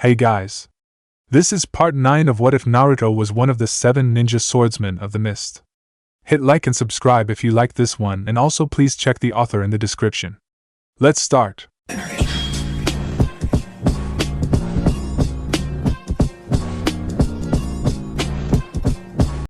Hey guys! This is part 9 of What If Naruto was one of the 7 ninja swordsmen of the mist. Hit like and subscribe if you like this one, and also please check the author in the description. Let's start!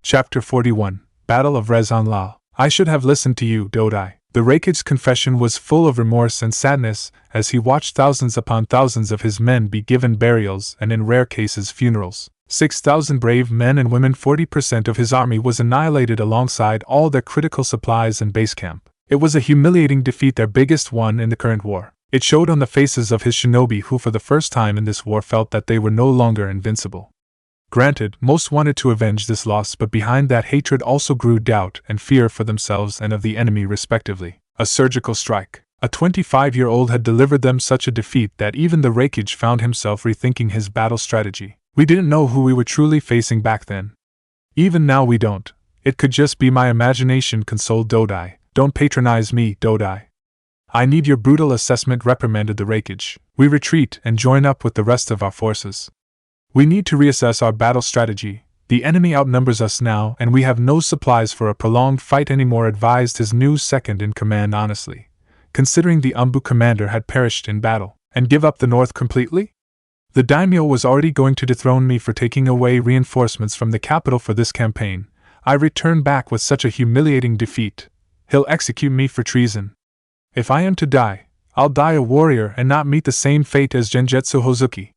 Chapter 41, Battle of Resan Lao. I should have listened to you, Dodai. The Raikage's confession was full of remorse and sadness as he watched thousands upon thousands of his men be given burials and in rare cases funerals. 6,000 brave men and women, 40% of his army was annihilated alongside all their critical supplies and base camp. It was a humiliating defeat, their biggest one in the current war. It showed on the faces of his shinobi who for the first time in this war felt that they were no longer invincible. Granted, most wanted to avenge this loss, but behind that hatred also grew doubt and fear for themselves and of the enemy respectively. A surgical strike. A 25-year-old had delivered them such a defeat that even the Raikage found himself rethinking his battle strategy. We didn't know who we were truly facing back then. Even now we don't. It could just be my imagination, consoled Dodai. Don't patronize me, Dodai. I need your brutal assessment, reprimanded the Raikage. We retreat and join up with the rest of our forces. We need to reassess our battle strategy. The enemy outnumbers us now, and we have no supplies for a prolonged fight anymore, advised his new second-in-command honestly. Considering the Umbu commander had perished in battle, and give up the north completely? The daimyo was already going to dethrone me for taking away reinforcements from the capital for this campaign. I return back with such a humiliating defeat. He'll execute me for treason. If I am to die, I'll die a warrior and not meet the same fate as Genjutsu Hozuki,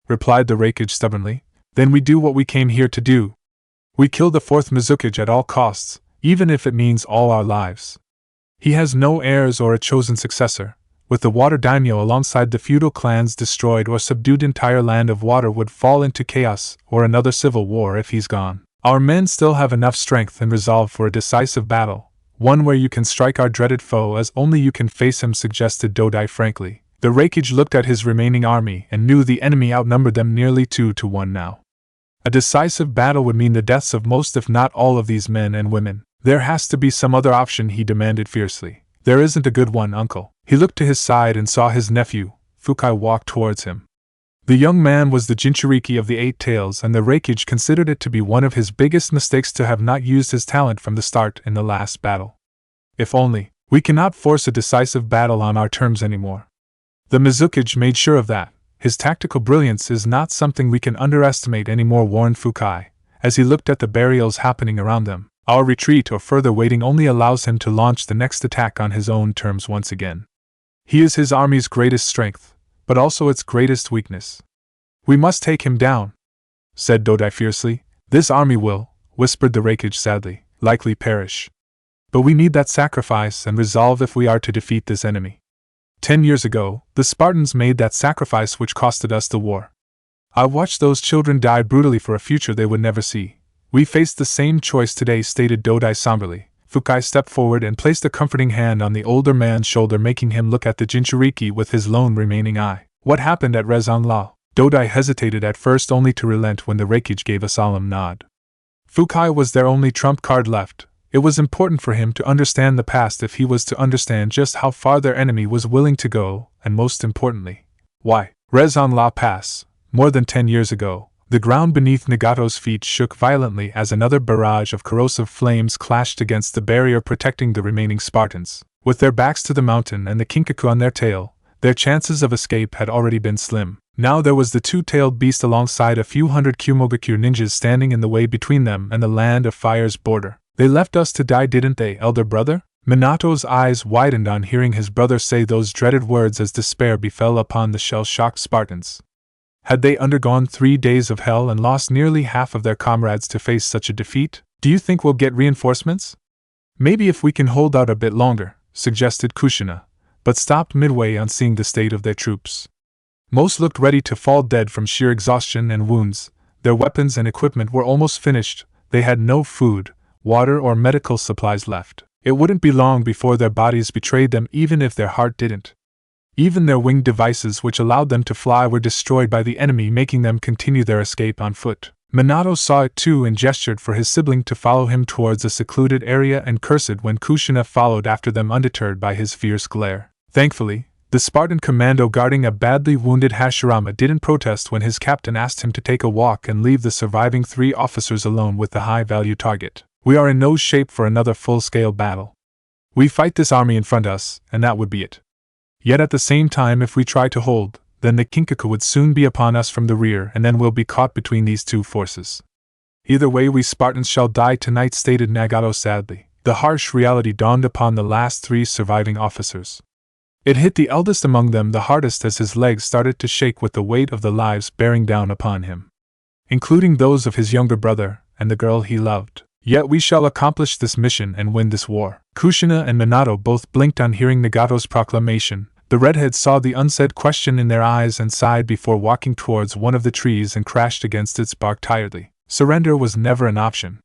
replied the Raikage stubbornly. Then we do what we came here to do. We kill the 4th Mizukage at all costs, even if it means all our lives. He has no heirs or a chosen successor. With the water daimyo alongside the feudal clans destroyed or subdued, entire land of water would fall into chaos or another civil war if he's gone. Our men still have enough strength and resolve for a decisive battle, one where you can strike our dreaded foe as only you can face him, suggested Dodai frankly. The Raikage looked at his remaining army and knew the enemy outnumbered them nearly 2-1 now. A decisive battle would mean the deaths of most if not all of these men and women. There has to be some other option, he demanded fiercely. There isn't a good one, uncle. He looked to his side and saw his nephew, Fukai, walk towards him. The young man was the Jinchuriki of the 8 Tails, and the Raikage considered it to be one of his biggest mistakes to have not used his talent from the start in the last battle. If only. We cannot force a decisive battle on our terms anymore. The Mizukage made sure of that. His tactical brilliance is not something we can underestimate anymore, warned Fukai, as he looked at the burials happening around them. Our retreat or further waiting only allows him to launch the next attack on his own terms once again. He is his army's greatest strength, but also its greatest weakness. We must take him down, said Dodai fiercely. This army will, whispered the Raikage sadly, likely perish. But we need that sacrifice and resolve if we are to defeat this enemy. 10 years ago, the Spartans made that sacrifice which costed us the war. I watched those children die brutally for a future they would never see. We face the same choice today, stated Dodai somberly. Fukai stepped forward and placed a comforting hand on the older man's shoulder, making him look at the Jinchuriki with his lone remaining eye. What happened at Resan Lao? Dodai hesitated at first, only to relent when the Raikage gave a solemn nod. Fukai was their only trump card left. It was important for him to understand the past if he was to understand just how far their enemy was willing to go, and most importantly, why. Resan Lao Pass. More than 10 years ago, the ground beneath Nagato's feet shook violently as another barrage of corrosive flames clashed against the barrier protecting the remaining Spartans. With their backs to the mountain and the Kinkaku on their tail, their chances of escape had already been slim. Now there was the two-tailed beast alongside a few hundred Kumogakure ninjas standing in the way between them and the land of fire's border. They left us to die, didn't they, elder brother? Minato's eyes widened on hearing his brother say those dreaded words as despair befell upon the shell-shocked Spartans. Had they undergone 3 days of hell and lost nearly half of their comrades to face such a defeat? Do you think we'll get reinforcements? Maybe if we can hold out a bit longer, suggested Kushina, but stopped midway on seeing the state of their troops. Most looked ready to fall dead from sheer exhaustion and wounds. Their weapons and equipment were almost finished. They had no food, water, or medical supplies left. It wouldn't be long before their bodies betrayed them, even if their heart didn't. Even their winged devices which allowed them to fly were destroyed by the enemy, making them continue their escape on foot. Minato saw it too and gestured for his sibling to follow him towards a secluded area and cursed when Kushina followed after them, undeterred by his fierce glare. Thankfully, The Spartan commando guarding a badly wounded Hashirama didn't protest when his captain asked him to take a walk and leave the surviving 3 officers alone with the high-value target. We are in no shape for another full-scale battle. We fight this army in front of us, and that would be it. Yet at the same time, if we try to hold, then the Kinkaku would soon be upon us from the rear, and then we'll be caught between these 2 forces. Either way, we Spartans shall die tonight, stated Nagato sadly. The harsh reality dawned upon the last 3 surviving officers. It hit the eldest among them the hardest as his legs started to shake with the weight of the lives bearing down upon him, including those of his younger brother and the girl he loved. Yet we shall accomplish this mission and win this war. Kushina and Minato both blinked on hearing Nagato's proclamation. The redhead saw the unsaid question in their eyes and sighed before walking towards one of the trees and crashed against its bark tiredly. Surrender was never an option.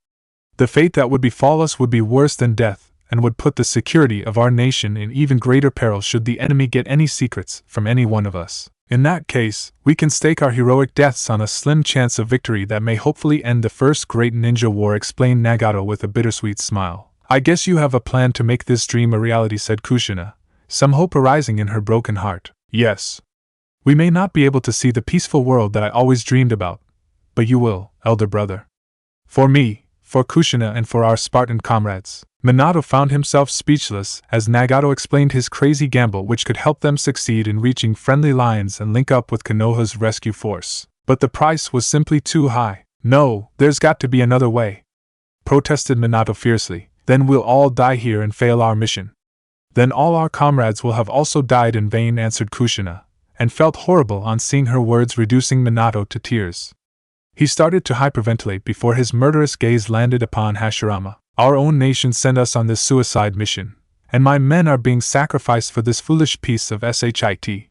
The fate that would befall us would be worse than death, and would put the security of our nation in even greater peril should the enemy get any secrets from any one of us. In that case, we can stake our heroic deaths on a slim chance of victory that may hopefully end the first great ninja war, explained Nagato with a bittersweet smile. I guess you have a plan to make this dream a reality, said Kushina, some hope arising in her broken heart. Yes. We may not be able to see the peaceful world that I always dreamed about, but you will, elder brother. For me, for Kushina, and for our Spartan comrades. Minato found himself speechless as Nagato explained his crazy gamble which could help them succeed in reaching friendly lines and link up with Konoha's rescue force. But the price was simply too high. No, there's got to be another way, protested Minato fiercely. Then we'll all die here and fail our mission. Then all our comrades will have also died in vain, answered Kushina, and felt horrible on seeing her words reducing Minato to tears. He started to hyperventilate before his murderous gaze landed upon Hashirama. Our own nation sent us on this suicide mission, and my men are being sacrificed for this foolish piece of shit,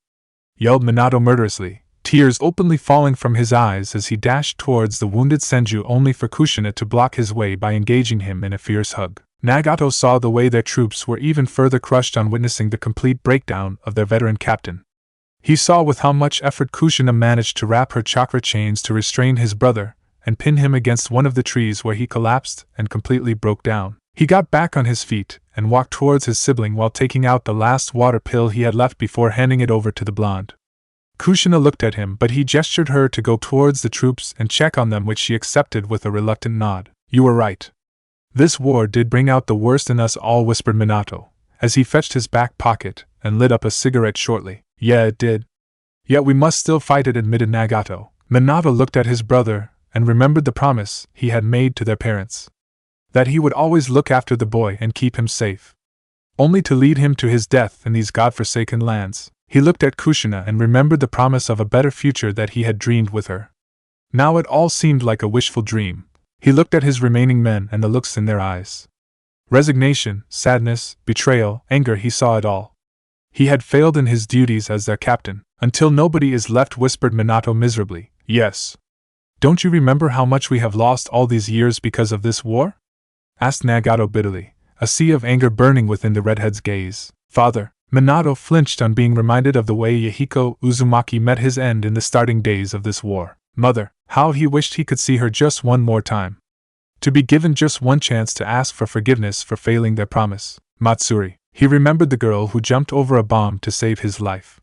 yelled Minato murderously, tears openly falling from his eyes as he dashed towards the wounded Senju only for Kushina to block his way by engaging him in a fierce hug. Nagato saw the way their troops were even further crushed on witnessing the complete breakdown of their veteran captain. He saw with how much effort Kushina managed to wrap her chakra chains to restrain his brother and pin him against one of the trees where he collapsed and completely broke down. He got back on his feet and walked towards his sibling while taking out the last water pill he had left before handing it over to the blonde. Kushina looked at him, but he gestured her to go towards the troops and check on them, which she accepted with a reluctant nod. You were right. This war did bring out the worst in us all, whispered Minato, as he fetched his back pocket and lit up a cigarette shortly. Yeah, it did. Yet we must still fight it, admitted Nagato. Minato looked at his brother and remembered the promise he had made to their parents, that he would always look after the boy and keep him safe, only to lead him to his death in these godforsaken lands. He looked at Kushina and remembered the promise of a better future that he had dreamed with her. Now it all seemed like a wishful dream. He looked at his remaining men and the looks in their eyes. Resignation, sadness, betrayal, anger, he saw it all. He had failed in his duties as their captain. Until nobody is left, whispered Minato miserably. Yes. Don't you remember how much we have lost all these years because of this war? Asked Nagato bitterly, a sea of anger burning within the redhead's gaze. Father. Minato flinched on being reminded of the way Yahiko Uzumaki met his end in the starting days of this war. Mother, how he wished he could see her just one more time. To be given just one chance to ask for forgiveness for failing their promise. Matsuri. He remembered the girl who jumped over a bomb to save his life.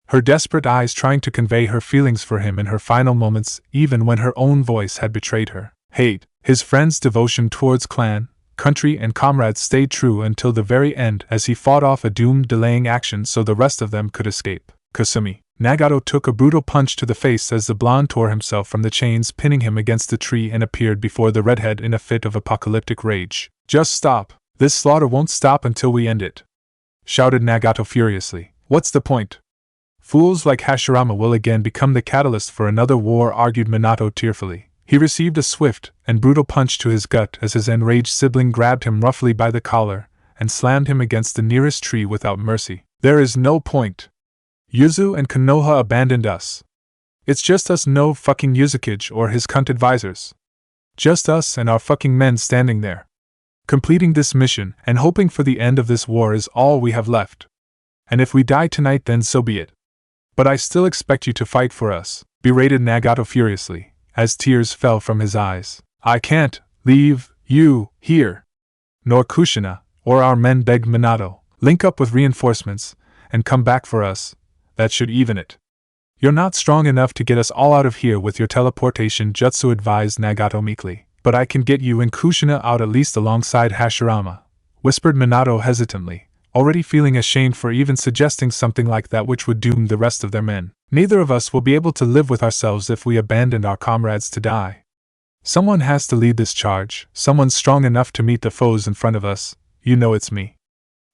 Her desperate eyes trying to convey her feelings for him in her final moments, even when her own voice had betrayed her. Hate, his friend's devotion towards clan, country and comrades stayed true until the very end as he fought off a doomed delaying action so the rest of them could escape. Kasumi. Nagato took a brutal punch to the face as the blonde tore himself from the chains pinning him against the tree and appeared before the redhead in a fit of apocalyptic rage. Just stop. This slaughter won't stop until we end it, shouted Nagato furiously. What's the point? Fools like Hashirama will again become the catalyst for another war, argued Minato tearfully. He received a swift and brutal punch to his gut as his enraged sibling grabbed him roughly by the collar and slammed him against the nearest tree without mercy. There is no point. Yuzu and Konoha abandoned us. It's just us, no fucking Mizukage or his cunt advisors. Just us and our fucking men standing there. Completing this mission and hoping for the end of this war is all we have left. And if we die tonight, then so be it. But I still expect you to fight for us, berated Nagato furiously, as tears fell from his eyes. I can't leave you here. Nor Kushina, or our men, begged Minato. Link up with reinforcements, and come back for us. That should even it. You're not strong enough to get us all out of here with your teleportation jutsu, advised Nagato meekly. But I can get you and Kushina out, at least alongside Hashirama, whispered Minato hesitantly, already feeling ashamed for even suggesting something like that which would doom the rest of their men. Neither of us will be able to live with ourselves if we abandon our comrades to die. Someone has to lead this charge, someone strong enough to meet the foes in front of us. You know it's me.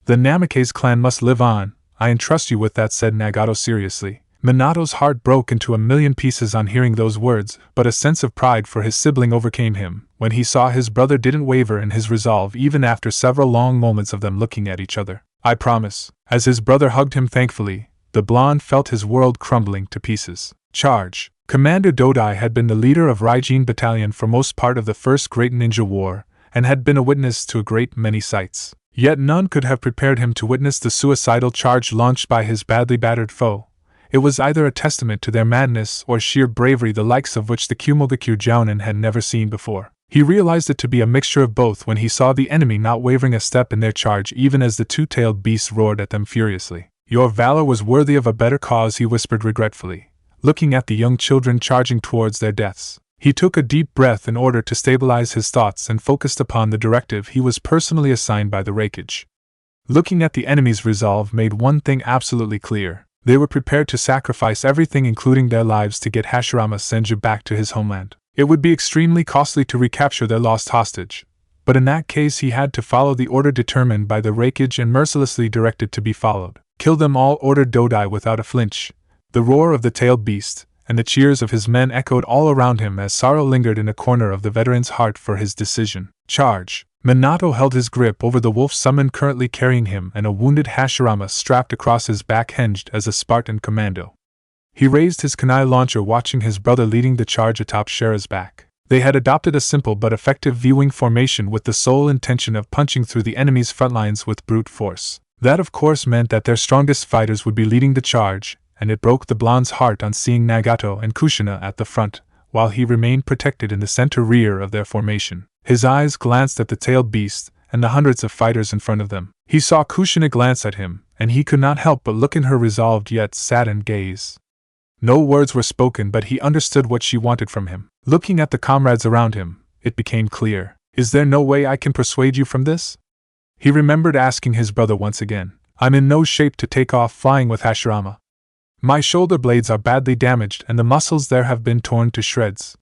The Namikaze clan must live on, I entrust you with that, said Nagato seriously. Minato's heart broke into a million pieces on hearing those words, but a sense of pride for his sibling overcame him when he saw his brother didn't waver in his resolve even after several long moments of them looking at each other. I promise. As his brother hugged him thankfully, the blonde felt his world crumbling to pieces. Charge! Commander Dodai had been the leader of Raijin Battalion for most part of the First Great Ninja War, and had been a witness to a great many sights. Yet none could have prepared him to witness the suicidal charge launched by his badly battered foe. It was either a testament to their madness or sheer bravery, the likes of which the Kumogakure Jounin had never seen before. He realized it to be a mixture of both when he saw the enemy not wavering a step in their charge even as the two-tailed beasts roared at them furiously. Your valor was worthy of a better cause, he whispered regretfully, looking at the young children charging towards their deaths. He took a deep breath in order to stabilize his thoughts and focused upon the directive he was personally assigned by the Reikage. Looking at the enemy's resolve made one thing absolutely clear. They were prepared to sacrifice everything, including their lives, to get Hashirama Senju back to his homeland. It would be extremely costly to recapture their lost hostage, but in that case he had to follow the order determined by the Reikage and mercilessly directed to be followed. Kill them all, ordered Dodai without a flinch. The roar of the tailed beast and the cheers of his men echoed all around him as sorrow lingered in a corner of the veteran's heart for his decision. Charge! Minato held his grip over the wolf summon currently carrying him and a wounded Hashirama strapped across his back, hinged as a Spartan commando. He raised his kunai launcher, watching his brother leading the charge atop Shera's back. They had adopted a simple but effective V-wing formation with the sole intention of punching through the enemy's front lines with brute force. That of course meant that their strongest fighters would be leading the charge, and it broke the blonde's heart on seeing Nagato and Kushina at the front, while he remained protected in the center rear of their formation. His eyes glanced at the tailed beast and the hundreds of fighters in front of them. He saw Kushina glance at him, and he could not help but look in her resolved yet saddened gaze. No words were spoken, but he understood what she wanted from him. Looking at the comrades around him, it became clear. Is there no way I can persuade you from this? He remembered asking his brother once again. I'm in no shape to take off flying with Hashirama. My shoulder blades are badly damaged and the muscles there have been torn to shreds.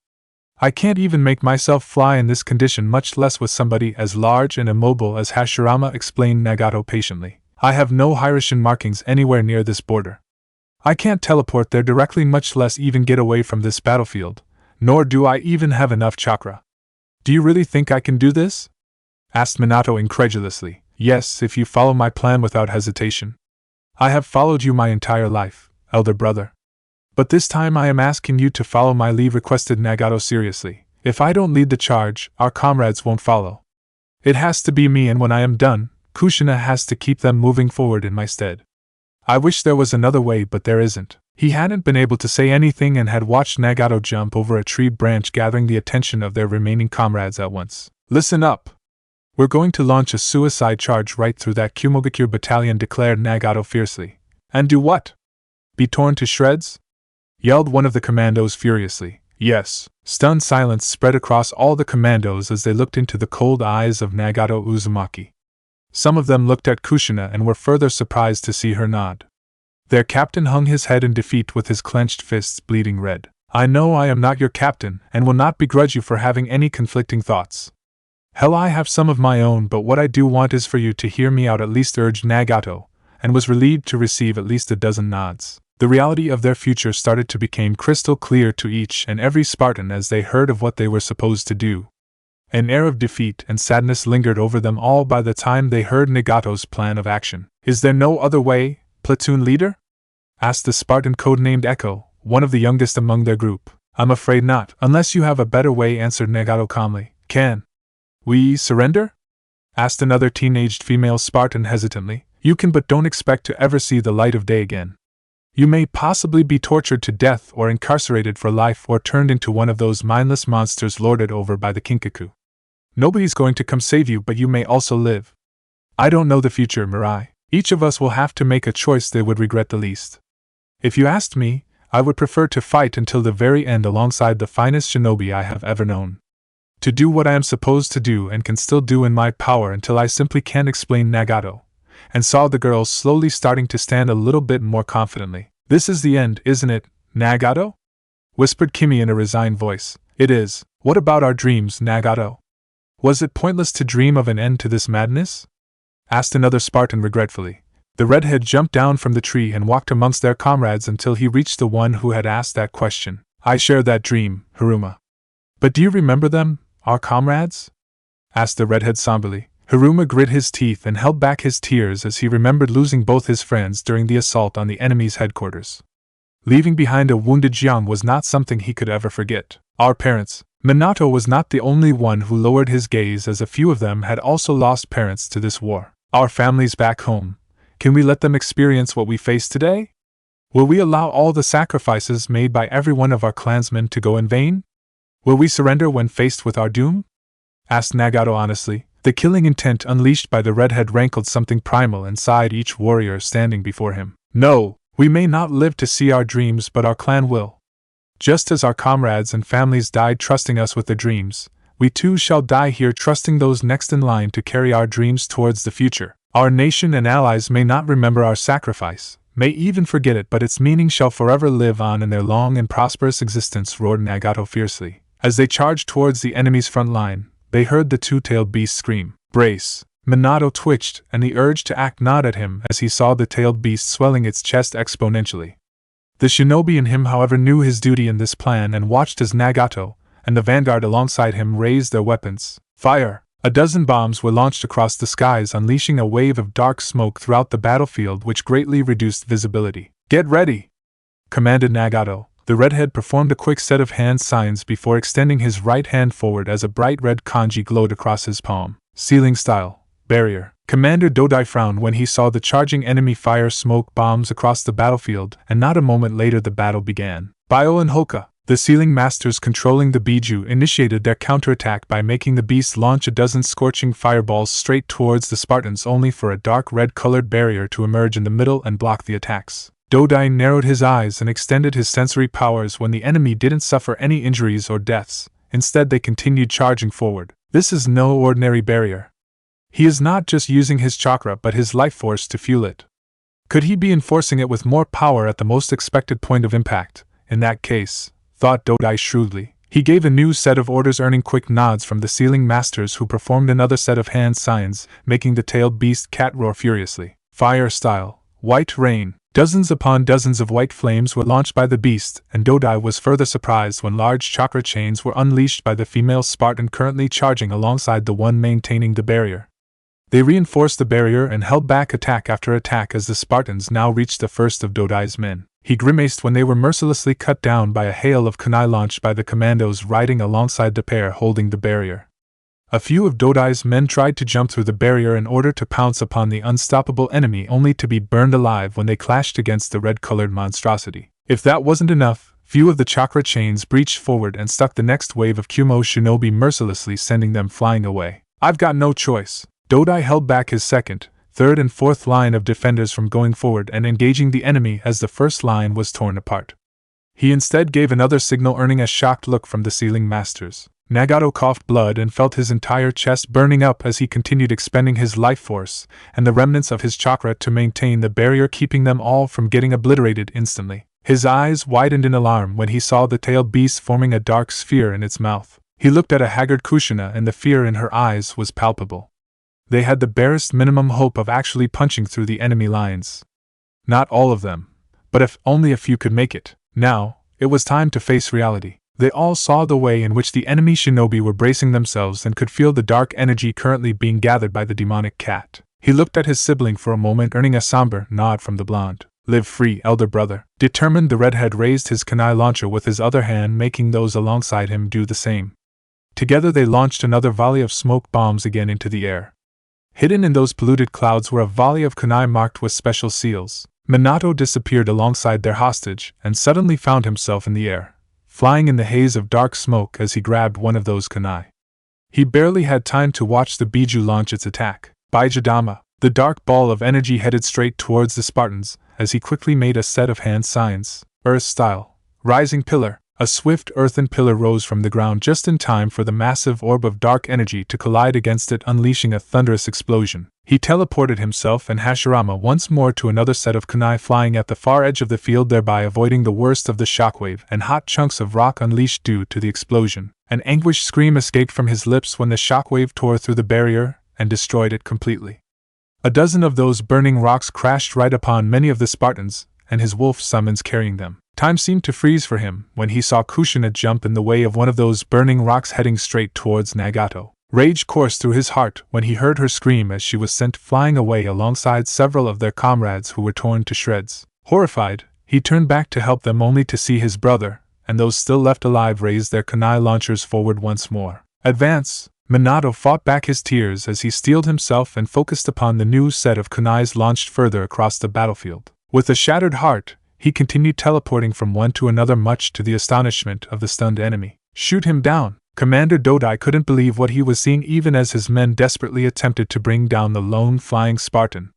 I can't even make myself fly in this condition, much less with somebody as large and immobile as Hashirama, explained Nagato patiently. I have no Hiraishin markings anywhere near this border. I can't teleport there directly, much less even get away from this battlefield, nor do I even have enough chakra. Do you really think I can do this? Asked Minato incredulously. Yes, if you follow my plan without hesitation. I have followed you my entire life, elder brother. But this time I am asking you to follow my lead, requested Nagato seriously. If I don't lead the charge, our comrades won't follow. It has to be me, and when I am done, Kushina has to keep them moving forward in my stead. I wish there was another way, but there isn't. He hadn't been able to say anything and had watched Nagato jump over a tree branch, gathering the attention of their remaining comrades at once. Listen up! We're going to launch a suicide charge right through that Kumogakure battalion, declared Nagato fiercely. And do what? Be torn to shreds? Yelled one of the commandos furiously. Yes. Stunned silence spread across all the commandos as they looked into the cold eyes of Nagato Uzumaki. Some of them looked at Kushina and were further surprised to see her nod. Their captain hung his head in defeat with his clenched fists bleeding red. I know I am not your captain and will not begrudge you for having any conflicting thoughts. Hell, I have some of my own, but what I do want is for you to hear me out at least, urged Nagato, and was relieved to receive at least a dozen nods. The reality of their future started to become crystal clear to each and every Spartan as they heard of what they were supposed to do. An air of defeat and sadness lingered over them all by the time they heard Nagato's plan of action. Is there no other way, platoon leader? Asked the Spartan codenamed Echo, one of the youngest among their group. I'm afraid not, unless you have a better way, answered Nagato calmly. Can we surrender? Asked another teenaged female Spartan hesitantly. You can, but don't expect to ever see the light of day again. You may possibly be tortured to death or incarcerated for life or turned into one of those mindless monsters lorded over by the Kinkaku. Nobody's going to come save you, but you may also live. I don't know the future, Mirai. Each of us will have to make a choice they would regret the least. If you asked me, I would prefer to fight until the very end alongside the finest shinobi I have ever known. To do what I am supposed to do and can still do in my power until I simply can't, explain Nagato, and saw the girl slowly starting to stand a little bit more confidently. This is the end, isn't it, Nagato? Whispered Kimi in a resigned voice. It is. What about our dreams, Nagato? Was it pointless to dream of an end to this madness? Asked another Spartan regretfully. The redhead jumped down from the tree and walked amongst their comrades until he reached the one who had asked that question. I share that dream, Haruma. But do you remember them, our comrades? Asked the redhead somberly. Haruma grit his teeth and held back his tears as he remembered losing both his friends during the assault on the enemy's headquarters. Leaving behind a wounded Jiang was not something he could ever forget. Our parents. Minato was not the only one who lowered his gaze, as a few of them had also lost parents to this war. Our families back home. Can we let them experience what we face today? Will we allow all the sacrifices made by every one of our clansmen to go in vain? Will we surrender when faced with our doom? Asked Nagato honestly. The killing intent unleashed by the redhead rankled something primal inside each warrior standing before him. No, we may not live to see our dreams, but our clan will. Just as our comrades and families died trusting us with their dreams, we too shall die here trusting those next in line to carry our dreams towards the future. Our nation and allies may not remember our sacrifice, may even forget it, but its meaning shall forever live on in their long and prosperous existence, roared Nagato fiercely. As they charged towards the enemy's front line, they heard the two-tailed beast scream. Brace! Minato twitched, and the urge to act gnawed at him as he saw the tailed beast swelling its chest exponentially. The shinobi in him, however, knew his duty in this plan and watched as Nagato and the vanguard alongside him raised their weapons. Fire! A dozen bombs were launched across the skies, unleashing a wave of dark smoke throughout the battlefield which greatly reduced visibility. Get ready! Commanded Nagato. The redhead performed a quick set of hand signs before extending his right hand forward as a bright red kanji glowed across his palm. Ceiling style. Barrier. Commander Dodai frowned when he saw the charging enemy fire smoke bombs across the battlefield, and not a moment later the battle began. Bio and Hoka, the ceiling masters controlling the Biju, initiated their counterattack by making the beast launch a dozen scorching fireballs straight towards the Spartans, only for a dark red-colored barrier to emerge in the middle and block the attacks. Dodai narrowed his eyes and extended his sensory powers when the enemy didn't suffer any injuries or deaths. Instead, they continued charging forward. This is no ordinary barrier. He is not just using his chakra but his life force to fuel it. Could he be enforcing it with more power at the most expected point of impact? In that case, thought Dodai shrewdly. He gave a new set of orders, earning quick nods from the ceiling masters, who performed another set of hand signs, making the tailed beast cat roar furiously. Fire style. White rain. Dozens upon dozens of white flames were launched by the beast, and Dodai was further surprised when large chakra chains were unleashed by the female Spartan currently charging alongside the one maintaining the barrier. They reinforced the barrier and held back attack after attack as the Spartans now reached the first of Dodai's men. He grimaced when they were mercilessly cut down by a hail of kunai launched by the commandos riding alongside the pair holding the barrier. A few of Dodai's men tried to jump through the barrier in order to pounce upon the unstoppable enemy, only to be burned alive when they clashed against the red-colored monstrosity. If that wasn't enough, few of the chakra chains breached forward and stuck the next wave of Kumo shinobi mercilessly, sending them flying away. I've got no choice. Dodai held back his second, third and fourth line of defenders from going forward and engaging the enemy as the first line was torn apart. He instead gave another signal, earning a shocked look from the ceiling masters. Nagato coughed blood and felt his entire chest burning up as he continued expending his life force and the remnants of his chakra to maintain the barrier, keeping them all from getting obliterated instantly. His eyes widened in alarm when he saw the tailed beast forming a dark sphere in its mouth. He looked at a haggard Kushina, and the fear in her eyes was palpable. They had the barest minimum hope of actually punching through the enemy lines. Not all of them, but if only a few could make it. Now, it was time to face reality. They all saw the way in which the enemy shinobi were bracing themselves and could feel the dark energy currently being gathered by the demonic cat. He looked at his sibling for a moment, earning a somber nod from the blonde. Live free, elder brother. Determined, the redhead raised his kunai launcher with his other hand, making those alongside him do the same. Together they launched another volley of smoke bombs again into the air. Hidden in those polluted clouds were a volley of kunai marked with special seals. Minato disappeared alongside their hostage and suddenly found himself in the air, flying in the haze of dark smoke as he grabbed one of those kunai. He barely had time to watch the Biju launch its attack. Baijidama, The dark ball of energy headed straight towards the Spartans, as he quickly made a set of hand signs, Earth style. Rising pillar. A swift earthen pillar rose from the ground just in time for the massive orb of dark energy to collide against it, unleashing a thunderous explosion. He teleported himself and Hashirama once more to another set of kunai flying at the far edge of the field, thereby avoiding the worst of the shockwave and hot chunks of rock unleashed due to the explosion. An anguished scream escaped from his lips when the shockwave tore through the barrier and destroyed it completely. A dozen of those burning rocks crashed right upon many of the Spartans, and his wolf summons carrying them. Time seemed to freeze for him when he saw Kushina jump in the way of one of those burning rocks heading straight towards Nagato. Rage coursed through his heart when he heard her scream as she was sent flying away alongside several of their comrades who were torn to shreds. Horrified, he turned back to help them only to see his brother, and those still left alive, raise their kunai launchers forward once more. Advance! Minato fought back his tears as he steeled himself and focused upon the new set of kunais launched further across the battlefield. With a shattered heart, he continued teleporting from one to another, much to the astonishment of the stunned enemy. Shoot him down! Commander Dodai couldn't believe what he was seeing, even as his men desperately attempted to bring down the lone flying Spartan.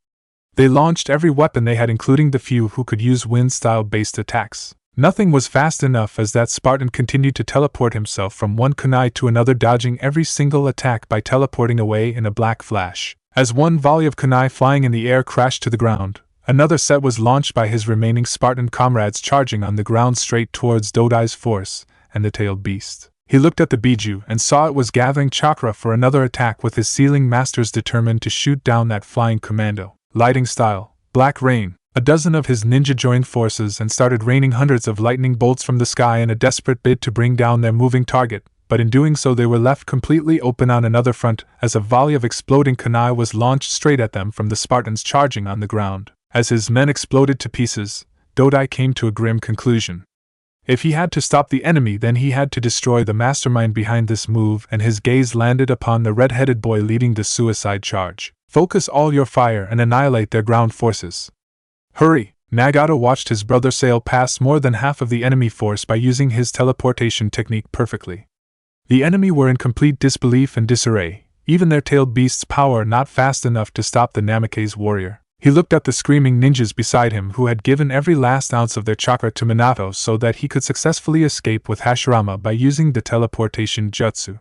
They launched every weapon they had, including the few who could use wind-style based attacks. Nothing was fast enough as that Spartan continued to teleport himself from one kunai to another, dodging every single attack by teleporting away in a black flash. As one volley of kunai flying in the air crashed to the ground, another set was launched by his remaining Spartan comrades, charging on the ground straight towards Dodai's force and the tailed beast. He looked at the Biju and saw it was gathering chakra for another attack, with his sealing masters determined to shoot down that flying commando. Lighting style, Black Rain. A dozen of his ninja joined forces and started raining hundreds of lightning bolts from the sky in a desperate bid to bring down their moving target, but in doing so they were left completely open on another front as a volley of exploding kunai was launched straight at them from the Spartans charging on the ground. As his men exploded to pieces, Dodai came to a grim conclusion. If he had to stop the enemy, then he had to destroy the mastermind behind this move, and his gaze landed upon the red-headed boy leading the suicide charge. Focus all your fire and annihilate their ground forces. Hurry! Nagato watched his brother sail past more than half of the enemy force by using his teleportation technique perfectly. The enemy were in complete disbelief and disarray, even their tailed beast's power not fast enough to stop the Namake's warrior. He looked at the screaming ninjas beside him, who had given every last ounce of their chakra to Minato so that he could successfully escape with Hashirama by using the teleportation jutsu.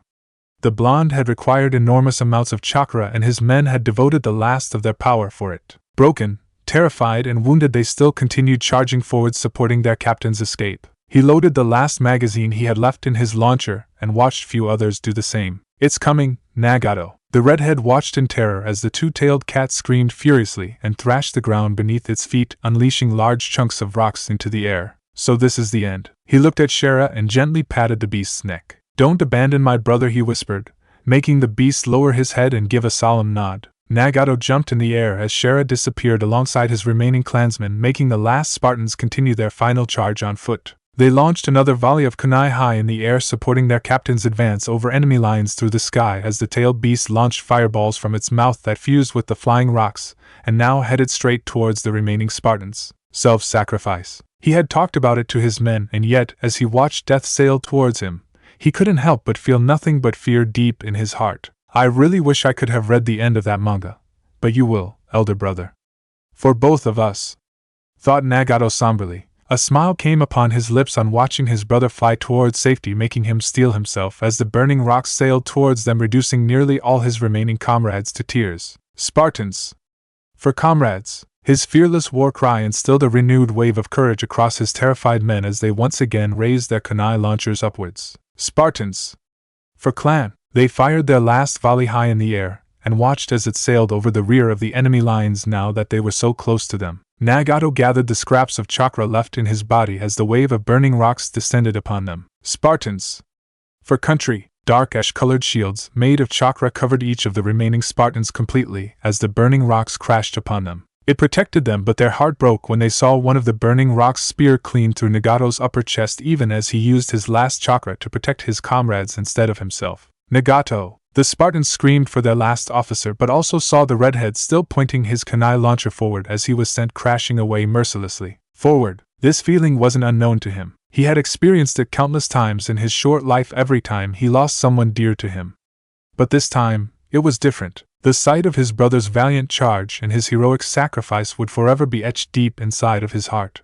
The blonde had required enormous amounts of chakra, and his men had devoted the last of their power for it. Broken, terrified, and wounded, they still continued charging forward, supporting their captain's escape. He loaded the last magazine he had left in his launcher and watched few others do the same. It's coming, Nagato. The redhead watched in terror as the two-tailed cat screamed furiously and thrashed the ground beneath its feet, unleashing large chunks of rocks into the air. So this is the end. He looked at Shera and gently patted the beast's neck. Don't abandon my brother, he whispered, making the beast lower his head and give a solemn nod. Nagato jumped in the air as Shera disappeared alongside his remaining clansmen, making the last Spartans continue their final charge on foot. They launched another volley of kunai high in the air, supporting their captain's advance over enemy lines through the sky as the tailed beast launched fireballs from its mouth that fused with the flying rocks, and now headed straight towards the remaining Spartans. Self-sacrifice. He had talked about it to his men, and yet, as he watched death sail towards him, he couldn't help but feel nothing but fear deep in his heart. I really wish I could have read the end of that manga. But you will, elder brother. For both of us, thought Nagato somberly. A smile came upon his lips on watching his brother fly towards safety, making him steel himself as the burning rocks sailed towards them, reducing nearly all his remaining comrades to tears. Spartans! For comrades! His fearless war cry instilled a renewed wave of courage across his terrified men as they once again raised their kunai launchers upwards. Spartans! For clan! They fired their last volley high in the air, and watched as it sailed over the rear of the enemy lines now that they were so close to them. Nagato gathered the scraps of chakra left in his body as the wave of burning rocks descended upon them. Spartans! For country! Dark ash-colored shields made of chakra covered each of the remaining Spartans completely as the burning rocks crashed upon them. It protected them, but their heart broke when they saw one of the burning rocks spear clean through Nagato's upper chest, even as he used his last chakra to protect his comrades instead of himself. Nagato! The Spartans screamed for their last officer, but also saw the redhead still pointing his kunai launcher forward as he was sent crashing away mercilessly. Forward! This feeling wasn't unknown to him. He had experienced it countless times in his short life, every time he lost someone dear to him. But this time, it was different. The sight of his brother's valiant charge and his heroic sacrifice would forever be etched deep inside of his heart.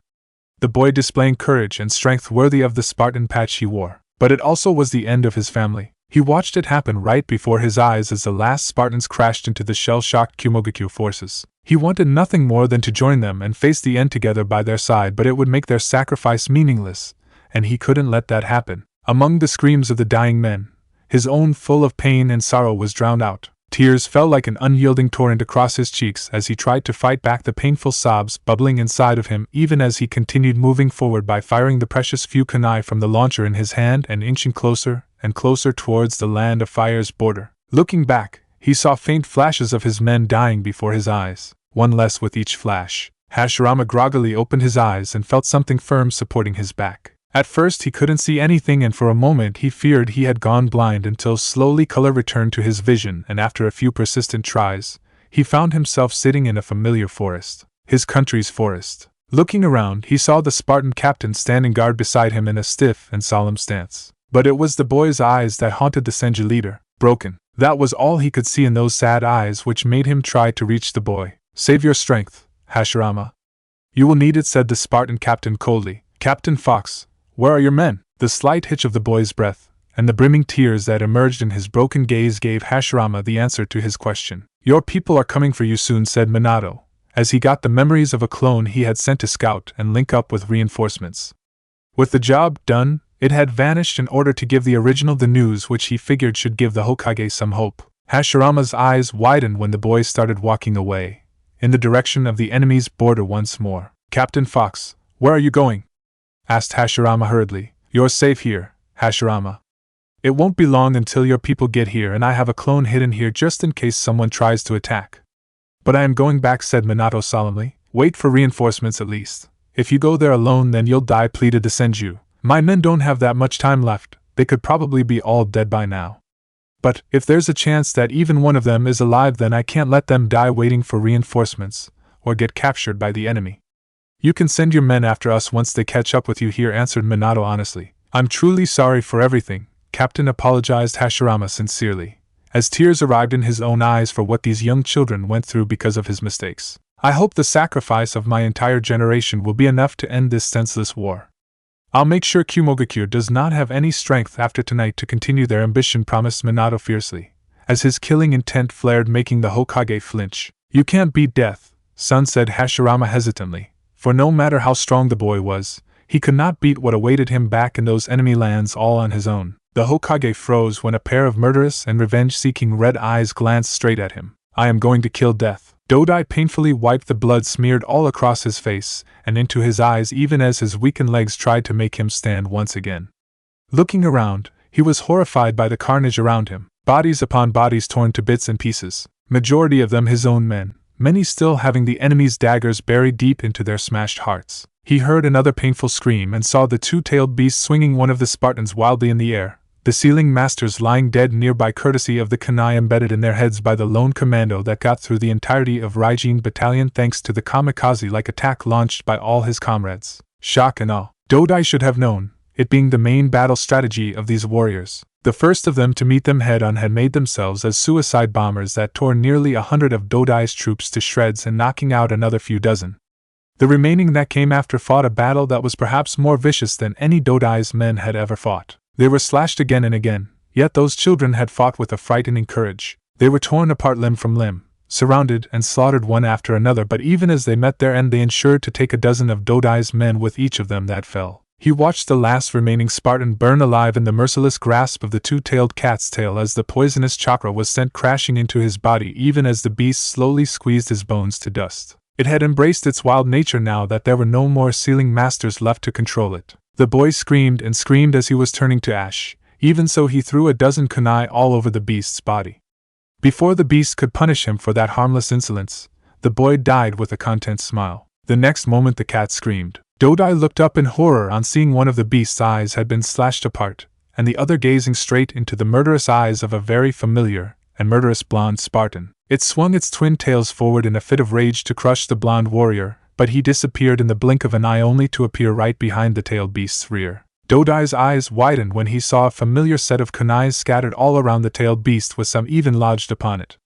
The boy displaying courage and strength worthy of the Spartan patch he wore. But it also was the end of his family. He watched it happen right before his eyes as the last Spartans crashed into the shell-shocked Kumogakure forces. He wanted nothing more than to join them and face the end together by their side, but it would make their sacrifice meaningless, and he couldn't let that happen. Among the screams of the dying men, his own full of pain and sorrow was drowned out. Tears fell like an unyielding torrent across his cheeks as he tried to fight back the painful sobs bubbling inside of him, even as he continued moving forward by firing the precious few kunai from the launcher in his hand and inching closer and closer towards the land of fire's border. Looking back, he saw faint flashes of his men dying before his eyes, one less with each flash. Hashirama groggily opened his eyes and felt something firm supporting his back. At first he couldn't see anything, and for a moment he feared he had gone blind, until slowly color returned to his vision, and after a few persistent tries, he found himself sitting in a familiar forest, his country's forest. Looking around, he saw the Spartan captain standing guard beside him in a stiff and solemn stance. But it was the boy's eyes that haunted the Senju leader, broken. That was all he could see in those sad eyes, which made him try to reach the boy. "Save your strength, Hashirama. You will need it," said the Spartan captain coldly. "Captain Fox, where are your men?" The slight hitch of the boy's breath, and the brimming tears that emerged in his broken gaze gave Hashirama the answer to his question. "Your people are coming for you soon," said Minato, as he got the memories of a clone he had sent to scout and link up with reinforcements. With the job done, it had vanished in order to give the original the news which he figured should give the Hokage some hope. Hashirama's eyes widened when the boy started walking away, in the direction of the enemy's border once more. "Captain Fox, where are you going?" asked Hashirama hurriedly. "You're safe here, Hashirama. It won't be long until your people get here, and I have a clone hidden here just in case someone tries to attack." "But I am going back," said Minato solemnly. "Wait for reinforcements at least. If you go there alone, then you'll die," pleaded the Senju. "My men don't have that much time left, they could probably be all dead by now. But if there's a chance that even one of them is alive, then I can't let them die waiting for reinforcements, or get captured by the enemy." "You can send your men after us once they catch up with you here," answered Minato honestly. "I'm truly sorry for everything, Captain," apologized Hashirama sincerely, as tears arrived in his own eyes for what these young children went through because of his mistakes. "I hope the sacrifice of my entire generation will be enough to end this senseless war. I'll make sure Kumogakure does not have any strength after tonight to continue their ambition," promised Minato fiercely, as his killing intent flared, making the Hokage flinch. "You can't beat death, son," said Hashirama hesitantly. For no matter how strong the boy was, he could not beat what awaited him back in those enemy lands all on his own. The Hokage froze when a pair of murderous and revenge-seeking red eyes glanced straight at him. "I am going to kill death." Dodai painfully wiped the blood smeared all across his face and into his eyes, even as his weakened legs tried to make him stand once again. Looking around, he was horrified by the carnage around him. Bodies upon bodies torn to bits and pieces, majority of them his own men, many still having the enemy's daggers buried deep into their smashed hearts. He heard another painful scream and saw the two-tailed beast swinging one of the Spartans wildly in the air, the sealing masters lying dead nearby courtesy of the kunai embedded in their heads by the lone commando that got through the entirety of Raijin Battalion thanks to the kamikaze-like attack launched by all his comrades. Shock and awe. Dodai should have known, it being the main battle strategy of these warriors. The first of them to meet them head-on had made themselves as suicide bombers that tore nearly 100 of Dodai's troops to shreds and knocking out another few dozen. The remaining that came after fought a battle that was perhaps more vicious than any Dodai's men had ever fought. They were slashed again and again, yet those children had fought with a frightening courage. They were torn apart limb from limb, surrounded and slaughtered one after another, but even as they met their end they ensured to take a dozen of Dodai's men with each of them that fell. He watched the last remaining Spartan burn alive in the merciless grasp of the two-tailed cat's tail as the poisonous chakra was sent crashing into his body, even as the beast slowly squeezed his bones to dust. It had embraced its wild nature now that there were no more sealing masters left to control it. The boy screamed and screamed as he was turning to ash. Even so, he threw a dozen kunai all over the beast's body. Before the beast could punish him for that harmless insolence, the boy died with a content smile. The next moment the cat screamed. Dodai looked up in horror on seeing one of the beast's eyes had been slashed apart, and the other gazing straight into the murderous eyes of a very familiar and murderous blonde Spartan. It swung its twin tails forward in a fit of rage to crush the blonde warrior, but he disappeared in the blink of an eye only to appear right behind the tailed beast's rear. Dodai's eyes widened when he saw a familiar set of kunais scattered all around the tailed beast with some even lodged upon it.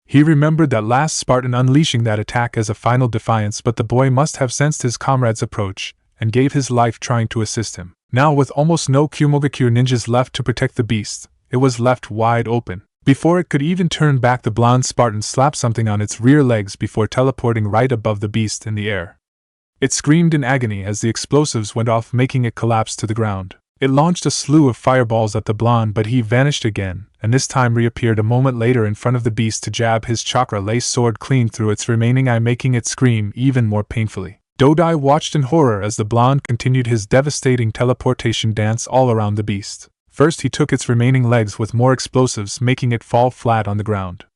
He remembered that last Spartan unleashing that attack as a final defiance, but the boy must have sensed his comrade's approach and gave his life trying to assist him. Now, with almost no Kumogakure ninjas left to protect the beast, it was left wide open. Before it could even turn back, the blonde Spartan slapped something on its rear legs before teleporting right above the beast in the air. It screamed in agony as the explosives went off, making it collapse to the ground. It launched a slew of fireballs at the blonde, but he vanished again, and this time reappeared a moment later in front of the beast to jab his chakra-laced sword clean through its remaining eye, making it scream even more painfully. Dodai watched in horror as the blonde continued his devastating teleportation dance all around the beast. First, he took its remaining legs with more explosives, making it fall flat on the ground.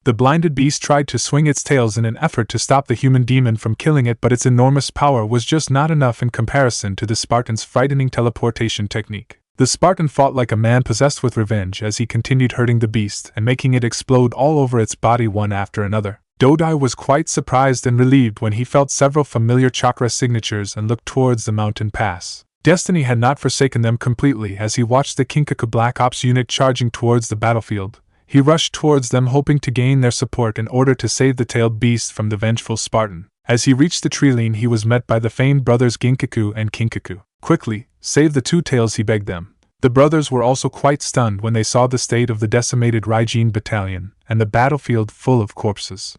The blinded beast tried to swing its tails in an effort to stop the human demon from killing it, but its enormous power was just not enough in comparison to the Spartan's frightening teleportation technique. The Spartan fought like a man possessed with revenge as he continued hurting the beast and making it explode all over its body one after another. Dodai was quite surprised and relieved when he felt several familiar chakra signatures and looked towards the mountain pass. Destiny had not forsaken them completely as he watched the Kinkaku Black Ops unit charging towards the battlefield. He rushed towards them, hoping to gain their support in order to save the tailed beast from the vengeful Spartan. As he reached the tree line, he was met by the famed brothers Ginkaku and Kinkaku. "Quickly, save the two tails," he begged them. The brothers were also quite stunned when they saw the state of the decimated Raijin battalion and the battlefield full of corpses.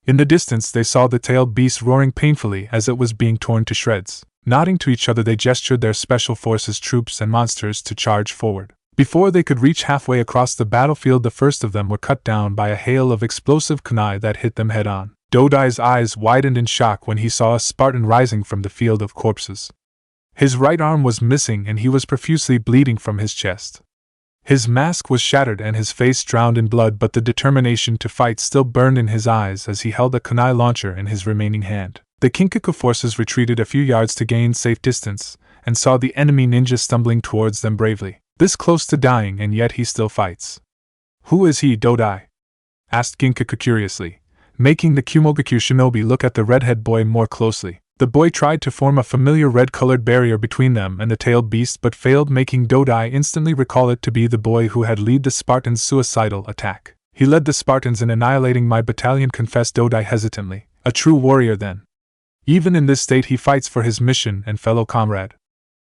In the distance, they saw the tailed beast roaring painfully as it was being torn to shreds. Nodding to each other, they gestured their special forces troops and monsters to charge forward. Before they could reach halfway across the battlefield, the first of them were cut down by a hail of explosive kunai that hit them head-on. Dodai's eyes widened in shock when he saw a Spartan rising from the field of corpses. His right arm was missing and he was profusely bleeding from his chest. His mask was shattered and his face drowned in blood, but the determination to fight still burned in his eyes as he held a kunai launcher in his remaining hand. The Kinkaku forces retreated a few yards to gain safe distance, and saw the enemy ninja stumbling towards them bravely. This close to dying, and yet he still fights. "Who is he, Dodai?" asked Ginkaku curiously, making the Kumogakure shinobi look at the redhead boy more closely. The boy tried to form a familiar red-colored barrier between them and the tailed beast, but failed, making Dodai instantly recall it to be the boy who had led the Spartans' suicidal attack. "He led the Spartans in annihilating my battalion," confessed Dodai hesitantly. "A true warrior, then. Even in this state he fights for his mission and fellow comrade."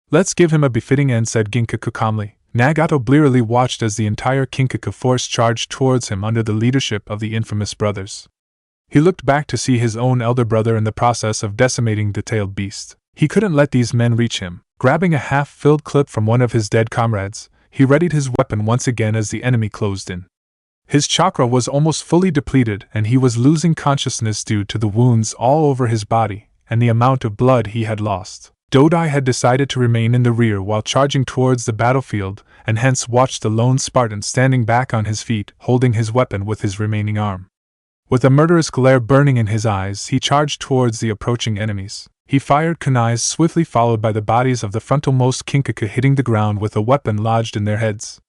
"Let's give him a befitting end," said Ginkaku calmly. Nagato blearily watched as the entire Kinkaku force charged towards him under the leadership of the infamous brothers. He looked back to see his own elder brother in the process of decimating the tailed beast. He couldn't let these men reach him. Grabbing a half-filled clip from one of his dead comrades, he readied his weapon once again as the enemy closed in. His chakra was almost fully depleted and he was losing consciousness due to the wounds all over his body and the amount of blood he had lost. Dodai had decided to remain in the rear while charging towards the battlefield, and hence watched the lone Spartan standing back on his feet, holding his weapon with his remaining arm. With a murderous glare burning in his eyes, he charged towards the approaching enemies. He fired kunais, swiftly followed by the bodies of the frontalmost Kinkaku hitting the ground with a weapon lodged in their heads.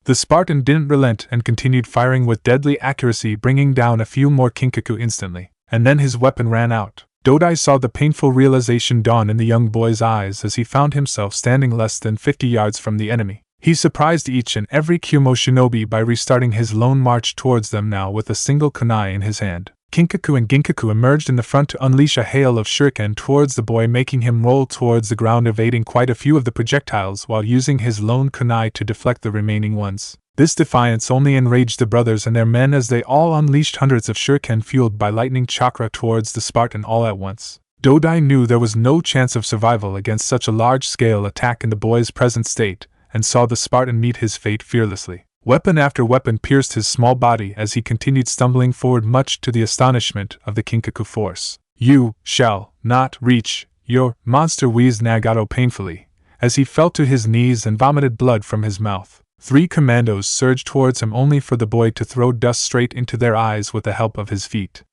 The Spartan didn't relent and continued firing with deadly accuracy, bringing down a few more Kinkaku instantly, and then his weapon ran out. Dodai saw the painful realization dawn in the young boy's eyes as he found himself standing less than 50 yards from the enemy. He surprised each and every Kumo shinobi by restarting his lone march towards them, now with a single kunai in his hand. Kinkaku and Ginkaku emerged in the front to unleash a hail of shuriken towards the boy, making him roll towards the ground, evading quite a few of the projectiles while using his lone kunai to deflect the remaining ones. This defiance only enraged the brothers and their men as they all unleashed hundreds of shuriken fueled by lightning chakra towards the Spartan all at once. Dodai knew there was no chance of survival against such a large-scale attack in the boy's present state, and saw the Spartan meet his fate fearlessly. Weapon after weapon pierced his small body as he continued stumbling forward, much to the astonishment of the Kinkaku force. "You shall not reach your monster," wheezed Nagato painfully, as he fell to his knees and vomited blood from his mouth. 3 commandos surged towards him, only for the boy to throw dust straight into their eyes with the help of his feet.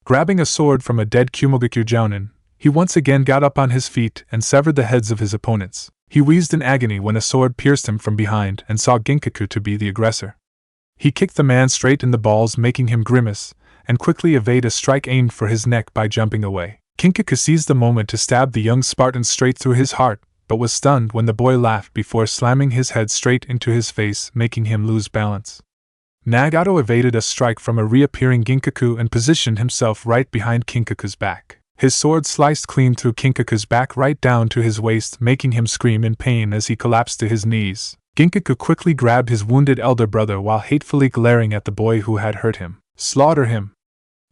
Grabbing a sword from a dead Kumogakure jounin, he once again got up on his feet and severed the heads of his opponents. He wheezed in agony when a sword pierced him from behind and saw Ginkaku to be the aggressor. He kicked the man straight in the balls, making him grimace, and quickly evade a strike aimed for his neck by jumping away. Kinkaku seized the moment to stab the young Spartan straight through his heart, but was stunned when the boy laughed before slamming his head straight into his face, making him lose balance. Nagato evaded a strike from a reappearing Ginkaku and positioned himself right behind Kinkaku's back. His sword sliced clean through Kinkaku's back right down to his waist, making him scream in pain as he collapsed to his knees. Ginkaku quickly grabbed his wounded elder brother while hatefully glaring at the boy who had hurt him. "Slaughter him!"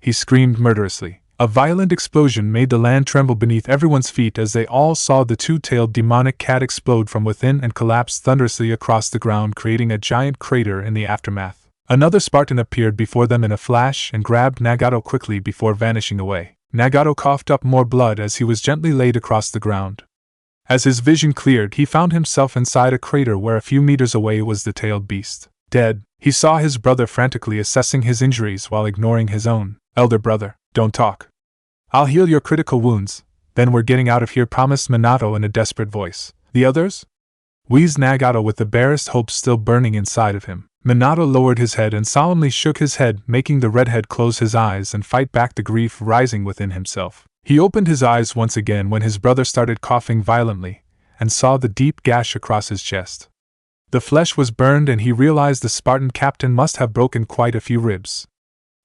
he screamed murderously. A violent explosion made the land tremble beneath everyone's feet as they all saw the two-tailed demonic cat explode from within and collapse thunderously across the ground, creating a giant crater in the aftermath. Another Spartan appeared before them in a flash and grabbed Nagato quickly before vanishing away. Nagato coughed up more blood as he was gently laid across the ground. As his vision cleared, he found himself inside a crater where a few meters away was the tailed beast. Dead. He saw his brother frantically assessing his injuries while ignoring his own. "Elder brother, don't talk. I'll heal your critical wounds, then we're getting out of here," promised Minato in a desperate voice. "The others?" wheezed Nagato with the barest hope still burning inside of him. Minato lowered his head and solemnly shook his head, making the redhead close his eyes and fight back the grief rising within himself. He opened his eyes once again when his brother started coughing violently, and saw the deep gash across his chest. The flesh was burned and he realized the Spartan captain must have broken quite a few ribs.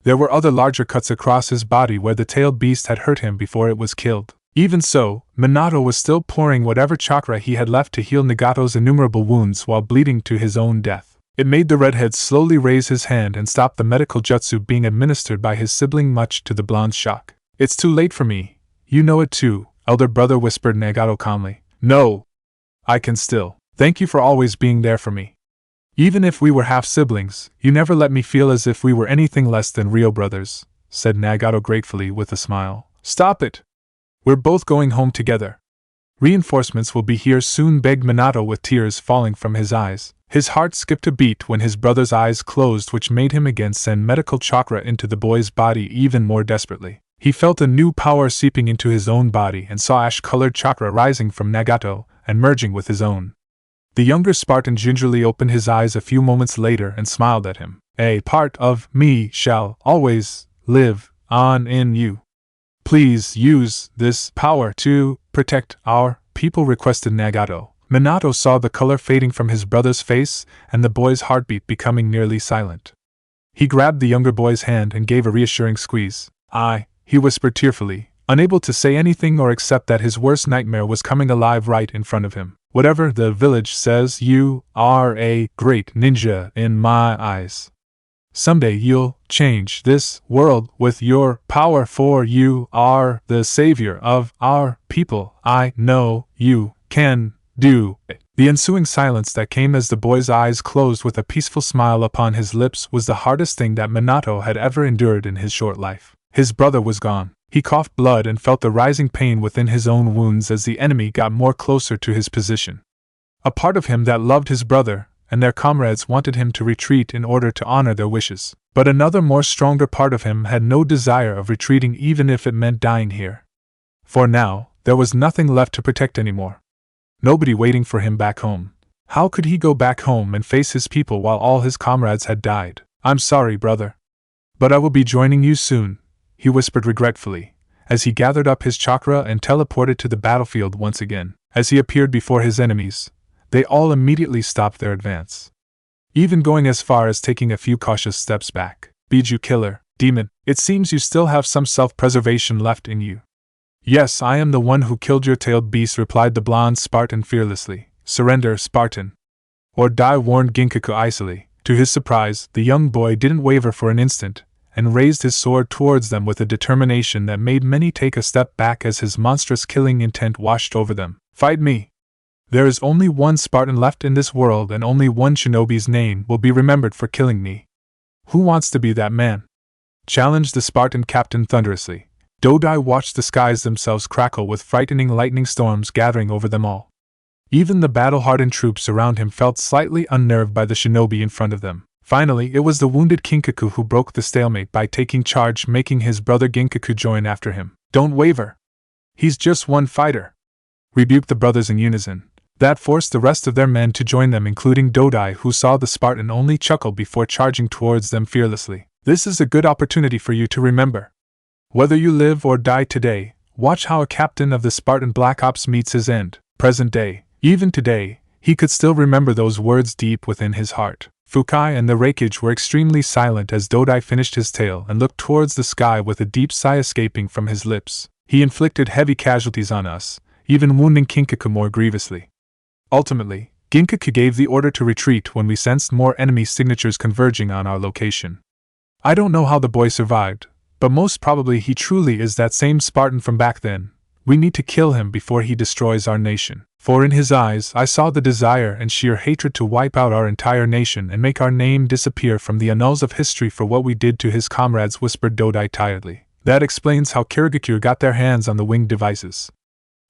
There were other larger cuts across his body where the tailed beast had hurt him before it was killed. Even so, Minato was still pouring whatever chakra he had left to heal Nagato's innumerable wounds while bleeding to his own death. It made the redhead slowly raise his hand and stop the medical jutsu being administered by his sibling, much to the blonde's shock. "It's too late for me. You know it too, elder brother," whispered Nagato calmly. "No. I can still. Thank you for always being there for me. Even if we were half-siblings, you never let me feel as if we were anything less than real brothers," said Nagato gratefully with a smile. "Stop it! We're both going home together. Reinforcements will be here soon," begged Minato with tears falling from his eyes. His heart skipped a beat when his brother's eyes closed, which made him again send medical chakra into the boy's body even more desperately. He felt a new power seeping into his own body and saw ash-colored chakra rising from Nagato and merging with his own. The younger Spartan gingerly opened his eyes a few moments later and smiled at him. "A part of me shall always live on in you. Please use this power to protect our people," requested Nagato. Minato saw the color fading from his brother's face and the boy's heartbeat becoming nearly silent. He grabbed the younger boy's hand and gave a reassuring squeeze. He whispered tearfully, unable to say anything or accept that his worst nightmare was coming alive right in front of him. "Whatever the village says, you are a great ninja in my eyes. Someday you'll change this world with your power, for you are the savior of our people. I know you can do it." The ensuing silence that came as the boy's eyes closed with a peaceful smile upon his lips was the hardest thing that Minato had ever endured in his short life. His brother was gone. He coughed blood and felt the rising pain within his own wounds as the enemy got more closer to his position. A part of him that loved his brother and their comrades wanted him to retreat in order to honor their wishes. But another more stronger part of him had no desire of retreating even if it meant dying here. For now, there was nothing left to protect anymore. Nobody waiting for him back home. How could he go back home and face his people while all his comrades had died? "I'm sorry, brother. But I will be joining you soon," he whispered regretfully, as he gathered up his chakra and teleported to the battlefield once again. As he appeared before his enemies, they all immediately stopped their advance, even going as far as taking a few cautious steps back. "Biju killer, demon, it seems you still have some self-preservation left in you." "Yes, I am the one who killed your tailed beast," replied the blonde Spartan fearlessly. "Surrender, Spartan, or die," warned Ginkaku icily. To his surprise, the young boy didn't waver for an instant, and raised his sword towards them with a determination that made many take a step back as his monstrous killing intent washed over them. "Fight me! There is only one Spartan left in this world, and only one shinobi's name will be remembered for killing me. Who wants to be that man?" challenged the Spartan captain thunderously. Dodai watched the skies themselves crackle with frightening lightning storms gathering over them all. Even the battle-hardened troops around him felt slightly unnerved by the shinobi in front of them. Finally, it was the wounded Kinkaku who broke the stalemate by taking charge, making his brother Ginkaku join after him. "Don't waver. He's just one fighter," rebuked the brothers in unison. That forced the rest of their men to join them, including Dodai, who saw the Spartan only chuckle before charging towards them fearlessly. "This is a good opportunity for you to remember. Whether you live or die today, watch how a captain of the Spartan Black Ops meets his end." Present day, even today, he could still remember those words deep within his heart. Fukai and the Reikage were extremely silent as Dodai finished his tale and looked towards the sky with a deep sigh escaping from his lips. He inflicted heavy casualties on us, even wounding Kinkaku more grievously. Ultimately, Ginkaku gave the order to retreat when we sensed more enemy signatures converging on our location. I don't know how the boy survived, but most probably he truly is that same Spartan from back then. We need to kill him before he destroys our nation. For in his eyes I saw the desire and sheer hatred to wipe out our entire nation and make our name disappear from the annals of history for what we did to his comrades, whispered Dodai tiredly. That explains how Kirigakure got their hands on the winged devices.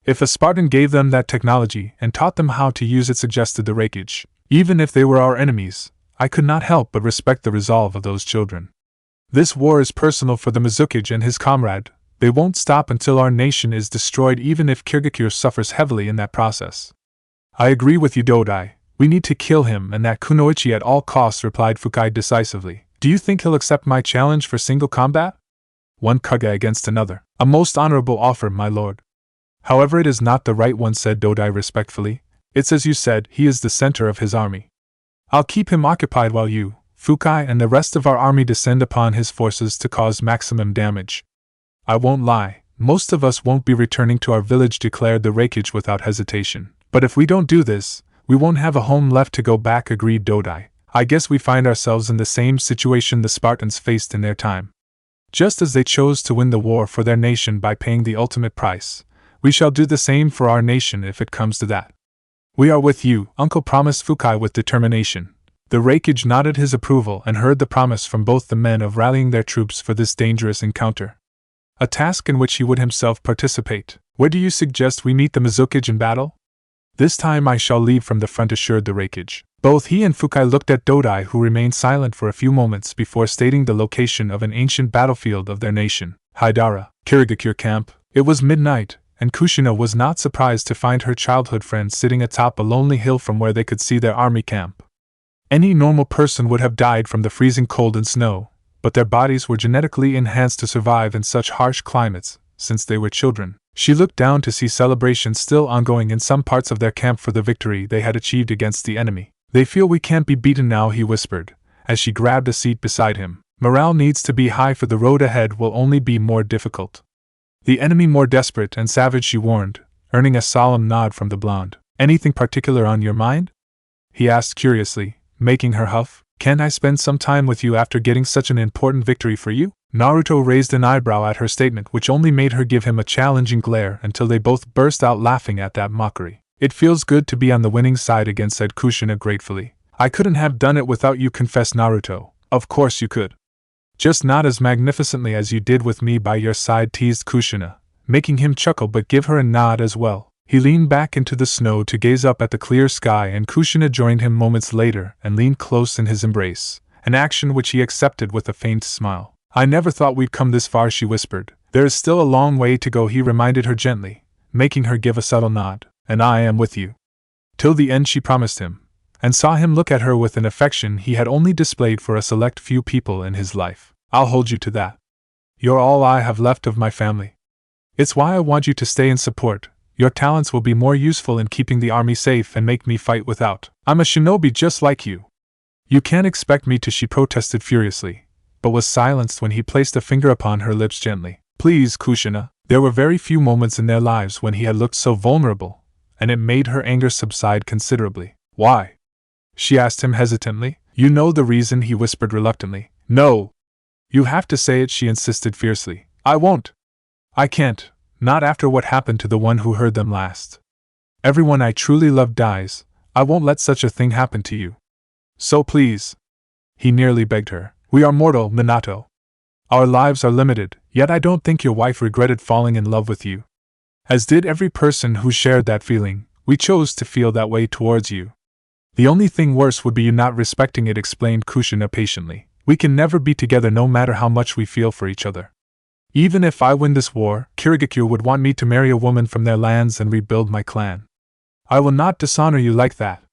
If a Spartan gave them that technology and taught them how to use it, suggested the Reikage. Even if they were our enemies, I could not help but respect the resolve of those children. This war is personal for the Mizukage and his comrade. They won't stop until our nation is destroyed, even if Kirigakure suffers heavily in that process. I agree with you, Dodai. We need to kill him and that Kunoichi at all costs, replied Fukai decisively. Do you think he'll accept my challenge for single combat? One Kage against another. A most honorable offer, my lord. However, it is not the right one, said Dodai respectfully. It's as you said, he is the center of his army. I'll keep him occupied while you, Fukai, and the rest of our army descend upon his forces to cause maximum damage. I won't lie, most of us won't be returning to our village, declared the Reikage without hesitation. But if we don't do this, we won't have a home left to go back, agreed Dodai. I guess we find ourselves in the same situation the Spartans faced in their time. Just as they chose to win the war for their nation by paying the ultimate price, we shall do the same for our nation if it comes to that. We are with you, uncle, promised Fukai with determination. The Reikage nodded his approval and heard the promise from both the men of rallying their troops for this dangerous encounter. A task in which he would himself participate. Where do you suggest we meet the Mizukage in battle? This time I shall lead from the front, assured the Reikage. Both he and Fukai looked at Dodai, who remained silent for a few moments before stating the location of an ancient battlefield of their nation, Haidara, Kirigakure camp. It was midnight, and Kushina was not surprised to find her childhood friend sitting atop a lonely hill from where they could see their army camp. Any normal person would have died from the freezing cold and snow, but their bodies were genetically enhanced to survive in such harsh climates, since they were children. She looked down to see celebrations still ongoing in some parts of their camp for the victory they had achieved against the enemy. They feel we can't be beaten now, he whispered, as she grabbed a seat beside him. Morale needs to be high, for the road ahead will only be more difficult. The enemy more desperate and savage, she warned, earning a solemn nod from the blonde. Anything particular on your mind? He asked curiously, making her huff. Can't I spend some time with you after getting such an important victory for you? Naruto raised an eyebrow at her statement, which only made her give him a challenging glare until they both burst out laughing at that mockery. It feels good to be on the winning side again, said Kushina gratefully. I couldn't have done it without you, confessed Naruto. Of course you could. Just not as magnificently as you did with me by your side, teased Kushina, making him chuckle but give her a nod as well. He leaned back into the snow to gaze up at the clear sky, and Kushina joined him moments later and leaned close in his embrace, an action which he accepted with a faint smile. I never thought we'd come this far, she whispered. There is still a long way to go, he reminded her gently, making her give a subtle nod. And I am with you. Till the end, she promised him, and saw him look at her with an affection he had only displayed for a select few people in his life. I'll hold you to that. You're all I have left of my family. It's why I want you to stay and support. Your talents will be more useful in keeping the army safe and make me fight without. I'm a shinobi just like you. You can't expect me to, she protested furiously, but was silenced when he placed a finger upon her lips gently. Please, Kushina. There were very few moments in their lives when he had looked so vulnerable, and it made her anger subside considerably. Why? She asked him hesitantly. You know the reason, he whispered reluctantly. No. You have to say it, she insisted fiercely. I won't. I can't. Not after what happened to the one who heard them last. Everyone I truly love dies. I won't let such a thing happen to you. So please. He nearly begged her. We are mortal, Minato. Our lives are limited, yet I don't think your wife regretted falling in love with you. As did every person who shared that feeling. We chose to feel that way towards you. The only thing worse would be you not respecting it, explained Kushina patiently. We can never be together no matter how much we feel for each other. Even if I win this war, Kirigakure would want me to marry a woman from their lands and rebuild my clan. I will not dishonor you like that.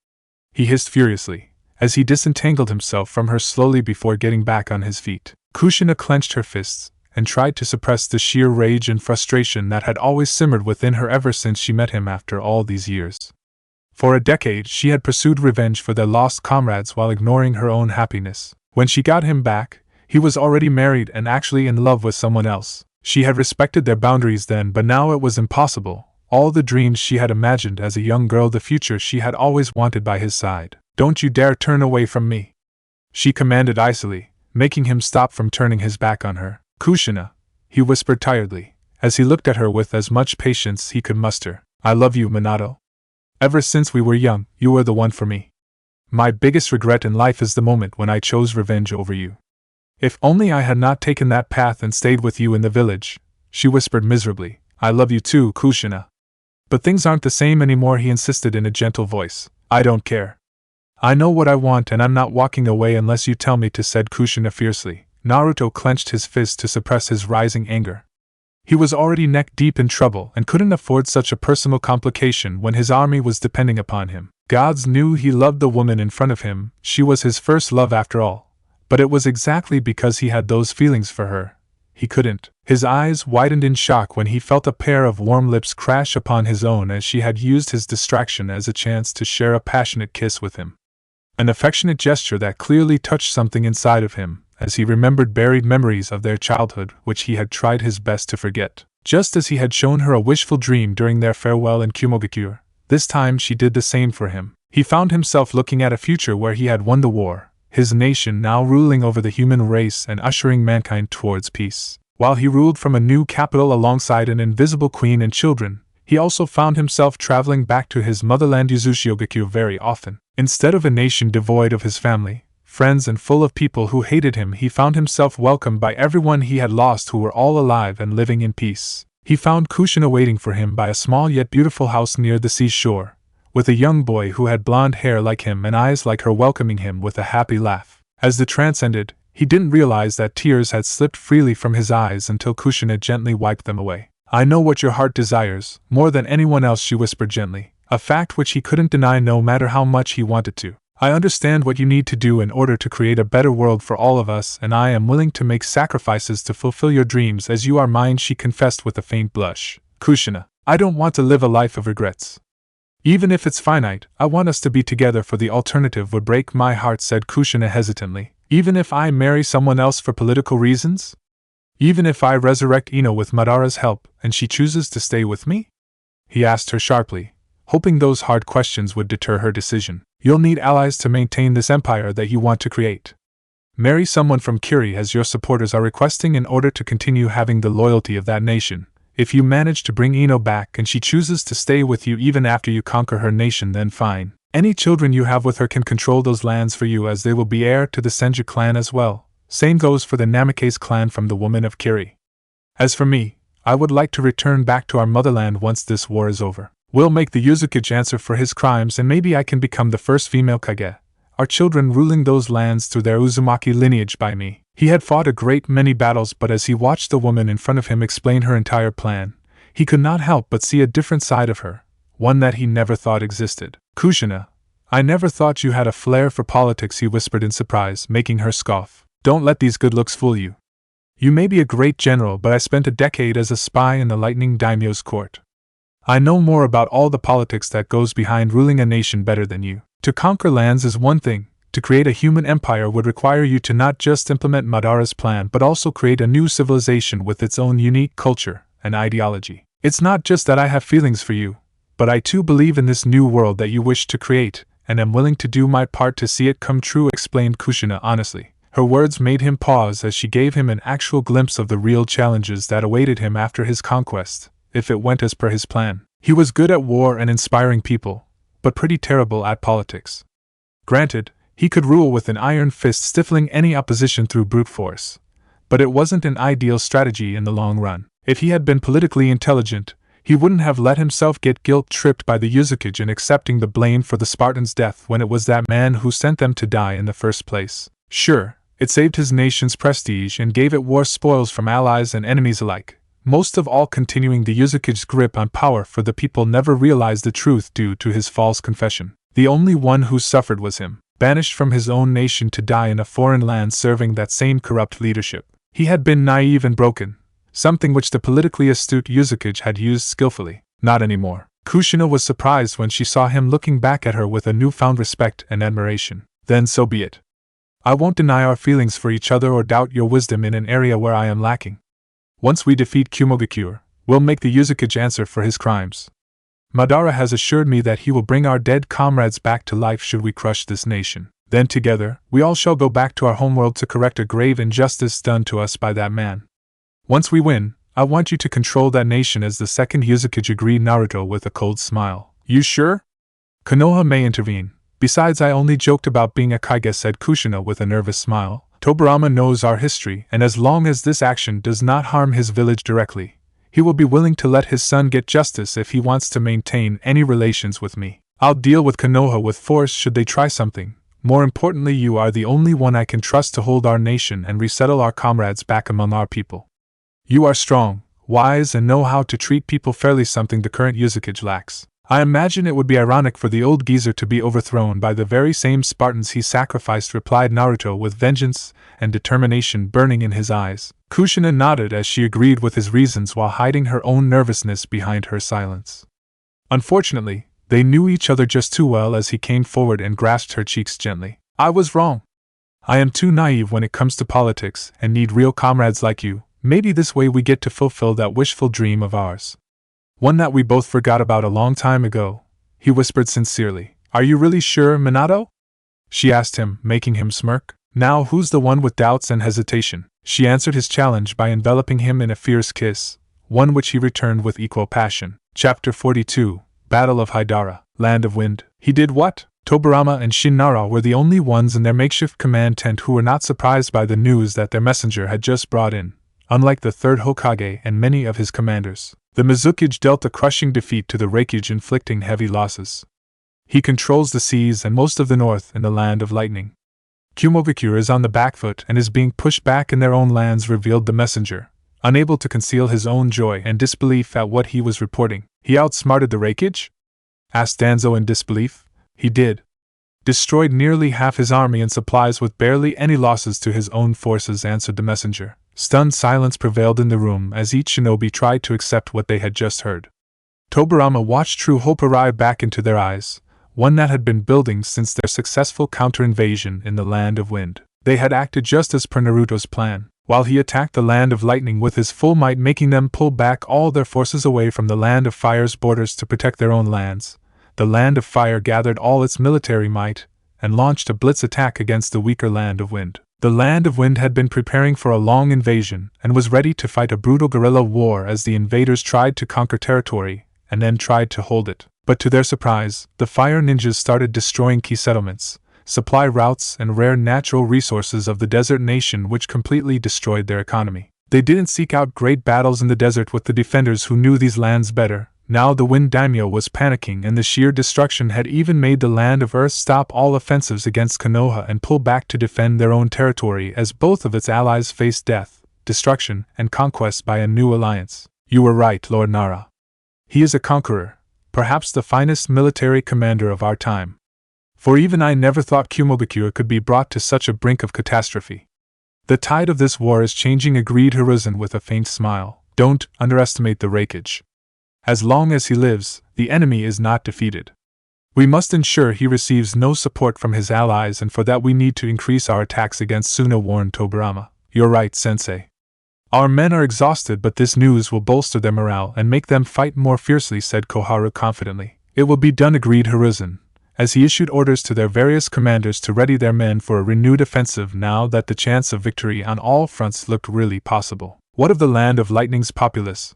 He hissed furiously, as he disentangled himself from her slowly before getting back on his feet. Kushina clenched her fists, and tried to suppress the sheer rage and frustration that had always simmered within her ever since she met him after all these years. For a decade she had pursued revenge for their lost comrades while ignoring her own happiness. When she got him back, he was already married and actually in love with someone else. She had respected their boundaries then, but now it was impossible. All the dreams she had imagined as a young girl, the future she had always wanted by his side. "Don't you dare turn away from me," she commanded icily, making him stop from turning his back on her. "Kushina," he whispered tiredly, as he looked at her with as much patience he could muster. "I love you, Minato. Ever since we were young, you were the one for me. My biggest regret in life is the moment when I chose revenge over you. If only I had not taken that path and stayed with you in the village," she whispered miserably. "I love you too, Kushina. But things aren't the same anymore," he insisted in a gentle voice. "I don't care. I know what I want and I'm not walking away unless you tell me to," said Kushina fiercely. Naruto clenched his fist to suppress his rising anger. He was already neck-deep in trouble and couldn't afford such a personal complication when his army was depending upon him. Gods knew he loved the woman in front of him, she was his first love after all. But it was exactly because he had those feelings for her he couldn't. His eyes widened in shock when he felt a pair of warm lips crash upon his own as she had used his distraction as a chance to share a passionate kiss with him. An affectionate gesture that clearly touched something inside of him, as he remembered buried memories of their childhood which he had tried his best to forget. Just as he had shown her a wishful dream during their farewell in Kumogakure, this time she did the same for him. He found himself looking at a future where he had won the war, his nation now ruling over the human race and ushering mankind towards peace. While he ruled from a new capital alongside an invisible queen and children, he also found himself traveling back to his motherland Uzushiogakure very often. Instead of a nation devoid of his family, friends and full of people who hated him, he found himself welcomed by everyone he had lost who were all alive and living in peace. He found Kushina waiting for him by a small yet beautiful house near the seashore, with a young boy who had blonde hair like him and eyes like her welcoming him with a happy laugh. As the trance ended, he didn't realize that tears had slipped freely from his eyes until Kushina gently wiped them away. "I know what your heart desires, more than anyone else," she whispered gently, a fact which he couldn't deny no matter how much he wanted to. "I understand what you need to do in order to create a better world for all of us, and I am willing to make sacrifices to fulfill your dreams as you are mine," she confessed with a faint blush. "Kushina, I don't want to live a life of regrets. Even if it's finite, I want us to be together, for the alternative would break my heart," said Kushina hesitantly. "Even if I marry someone else for political reasons? Even if I resurrect Ino with Madara's help, and she chooses to stay with me?" he asked her sharply, hoping those hard questions would deter her decision. "You'll need allies to maintain this empire that you want to create. Marry someone from Kiri, as your supporters are requesting, in order to continue having the loyalty of that nation. If you manage to bring Ino back and she chooses to stay with you even after you conquer her nation, then fine. Any children you have with her can control those lands for you, as they will be heir to the Senju clan as well. Same goes for the Namikaze clan from the woman of Kiri. As for me, I would like to return back to our motherland once this war is over. We'll make the Mizukage answer for his crimes, and maybe I can become the first female Kage, our children ruling those lands through their Uzumaki lineage by me." He had fought a great many battles, but as he watched the woman in front of him explain her entire plan, he could not help but see a different side of her, one that he never thought existed. "Kushina, I never thought you had a flair for politics," he whispered in surprise, making her scoff. "Don't let these good looks fool you. You may be a great general, but I spent a decade as a spy in the Lightning Daimyo's court. I know more about all the politics that goes behind ruling a nation better than you. To conquer lands is one thing. To create a human empire would require you to not just implement Madara's plan but also create a new civilization with its own unique culture and ideology. It's not just that I have feelings for you, but I too believe in this new world that you wish to create, and am willing to do my part to see it come true," explained Kushina honestly. Her words made him pause as she gave him an actual glimpse of the real challenges that awaited him after his conquest, if it went as per his plan. He was good at war and inspiring people, but pretty terrible at politics. Granted, he could rule with an iron fist, stifling any opposition through brute force, but it wasn't an ideal strategy in the long run. If he had been politically intelligent, he wouldn't have let himself get guilt-tripped by the Mizukage in accepting the blame for the Spartans' death when it was that man who sent them to die in the first place. Sure, it saved his nation's prestige and gave it war spoils from allies and enemies alike. Most of all, continuing the Mizukage's grip on power for the people never realized the truth due to his false confession. The only one who suffered was him, banished from his own nation to die in a foreign land serving that same corrupt leadership. He had been naive and broken, something which the politically astute Mizukage had used skillfully. Not anymore. Kushina was surprised when she saw him looking back at her with a newfound respect and admiration. Then so be it. I won't deny our feelings for each other or doubt your wisdom in an area where I am lacking. Once we defeat Kumogakure, we'll make the Mizukage answer for his crimes. Madara has assured me that he will bring our dead comrades back to life should we crush this nation. Then together, we all shall go back to our homeworld to correct a grave injustice done to us by that man. Once we win, I want you to control that nation as the second Mizukage, agreed Naruto with a cold smile. You sure? Konoha may intervene. Besides, I only joked about being a Kage, said Kushina with a nervous smile. Tobirama knows our history, and as long as this action does not harm his village directly, he will be willing to let his son get justice if he wants to maintain any relations with me. I'll deal with Konoha with force should they try something. More importantly, you are the only one I can trust to hold our nation and resettle our comrades back among our people. You are strong, wise, and know how to treat people fairly, something the current Mizukage lacks. I imagine it would be ironic for the old geezer to be overthrown by the very same Spartans he sacrificed, replied Naruto with vengeance and determination burning in his eyes. Kushina nodded as she agreed with his reasons while hiding her own nervousness behind her silence. Unfortunately, they knew each other just too well as he came forward and grasped her cheeks gently. I was wrong. I am too naive when it comes to politics and need real comrades like you. Maybe this way we get to fulfill that wishful dream of ours. One that we both forgot about a long time ago, he whispered sincerely. Are you really sure, Minato? She asked him, making him smirk. Now who's the one with doubts and hesitation? She answered his challenge by enveloping him in a fierce kiss, one which he returned with equal passion. Chapter 42. Battle of Haidara, Land of Wind. He did what? Tobirama and Shinara were the only ones in their makeshift command tent who were not surprised by the news that their messenger had just brought in. Unlike the third Hokage and many of his commanders, the Mizukage dealt a crushing defeat to the Reikage, inflicting heavy losses. He controls the seas and most of the north in the Land of Lightning. Kumogakure is on the back foot and is being pushed back in their own lands, revealed the messenger, unable to conceal his own joy and disbelief at what he was reporting. He outsmarted the Reikage? Asked Danzo in disbelief. He did. Destroyed nearly half his army and supplies with barely any losses to his own forces, answered the messenger. Stunned silence prevailed in the room as each shinobi tried to accept what they had just heard. Tobirama watched true hope arrive back into their eyes, one that had been building since their successful counter-invasion in the Land of Wind. They had acted just as per Naruto's plan, while he attacked the Land of Lightning with his full might, making them pull back all their forces away from the Land of Fire's borders to protect their own lands. The Land of Fire gathered all its military might and launched a blitz attack against the weaker Land of Wind. The Land of Wind had been preparing for a long invasion and was ready to fight a brutal guerrilla war as the invaders tried to conquer territory and then tried to hold it. But to their surprise, the fire ninjas started destroying key settlements, supply routes, and rare natural resources of the desert nation, which completely destroyed their economy. They didn't seek out great battles in the desert with the defenders who knew these lands better. Now the Wind Daimyo was panicking, and the sheer destruction had even made the Land of Earth stop all offensives against Konoha and pull back to defend their own territory as both of its allies faced death, destruction, and conquest by a new alliance. You were right, Lord Nara. He is a conqueror, perhaps the finest military commander of our time. For even I never thought Kumogakure could be brought to such a brink of catastrophe. The tide of this war is changing, agreed Hiruzen with a faint smile. Don't underestimate the Reikage. As long as he lives, the enemy is not defeated. We must ensure he receives no support from his allies, and for that we need to increase our attacks against Suno, warned Tobirama. You're right, Sensei. Our men are exhausted, but this news will bolster their morale and make them fight more fiercely, said Koharu confidently. It will be done, agreed Hiruzen, as he issued orders to their various commanders to ready their men for a renewed offensive now that the chance of victory on all fronts looked really possible. What of the Land of Lightning's populace?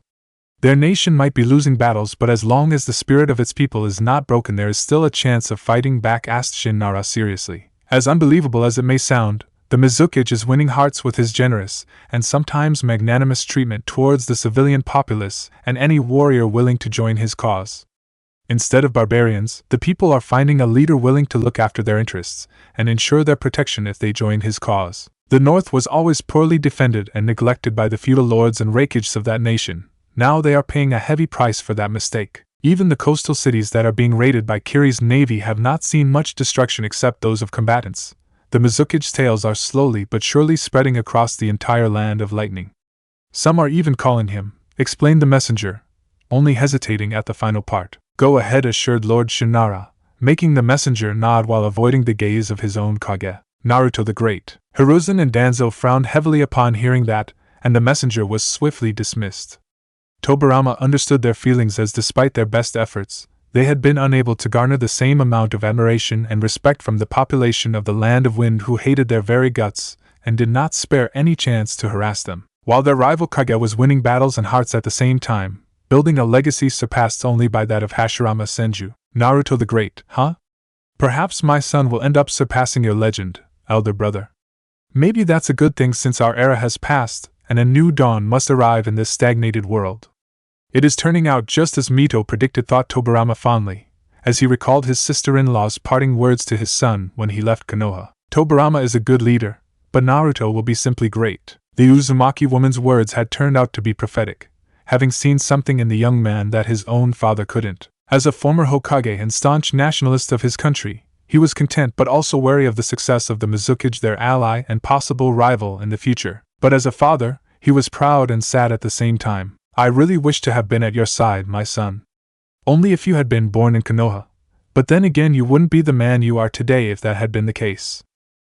Their nation might be losing battles, but as long as the spirit of its people is not broken, there is still a chance of fighting back, asked Shinara seriously. As unbelievable as it may sound, the Mizukage is winning hearts with his generous and sometimes magnanimous treatment towards the civilian populace and any warrior willing to join his cause. Instead of barbarians, the people are finding a leader willing to look after their interests and ensure their protection if they join his cause. The North was always poorly defended and neglected by the feudal lords and Reikages of that nation. Now they are paying a heavy price for that mistake. Even the coastal cities that are being raided by Kiri's navy have not seen much destruction except those of combatants. The Mizukage tales are slowly but surely spreading across the entire land of lightning. Some are even calling him, explained the messenger, only hesitating at the final part. Go ahead, assured Lord Shunara, making the messenger nod while avoiding the gaze of his own Kage. Naruto the Great. Hiruzen and Danzo frowned heavily upon hearing that, and the messenger was swiftly dismissed. Tobirama understood their feelings, as despite their best efforts, they had been unable to garner the same amount of admiration and respect from the population of the Land of Wind, who hated their very guts and did not spare any chance to harass them. While their rival Kage was winning battles and hearts at the same time, building a legacy surpassed only by that of Hashirama Senju. Naruto the Great, huh? Perhaps my son will end up surpassing your legend, elder brother. Maybe that's a good thing, since our era has passed, and a new dawn must arrive in this stagnated world. It is turning out just as Mito predicted, thought Tobirama fondly, as he recalled his sister-in-law's parting words to his son when he left Konoha. Tobirama is a good leader, but Naruto will be simply great. The Uzumaki woman's words had turned out to be prophetic, having seen something in the young man that his own father couldn't. As a former Hokage and staunch nationalist of his country, he was content but also wary of the success of the Mizukage, their ally and possible rival in the future. But as a father, he was proud and sad at the same time. I really wish to have been at your side, my son. Only if you had been born in Konoha. But then again, you wouldn't be the man you are today if that had been the case.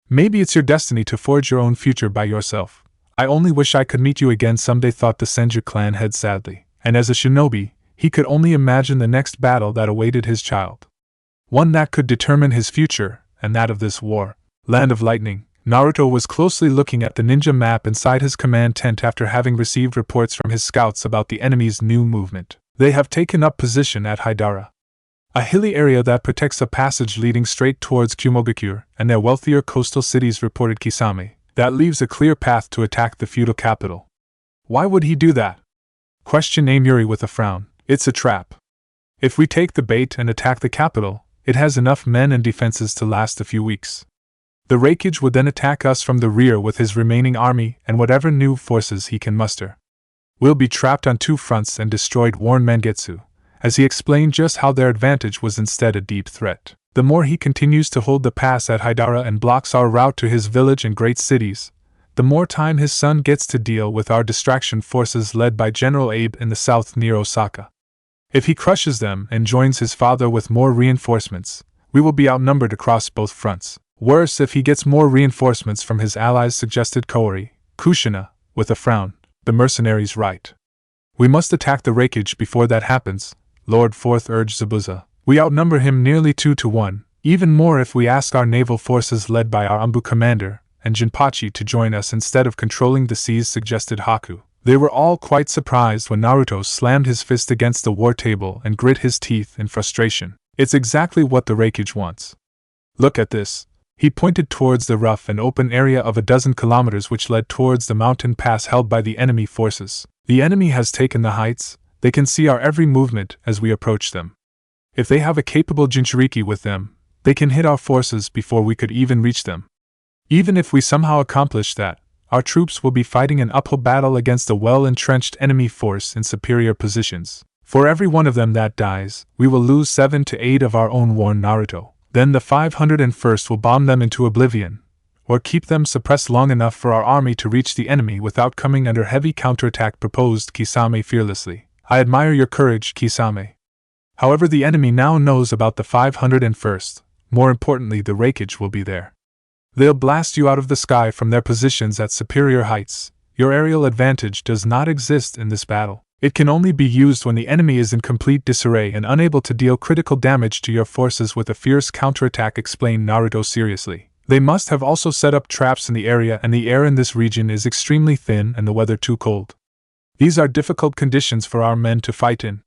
Maybe it's your destiny to forge your own future by yourself. I only wish I could meet you again someday, thought the Senju clan head sadly. And as a shinobi, he could only imagine the next battle that awaited his child. One that could determine his future, and that of this war. Land of Lightning. Naruto was closely looking at the ninja map inside his command tent after having received reports from his scouts about the enemy's new movement. They have taken up position at Haidara, a hilly area that protects a passage leading straight towards Kumogakure and their wealthier coastal cities, reported Kisame. That leaves a clear path to attack the feudal capital. Why would he do that? Questioned Amuri with a frown. It's a trap. If we take the bait and attack the capital, it has enough men and defenses to last a few weeks. The Reikage would then attack us from the rear with his remaining army and whatever new forces he can muster. We'll be trapped on two fronts and destroyed, warned Mangetsu, as he explained just how their advantage was instead a deep threat. The more he continues to hold the pass at Haidara and blocks our route to his village and great cities, the more time his son gets to deal with our distraction forces led by General Abe in the south near Osaka. If he crushes them and joins his father with more reinforcements, we will be outnumbered across both fronts. Worse if he gets more reinforcements from his allies, suggested Kaori. Kushina, with a frown. The mercenaries right. We must attack the Reikage before that happens, Lord Fourth urged Zabuza. We outnumber him nearly 2-1, even more if we ask our naval forces led by our Anbu commander and Jinpachi to join us instead of controlling the seas, suggested Haku. They were all quite surprised when Naruto slammed his fist against the war table and grit his teeth in frustration. It's exactly what the Reikage wants. Look at this. He pointed towards the rough and open area of a dozen kilometers which led towards the mountain pass held by the enemy forces. The enemy has taken the heights. They can see our every movement as we approach them. If they have a capable Jinchuriki with them, they can hit our forces before we could even reach them. Even if we somehow accomplish that, our troops will be fighting an uphill battle against a well-entrenched enemy force in superior positions. For every one of them that dies, we will lose 7 to 8 of our own, warned Naruto. Then the 501st will bomb them into oblivion, or keep them suppressed long enough for our army to reach the enemy without coming under heavy counterattack, proposed Kisame fearlessly. I admire your courage, Kisame. However, the enemy now knows about the 501st. More importantly, the Reikage will be there. They'll blast you out of the sky from their positions at superior heights. Your aerial advantage does not exist in this battle. It can only be used when the enemy is in complete disarray and unable to deal critical damage to your forces with a fierce counterattack, explained Naruto seriously. They must have also set up traps in the area, and the air in this region is extremely thin and the weather too cold. These are difficult conditions for our men to fight in.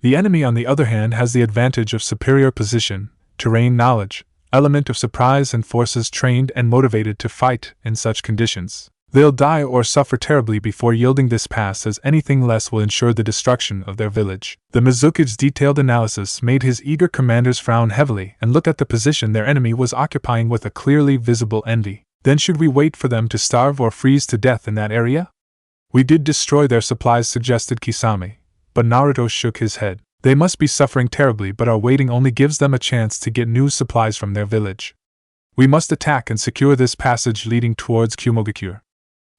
The enemy, on the other hand, has the advantage of superior position, terrain knowledge, element of surprise, and forces trained and motivated to fight in such conditions. They'll die or suffer terribly before yielding this pass, as anything less will ensure the destruction of their village. The Mizukage's detailed analysis made his eager commanders frown heavily and look at the position their enemy was occupying with a clearly visible envy. Then should we wait for them to starve or freeze to death in that area? We did destroy their supplies, suggested Kisame, but Naruto shook his head. They must be suffering terribly, but our waiting only gives them a chance to get new supplies from their village. We must attack and secure this passage leading towards Kumogakure.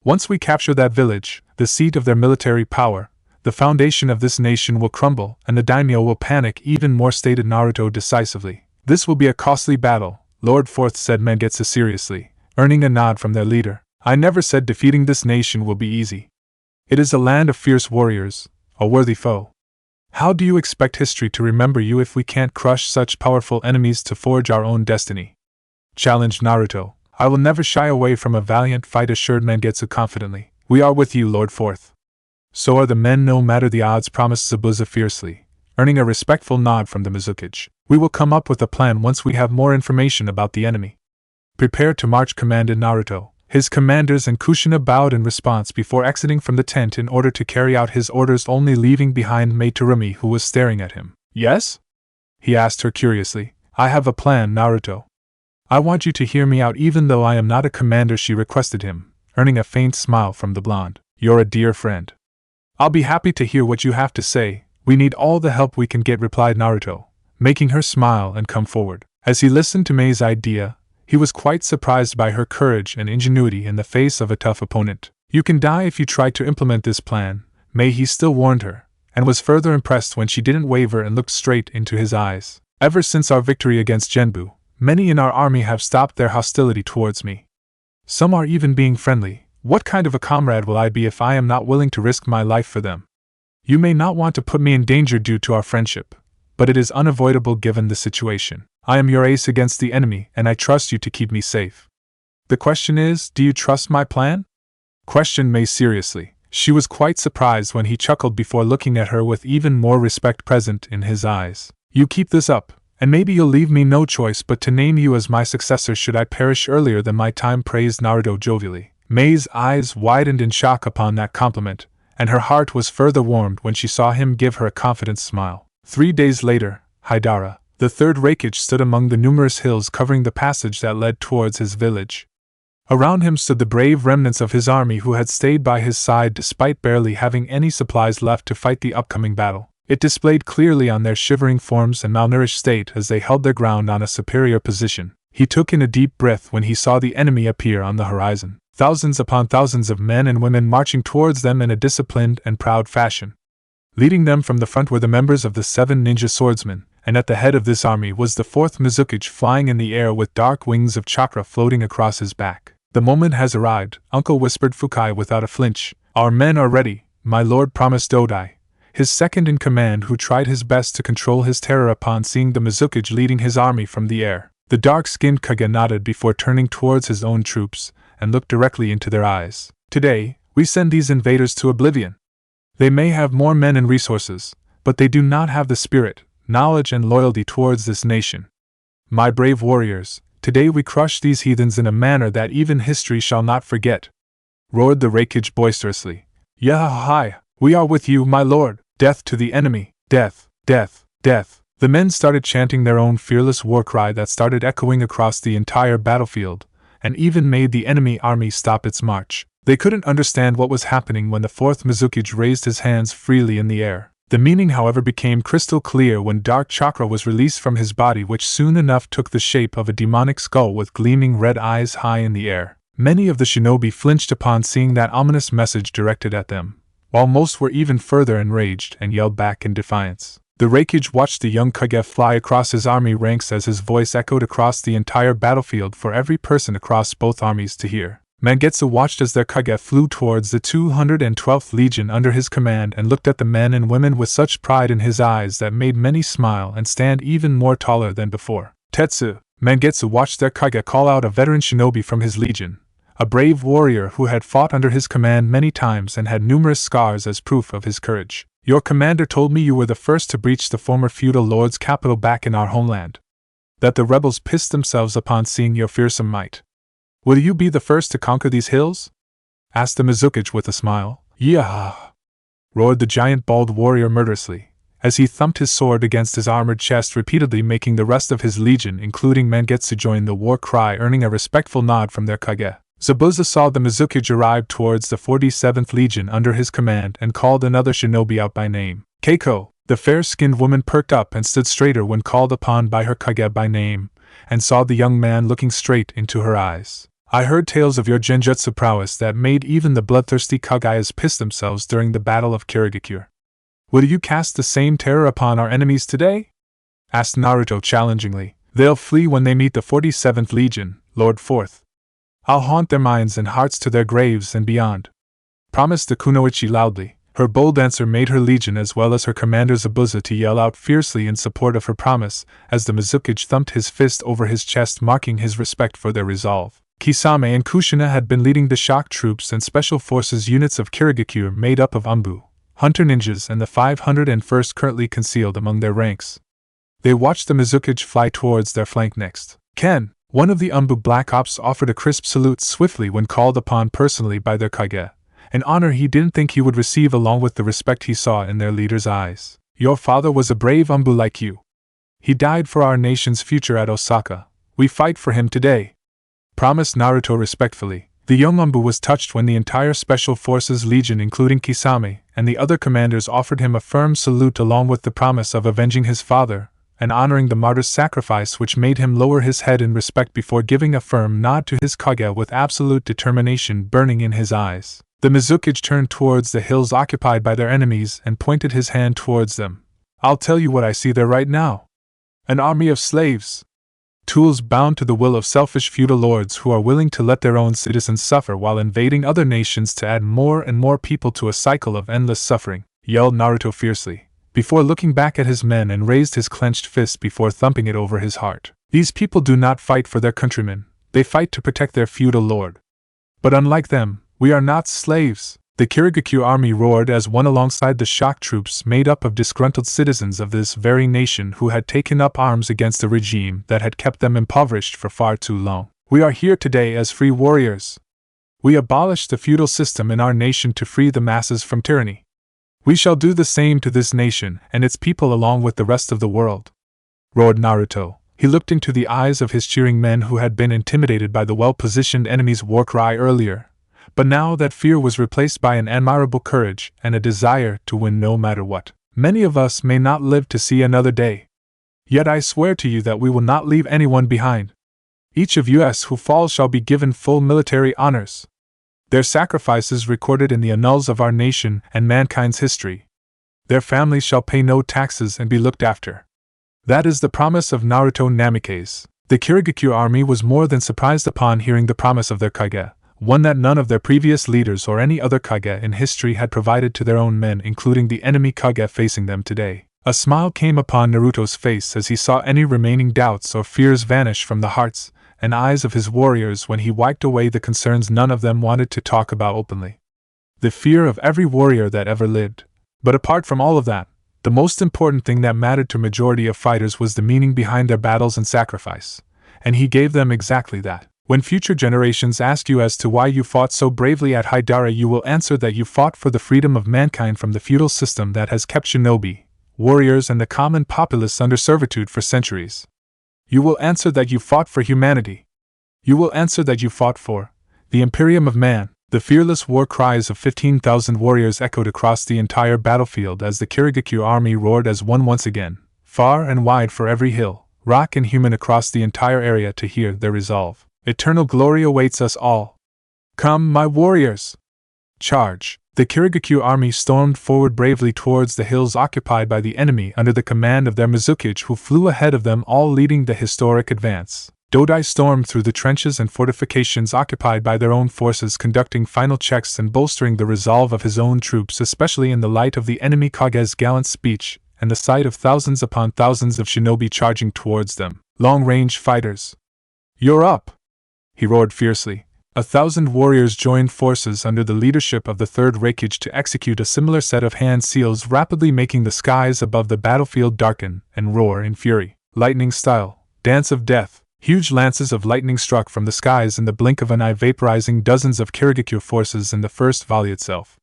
Once we capture that village, the seat of their military power, the foundation of this nation will crumble and the daimyo will panic even more, stated Naruto decisively. This will be a costly battle, Lord Fourth, said Mangetsu seriously, earning a nod from their leader. I never said defeating this nation will be easy. It is a land of fierce warriors, a worthy foe. How do you expect history to remember you if we can't crush such powerful enemies to forge our own destiny? Challenged Naruto. I will never shy away from a valiant fight, assured Mangetsu confidently. We are with you, Lord Fourth. So are the men, no matter the odds, promised Zabuza fiercely, earning a respectful nod from the Mizukage. We will come up with a plan once we have more information about the enemy. Prepare to march, commanded Naruto. His commanders and Kushina bowed in response before exiting from the tent in order to carry out his orders, only leaving behind Mei Terumi, who was staring at him. Yes? He asked her curiously. I have a plan, Naruto. I want you to hear me out even though I am not a commander, she requested him, earning a faint smile from the blonde. You're a dear friend. I'll be happy to hear what you have to say. We need all the help we can get, replied Naruto, making her smile and come forward. As he listened to Mei's idea, he was quite surprised by her courage and ingenuity in the face of a tough opponent. You can die if you try to implement this plan, Mei, he still warned her, and was further impressed when she didn't waver and looked straight into his eyes. Ever since our victory against Genbu, many in our army have stopped their hostility towards me. Some are even being friendly. What kind of a comrade will I be if I am not willing to risk my life for them? You may not want to put me in danger due to our friendship, but it is unavoidable given the situation. I am your ace against the enemy, and I trust you to keep me safe. The question is, do you trust my plan? Questioned Mei seriously. She was quite surprised when he chuckled before looking at her with even more respect present in his eyes. You keep this up, and maybe you'll leave me no choice but to name you as my successor should I perish earlier than my time, praised Naruto jovially. Mei's eyes widened in shock upon that compliment, and her heart was further warmed when she saw him give her a confident smile. 3 days later, Haidara, the third Reikage, stood among the numerous hills covering the passage that led towards his village. Around him stood the brave remnants of his army who had stayed by his side despite barely having any supplies left to fight the upcoming battle. It displayed clearly on their shivering forms and malnourished state as they held their ground on a superior position. He took in a deep breath when he saw the enemy appear on the horizon. Thousands upon thousands of men and women marching towards them in a disciplined and proud fashion. Leading them from the front were the members of the 7 ninja swordsmen, and at the head of this army was the 4th Mizukage flying in the air with dark wings of chakra floating across his back. The moment has arrived, Uncle, whispered Fukai without a flinch. Our men are ready, my lord, promised Dodai, his second in command, who tried his best to control his terror upon seeing the Mizukage leading his army from the air. The dark-skinned Kage nodded before turning towards his own troops and looked directly into their eyes. Today, we send these invaders to oblivion. They may have more men and resources, but they do not have the spirit, knowledge and loyalty towards this nation. My brave warriors, today we crush these heathens in a manner that even history shall not forget, roared the Reikage boisterously. Yahai, we are with you, my lord. Death to the enemy, death, death, death. The men started chanting their own fearless war cry that started echoing across the entire battlefield, and even made the enemy army stop its march. They couldn't understand what was happening when the 4th Mizukage raised his hands freely in the air. The meaning, however, became crystal clear when dark chakra was released from his body, which soon enough took the shape of a demonic skull with gleaming red eyes high in the air. Many of the shinobi flinched upon seeing that ominous message directed at them, while most were even further enraged and yelled back in defiance. The Reikage watched the young Kage fly across his army ranks as his voice echoed across the entire battlefield for every person across both armies to hear. Mangetsu watched as their Kage flew towards the 212th Legion under his command and looked at the men and women with such pride in his eyes that made many smile and stand even more taller than before. Tetsu, Mangetsu watched their Kage call out a veteran shinobi from his legion, a brave warrior who had fought under his command many times and had numerous scars as proof of his courage. Your commander told me you were the first to breach the former feudal lord's capital back in our homeland. That the rebels pissed themselves upon seeing your fearsome might. Will you be the first to conquer these hills? Asked the Mizukage with a smile. Yah! Roared the giant bald warrior murderously, as he thumped his sword against his armored chest repeatedly, making the rest of his legion, including Mangetsu, join the war cry, earning a respectful nod from their Kage. Zabuza saw the Mizukage arrive towards the 47th Legion under his command and called another shinobi out by name. Keiko, the fair-skinned woman, perked up and stood straighter when called upon by her Kage by name, and saw the young man looking straight into her eyes. I heard tales of your genjutsu prowess that made even the bloodthirsty Kagayas piss themselves during the Battle of Kirigakure. Will you cast the same terror upon our enemies today? Asked Naruto challengingly. They'll flee when they meet the 47th Legion, Lord Fourth. I'll haunt their minds and hearts to their graves and beyond. Promised the Kunoichi loudly. Her bold answer made her legion as well as her commander Zabuza to yell out fiercely in support of her promise, as the Mizukage thumped his fist over his chest marking his respect for their resolve. Kisame and Kushina had been leading the shock troops and special forces units of Kirigakure made up of Umbu, hunter ninjas and the 501st currently concealed among their ranks. They watched the Mizukage fly towards their flank next. Ken, one of the Umbu Black Ops, offered a crisp salute swiftly when called upon personally by their Kage, an honor he didn't think he would receive along with the respect he saw in their leader's eyes. Your father was a brave Umbu like you. He died for our nation's future at Osaka. We fight for him today. Promised Naruto respectfully. The young Umbu was touched when the entire Special Forces Legion including Kisame and the other commanders offered him a firm salute along with the promise of avenging his father, and honoring the martyr's sacrifice, which made him lower his head in respect before giving a firm nod to his Kage with absolute determination burning in his eyes. The Mizukage turned towards the hills occupied by their enemies and pointed his hand towards them. I'll tell you what I see there right now. An army of slaves. Tools bound to the will of selfish feudal lords who are willing to let their own citizens suffer while invading other nations to add more and more people to a cycle of endless suffering, yelled Naruto fiercely, before looking back at his men and raised his clenched fist before thumping it over his heart. These people do not fight for their countrymen, they fight to protect their feudal lord. But unlike them, we are not slaves. The Kirigakure army roared as one alongside the shock troops made up of disgruntled citizens of this very nation who had taken up arms against a regime that had kept them impoverished for far too long. We are here today as free warriors. We abolished the feudal system in our nation to free the masses from tyranny. We shall do the same to this nation and its people along with the rest of the world, roared Naruto. He looked into the eyes of his cheering men who had been intimidated by the well-positioned enemy's war cry earlier. But now that fear was replaced by an admirable courage and a desire to win no matter what. Many of us may not live to see another day. Yet I swear to you that we will not leave anyone behind. Each of us who falls shall be given full military honors. Their sacrifices recorded in the annals of our nation and mankind's history. Their families shall pay no taxes and be looked after. That is the promise of Naruto Namikaze. The Kirigakure army was more than surprised upon hearing the promise of their Kage, one that none of their previous leaders or any other Kage in history had provided to their own men, including the enemy Kage facing them today. A smile came upon Naruto's face as he saw any remaining doubts or fears vanish from the hearts and eyes of his warriors when he wiped away the concerns none of them wanted to talk about openly. The fear of every warrior that ever lived. But apart from all of that, the most important thing that mattered to majority of fighters was the meaning behind their battles and sacrifice, and he gave them exactly that. When future generations ask you as to why you fought so bravely at Haidara, you will answer that you fought for the freedom of mankind from the feudal system that has kept shinobi, warriors and the common populace under servitude for centuries. You will answer that you fought for humanity. You will answer that you fought for the Imperium of Man. The fearless war cries of 15,000 warriors echoed across the entire battlefield as the Kirigakure army roared as one once again, far and wide for every hill, rock and human across the entire area to hear their resolve. Eternal glory awaits us all. Come, my warriors! Charge! The Kirigakure army stormed forward bravely towards the hills occupied by the enemy under the command of their Mizukage, who flew ahead of them, all leading the historic advance. Dodai stormed through the trenches and fortifications occupied by their own forces, conducting final checks and bolstering the resolve of his own troops, especially in the light of the enemy Kage's gallant speech and the sight of thousands upon thousands of shinobi charging towards them. Long-range fighters. You're up! He roared fiercely. 1,000 warriors joined forces under the leadership of the third Reikage to execute a similar set of hand seals, rapidly making the skies above the battlefield darken and roar in fury. Lightning style, dance of death. Huge lances of lightning struck from the skies in the blink of an eye, vaporizing dozens of Kirigakure forces in the first volley itself.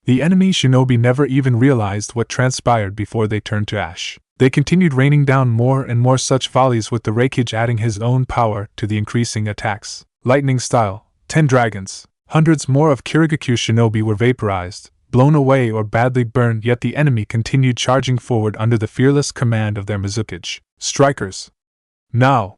The enemy shinobi never even realized what transpired before they turned to ash. They continued raining down more and more such volleys, with the Reikage adding his own power to the increasing attacks. Lightning style, 10 dragons. Hundreds more of Kirigakure shinobi were vaporized, blown away or badly burned, yet the enemy continued charging forward under the fearless command of their Mizukage. Strikers! Now!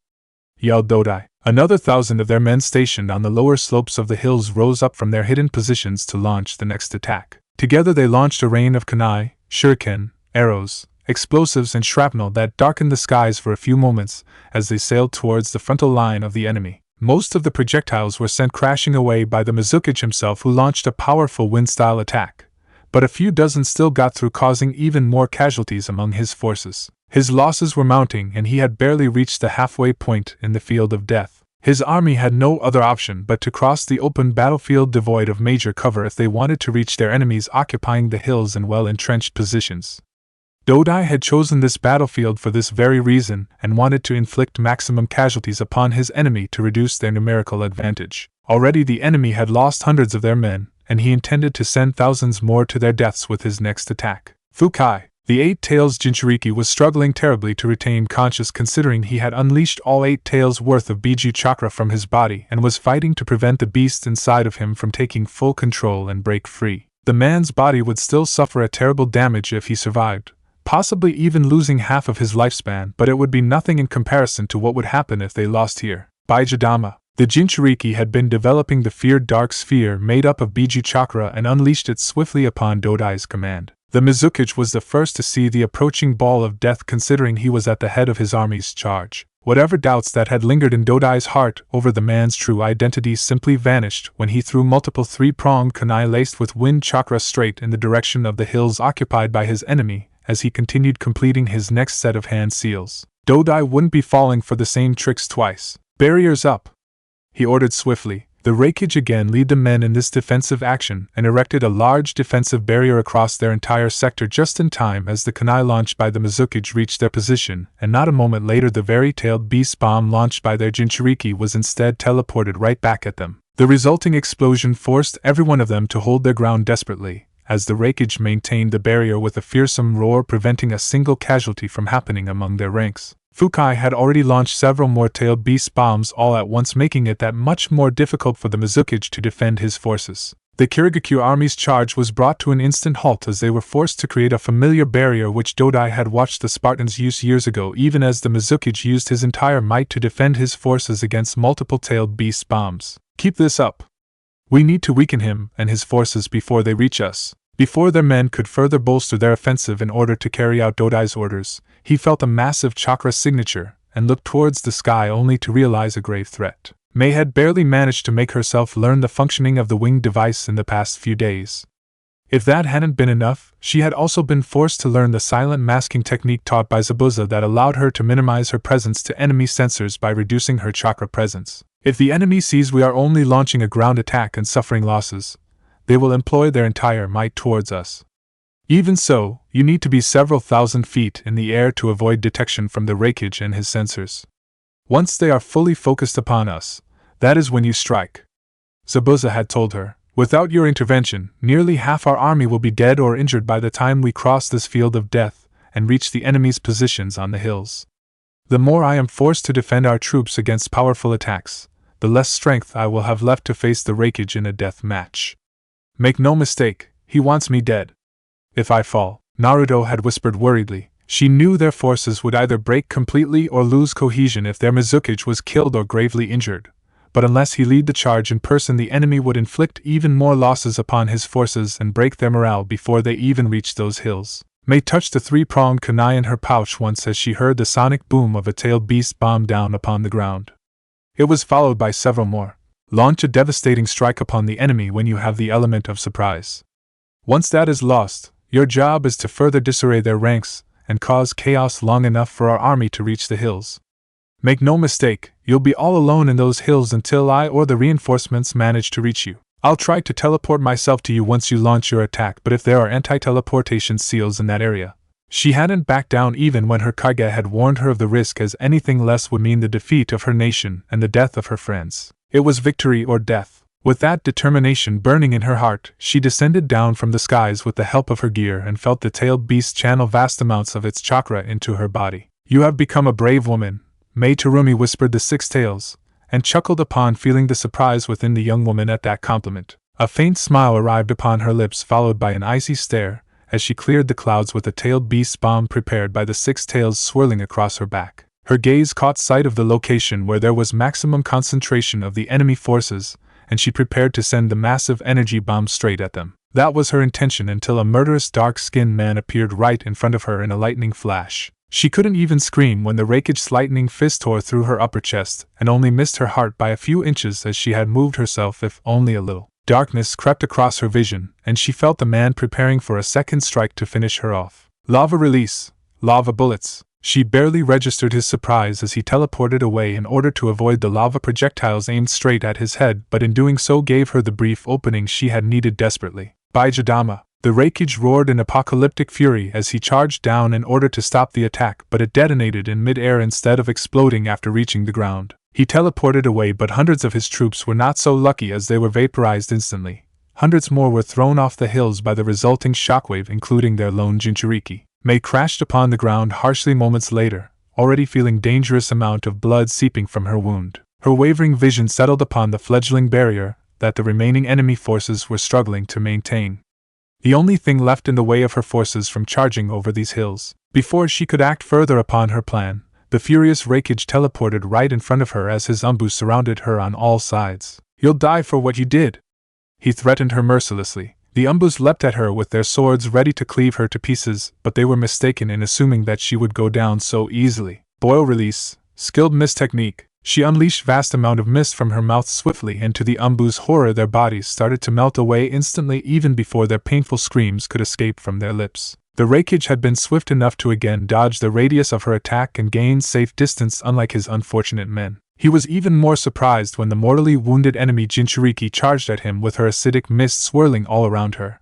yelled Dodai. Another 1,000 of their men stationed on the lower slopes of the hills rose up from their hidden positions to launch the next attack. Together they launched a rain of kunai, shuriken, arrows, explosives and shrapnel that darkened the skies for a few moments as they sailed towards the frontal line of the enemy. Most of the projectiles were sent crashing away by the Mizukage himself, who launched a powerful wind-style attack, but a few dozen still got through, causing even more casualties among his forces. His losses were mounting, and he had barely reached the halfway point in the field of death. His army had no other option but to cross the open battlefield devoid of major cover if they wanted to reach their enemies occupying the hills in well-entrenched positions. Dodai had chosen this battlefield for this very reason and wanted to inflict maximum casualties upon his enemy to reduce their numerical advantage. Already the enemy had lost hundreds of their men, and he intended to send thousands more to their deaths with his next attack. Fukai, the 8 Tails Jinchuriki, was struggling terribly to retain conscious, considering he had unleashed all 8 tails worth of Biju chakra from his body and was fighting to prevent the beast inside of him from taking full control and break free. The man's body would still suffer a terrible damage if he survived, possibly even losing half of his lifespan, but it would be nothing in comparison to what would happen if they lost here. Baijadama, the Jinchuriki, had been developing the feared dark sphere made up of Biju chakra and unleashed it swiftly upon Dodai's command. The Mizukage was the first to see the approaching ball of death, considering he was at the head of his army's charge. Whatever doubts that had lingered in Dodai's heart over the man's true identity simply vanished when he threw multiple 3-pronged kunai laced with wind chakra straight in the direction of the hills occupied by his enemy as he continued completing his next set of hand seals. Dodai wouldn't be falling for the same tricks twice. Barriers up, he ordered swiftly. The Reikage again led the men in this defensive action and erected a large defensive barrier across their entire sector just in time as the kunai launched by the Mizukage reached their position, and not a moment later the very-tailed beast bomb launched by their Jinchuriki was instead teleported right back at them. The resulting explosion forced every one of them to hold their ground desperately, as the Reikage maintained the barrier with a fearsome roar, preventing a single casualty from happening among their ranks. Fukai had already launched several more tailed beast bombs all at once, making it that much more difficult for the Mizukage to defend his forces. The Kirigakure army's charge was brought to an instant halt as they were forced to create a familiar barrier which Dodai had watched the Spartans use years ago, even as the Mizukage used his entire might to defend his forces against multiple tailed beast bombs. Keep this up. We need to weaken him and his forces before they reach us. Before their men could further bolster their offensive in order to carry out Dodai's orders, he felt a massive chakra signature and looked towards the sky only to realize a grave threat. Mei had barely managed to make herself learn the functioning of the winged device in the past few days. If that hadn't been enough, she had also been forced to learn the silent masking technique taught by Zabuza that allowed her to minimize her presence to enemy sensors by reducing her chakra presence. If the enemy sees we are only launching a ground attack and suffering losses, they will employ their entire might towards us. Even so, you need to be several thousand feet in the air to avoid detection from the Reikage and his sensors. Once they are fully focused upon us, that is when you strike, Zabuza had told her. Without your intervention, nearly half our army will be dead or injured by the time we cross this field of death and reach the enemy's positions on the hills. The more I am forced to defend our troops against powerful attacks, the less strength I will have left to face the Reikage in a death match. Make no mistake, he wants me dead. If I fall, Naruto had whispered worriedly. She knew their forces would either break completely or lose cohesion if their Mizukage was killed or gravely injured. But unless he lead the charge in person, the enemy would inflict even more losses upon his forces and break their morale before they even reach those hills. Mei touched the 3-pronged kunai in her pouch once as she heard the sonic boom of a tailed beast bomb down upon the ground. It was followed by several more. Launch a devastating strike upon the enemy when you have the element of surprise. Once that is lost, your job is to further disarray their ranks and cause chaos long enough for our army to reach the hills. Make no mistake, you'll be all alone in those hills until I or the reinforcements manage to reach you. I'll try to teleport myself to you once you launch your attack, but if there are anti-teleportation seals in that area. She hadn't backed down even when her Kage had warned her of the risk, as anything less would mean the defeat of her nation and the death of her friends. It was victory or death. With that determination burning in her heart, she descended down from the skies with the help of her gear and felt the tailed beast channel vast amounts of its chakra into her body. You have become a brave woman, Mei Terumi whispered the 6 tails, and chuckled upon feeling the surprise within the young woman at that compliment. A faint smile arrived upon her lips, followed by an icy stare, as she cleared the clouds with a tailed beast bomb prepared by the 6 tails swirling across her back. Her gaze caught sight of the location where there was maximum concentration of the enemy forces, and she prepared to send the massive energy bomb straight at them. That was her intention until a murderous dark-skinned man appeared right in front of her in a lightning flash. She couldn't even scream when the Raikage's lightning fist tore through her upper chest and only missed her heart by a few inches as she had moved herself if only a little. Darkness crept across her vision, and she felt the man preparing for a second strike to finish her off. Lava release. Lava bullets. She barely registered his surprise as he teleported away in order to avoid the lava projectiles aimed straight at his head, but in doing so gave her the brief opening she had needed desperately. By Jadama! The Raikage roared in apocalyptic fury as he charged down in order to stop the attack, but it detonated in mid-air instead of exploding after reaching the ground. He teleported away, but hundreds of his troops were not so lucky as they were vaporized instantly. Hundreds more were thrown off the hills by the resulting shockwave, including their lone Jinchuriki. Mei crashed upon the ground harshly moments later, already feeling dangerous amount of blood seeping from her wound. Her wavering vision settled upon the fledgling barrier that the remaining enemy forces were struggling to maintain. The only thing left in the way of her forces from charging over these hills. Before she could act further upon her plan, the furious Raikage teleported right in front of her as his umbu surrounded her on all sides. "You'll die for what you did!" he threatened her mercilessly. The umbus leapt at her with their swords ready to cleave her to pieces, but they were mistaken in assuming that she would go down so easily. Boil release. Skilled mist technique. She unleashed vast amount of mist from her mouth swiftly, and to the umbu's horror their bodies started to melt away instantly even before their painful screams could escape from their lips. The Raikage had been swift enough to again dodge the radius of her attack and gain safe distance, unlike his unfortunate men. He was even more surprised when the mortally wounded enemy Jinchuriki charged at him with her acidic mist swirling all around her.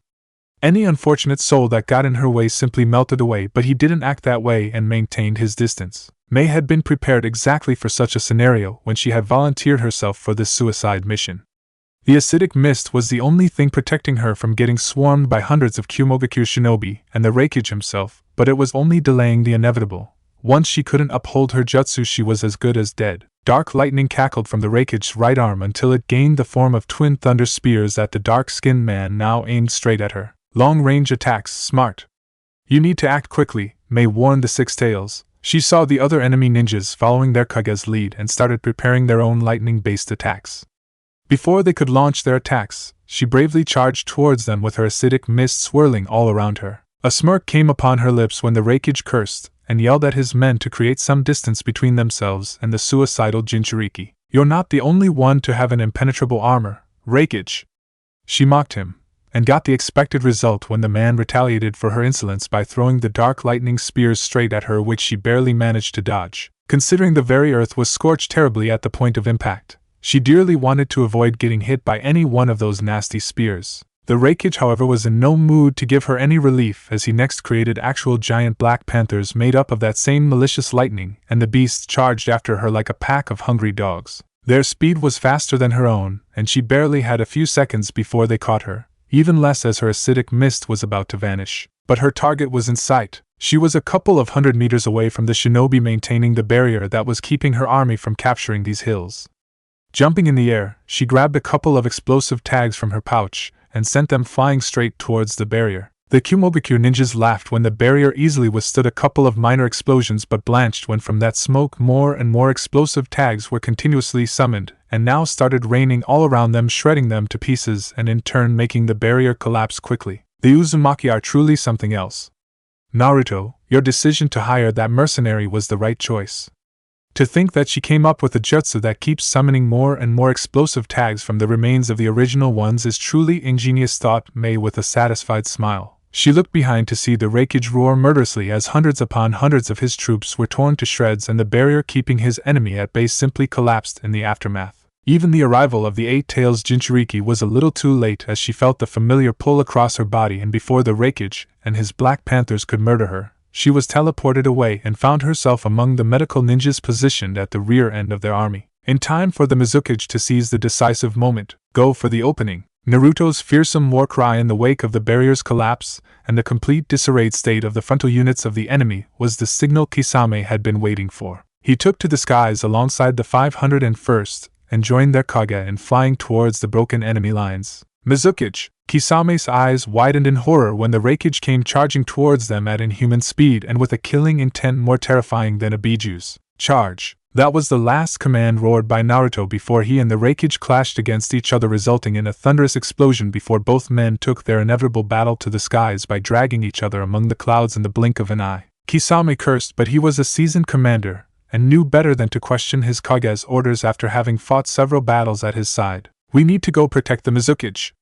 Any unfortunate soul that got in her way simply melted away, but he didn't act that way and maintained his distance. Mei had been prepared exactly for such a scenario when she had volunteered herself for this suicide mission. The acidic mist was the only thing protecting her from getting swarmed by hundreds of Kumogakure shinobi and the Raikage himself, but it was only delaying the inevitable. Once she couldn't uphold her jutsu, she was as good as dead. Dark lightning cackled from the Raikage's right arm until it gained the form of twin thunder spears that the dark-skinned man now aimed straight at her. Long-range attacks, smart. You need to act quickly, Mei warned the Six Tails. She saw the other enemy ninjas following their Kage's lead and started preparing their own lightning-based attacks. Before they could launch their attacks, she bravely charged towards them with her acidic mist swirling all around her. A smirk came upon her lips when the Raikage cursed and yelled at his men to create some distance between themselves and the suicidal Jinchuriki. "You're not the only one to have an impenetrable armor, Raikage," she mocked him, and got the expected result when the man retaliated for her insolence by throwing the dark lightning spears straight at her, which she barely managed to dodge. Considering the very earth was scorched terribly at the point of impact, she dearly wanted to avoid getting hit by any one of those nasty spears. The Raikage, however, was in no mood to give her any relief as he next created actual giant black panthers made up of that same malicious lightning, and the beasts charged after her like a pack of hungry dogs. Their speed was faster than her own, and she barely had a few seconds before they caught her, even less as her acidic mist was about to vanish. But her target was in sight. She was a couple of 100 meters away from the shinobi maintaining the barrier that was keeping her army from capturing these hills. Jumping in the air, she grabbed a couple of explosive tags from her pouch and sent them flying straight towards the barrier. The Kumogakure ninjas laughed when the barrier easily withstood a couple of minor explosions, but blanched when from that smoke more and more explosive tags were continuously summoned, and now started raining all around them, shredding them to pieces and in turn making the barrier collapse quickly. The Uzumaki are truly something else. Naruto, your decision to hire that mercenary was the right choice. To think that she came up with a jutsu that keeps summoning more and more explosive tags from the remains of the original ones is truly ingenious, thought Mei with a satisfied smile. She looked behind to see the Raikage roar murderously as hundreds upon hundreds of his troops were torn to shreds, and the barrier keeping his enemy at bay simply collapsed in the aftermath. Even the arrival of the Eight Tails Jinchuriki was a little too late, as she felt the familiar pull across her body, and before the Raikage and his Black Panthers could murder her, she was teleported away and found herself among the medical ninjas positioned at the rear end of their army. In time for the Mizukage to seize the decisive moment, go for the opening. Naruto's fearsome war cry in the wake of the barrier's collapse and the complete disarrayed state of the frontal units of the enemy was the signal Kisame had been waiting for. He took to the skies alongside the 501st and joined their Kage in flying towards the broken enemy lines. Mizukage! Kisame's eyes widened in horror when the Raikage came charging towards them at inhuman speed and with a killing intent more terrifying than a Biju's. Charge! That was the last command roared by Naruto before he and the Reikage clashed against each other, resulting in a thunderous explosion before both men took their inevitable battle to the skies by dragging each other among the clouds in the blink of an eye. Kisame cursed, but he was a seasoned commander, and knew better than to question his Kage's orders after having fought several battles at his side. "We need to go protect the Mizukage,"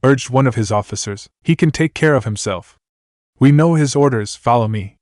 urged one of his officers. "He can take care of himself." "We know his orders, follow me,"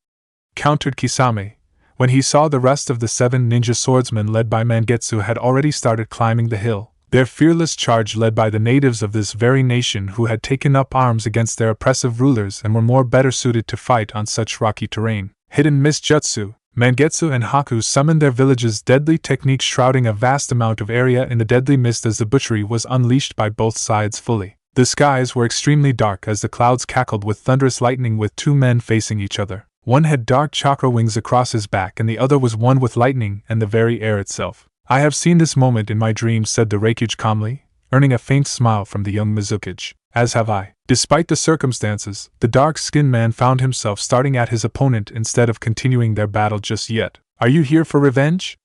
countered Kisame. When he saw the rest of the 7 ninja swordsmen led by Mangetsu had already started climbing the hill, their fearless charge led by the natives of this very nation who had taken up arms against their oppressive rulers and were more better suited to fight on such rocky terrain. Hidden mist jutsu, Mangetsu and Haku summoned their village's deadly technique, shrouding a vast amount of area in the deadly mist as the butchery was unleashed by both sides fully. The skies were extremely dark as the clouds cackled with thunderous lightning, with 2 men facing each other. One had dark chakra wings across his back and the other was one with lightning and the very air itself. "I have seen this moment in my dreams," said the Reikage calmly, earning a faint smile from the young Mizukage. "As have I." Despite the circumstances, the dark-skinned man found himself starting at his opponent instead of continuing their battle just yet. "Are you here for revenge?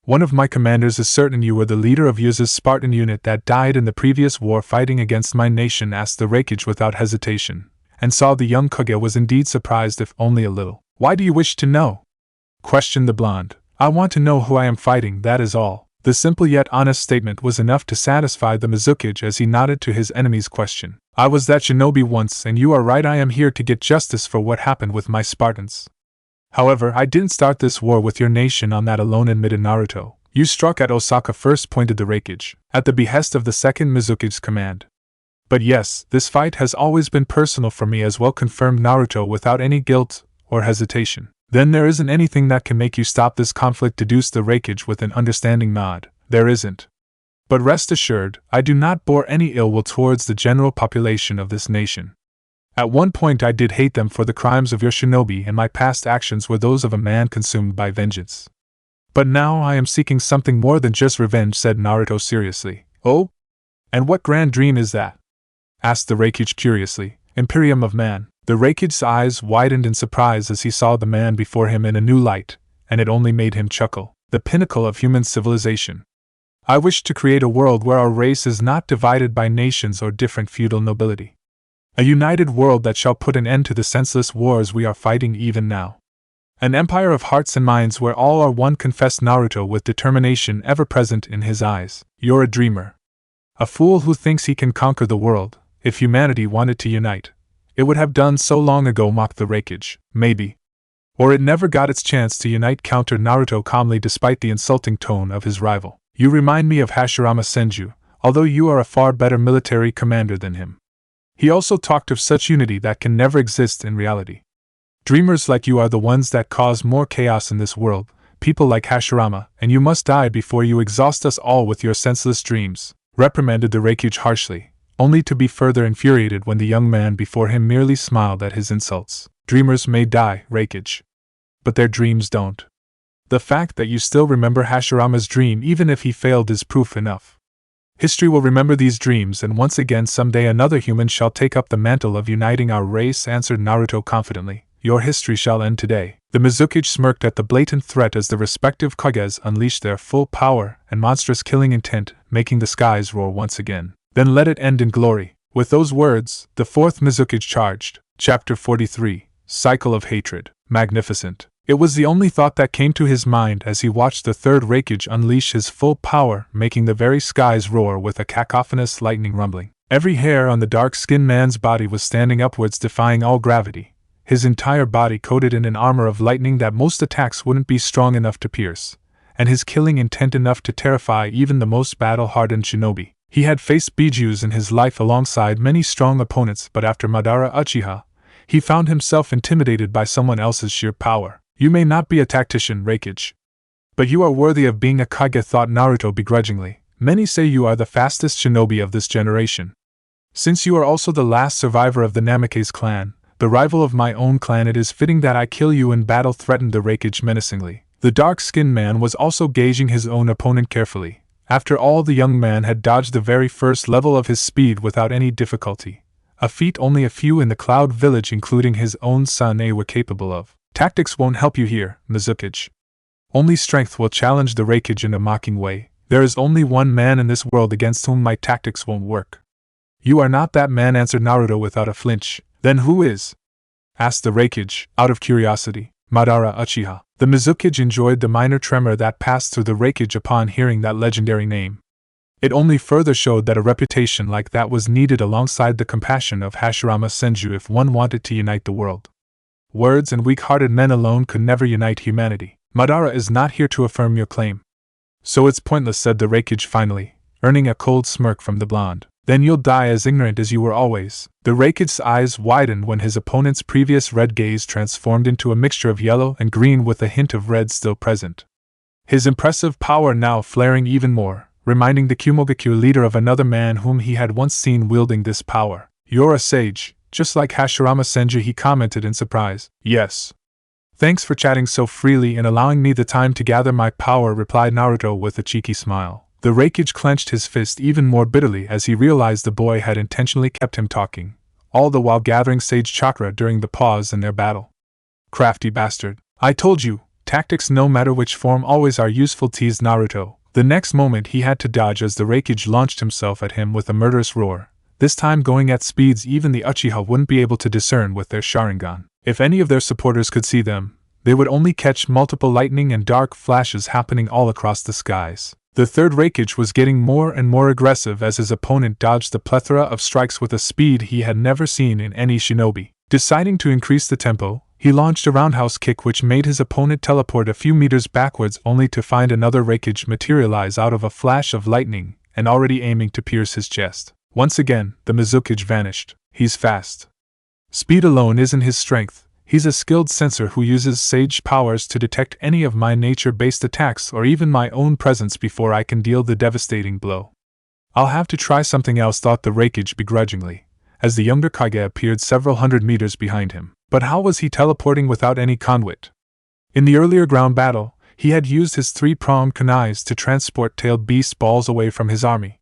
One of my commanders is certain you were the leader of Yuza's Spartan unit that died in the previous war fighting against my nation," asked the Reikage without hesitation, and saw the young Kage was indeed surprised, if only a little. "Why do you wish to know?" questioned the blonde. "I want to know who I am fighting, that is all." The simple yet honest statement was enough to satisfy the Mizukage as he nodded to his enemy's question. "I was that shinobi once, and you are right, I am here to get justice for what happened with my Spartans. However, I didn't start this war with your nation on that alone," admitted Naruto. "You struck at Osaka first," pointed the Reikage, "at the behest of the Second Mizukage's command." "But yes, this fight has always been personal for me as well," confirmed Naruto without any guilt or hesitation. "Then there isn't anything that can make you stop this conflict," deduced the Reikage with an understanding nod. "There isn't. But rest assured, I do not bore any ill will towards the general population of this nation. At one point I did hate them for the crimes of your shinobi, and my past actions were those of a man consumed by vengeance. But now I am seeking something more than just revenge," said Naruto seriously. "Oh? And what grand dream is that?" asked the Reikage curiously. "Imperium of Man." The Reikage's eyes widened in surprise as he saw the man before him in a new light, and it only made him chuckle. "The pinnacle of human civilization. I wish to create a world where our race is not divided by nations or different feudal nobility. A united world that shall put an end to the senseless wars we are fighting even now. An empire of hearts and minds where all are one," confessed Naruto with determination ever present in his eyes. "You're a dreamer. A fool who thinks he can conquer the world. If humanity wanted to unite, it would have done so long ago," mocked the Reikage. "Maybe. Or it never got its chance to unite," countered Naruto calmly despite the insulting tone of his rival. "You remind me of Hashirama Senju, although you are a far better military commander than him. He also talked of such unity that can never exist in reality. Dreamers like you are the ones that cause more chaos in this world, people like Hashirama, and you must die before you exhaust us all with your senseless dreams," reprimanded the Reikage harshly, only to be further infuriated when the young man before him merely smiled at his insults. "Dreamers may die, Reikage. But their dreams don't. The fact that you still remember Hashirama's dream even if he failed is proof enough. History will remember these dreams, and once again someday another human shall take up the mantle of uniting our race," answered Naruto confidently. "Your history shall end today." The Mizukage smirked at the blatant threat as the respective Kages unleashed their full power and monstrous killing intent, making the skies roar once again. "Then let it end in glory." With those words, the 4th Mizukage charged. Chapter 43, Cycle of Hatred. Magnificent. It was the only thought that came to his mind as he watched the 3rd Reikage unleash his full power, making the very skies roar with a cacophonous lightning rumbling. Every hair on the dark-skinned man's body was standing upwards, defying all gravity, his entire body coated in an armor of lightning that most attacks wouldn't be strong enough to pierce, and his killing intent enough to terrify even the most battle-hardened shinobi. He had faced bijus in his life alongside many strong opponents, but after Madara Uchiha, he found himself intimidated by someone else's sheer power. "You may not be a tactician, Reikage, but you are worthy of being a Kage," thought Naruto begrudgingly. "Many say you are the fastest shinobi of this generation. Since you are also the last survivor of the Namake's clan, the rival of my own clan, it is fitting that I kill you in battle," threatened the Reikage menacingly. The dark-skinned man was also gauging his own opponent carefully. After all, the young man had dodged the very first level of his speed without any difficulty, a feat only a few in the Cloud Village including his own son were capable of. "Tactics won't help you here, Mizukage. Only strength will challenge the Reikage in a mocking way. There is only one man in this world against whom my tactics won't work. You are not that man, answered Naruto without a flinch. Then who is? Asked the Reikage, out of curiosity. Madara Uchiha. The Mizukage enjoyed the minor tremor that passed through the Reikage upon hearing that legendary name. It only further showed that a reputation like that was needed alongside the compassion of Hashirama Senju if one wanted to unite the world. Words and weak-hearted men alone could never unite humanity. Madara is not here to affirm your claim. So it's pointless, said the Reikage finally, earning a cold smirk from the blonde. Then you'll die as ignorant as you were always. The Reikage's eyes widened when his opponent's previous red gaze transformed into a mixture of yellow and green with a hint of red still present. His impressive power now flaring even more, reminding the Kumogakure leader of another man whom he had once seen wielding this power. You're a sage, just like Hashirama Senju, he commented in surprise. Yes. Thanks for chatting so freely and allowing me the time to gather my power, replied Naruto with a cheeky smile. The Reikage clenched his fist even more bitterly as he realized the boy had intentionally kept him talking, all the while gathering sage chakra during the pause in their battle. Crafty bastard. I told you, tactics no matter which form always are useful, teased Naruto. The next moment he had to dodge as the Reikage launched himself at him with a murderous roar, this time going at speeds even the Uchiha wouldn't be able to discern with their Sharingan. If any of their supporters could see them, they would only catch multiple lightning and dark flashes happening all across the skies. The third Reikage was getting more and more aggressive as his opponent dodged the plethora of strikes with a speed he had never seen in any shinobi. Deciding to increase the tempo, he launched a roundhouse kick which made his opponent teleport a few meters backwards only to find another Reikage materialize out of a flash of lightning and already aiming to pierce his chest. Once again, the Mizukage vanished. He's fast. Speed alone isn't his strength. He's a skilled sensor who uses sage powers to detect any of my nature-based attacks or even my own presence before I can deal the devastating blow. I'll have to try something else, thought the Reikage begrudgingly, as the younger Kage appeared several hundred meters behind him. But how was he teleporting without any conduit? In the earlier ground battle, he had used his three-pronged kunais to transport tailed beast balls away from his army.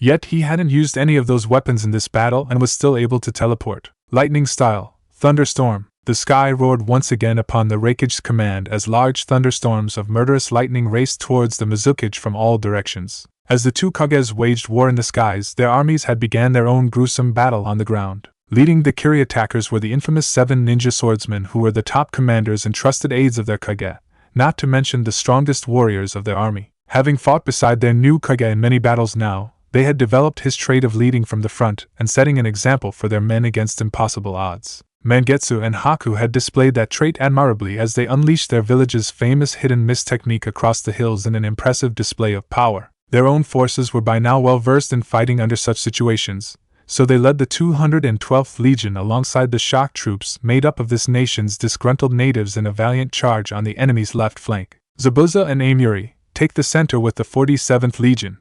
Yet he hadn't used any of those weapons in this battle and was still able to teleport. Lightning style, thunderstorm. The sky roared once again upon the Reikage's command as large thunderstorms of murderous lightning raced towards the Mizukage from all directions. As the two Kages waged war in the skies, their armies had begun their own gruesome battle on the ground. Leading the Kiri attackers were the infamous 7 ninja swordsmen who were the top commanders and trusted aides of their Kage, not to mention the strongest warriors of their army. Having fought beside their new Kage in many battles now, they had developed his trait of leading from the front and setting an example for their men against impossible odds. Mangetsu and Haku had displayed that trait admirably as they unleashed their village's famous hidden mist technique across the hills in an impressive display of power. Their own forces were by now well versed in fighting under such situations, so they led the 212th Legion alongside the shock troops made up of this nation's disgruntled natives in a valiant charge on the enemy's left flank. Zabuza and Amuri, take the center with the 47th Legion.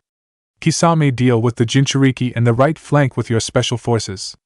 Kisame, deal with the Jinchuriki and the right flank with your special forces,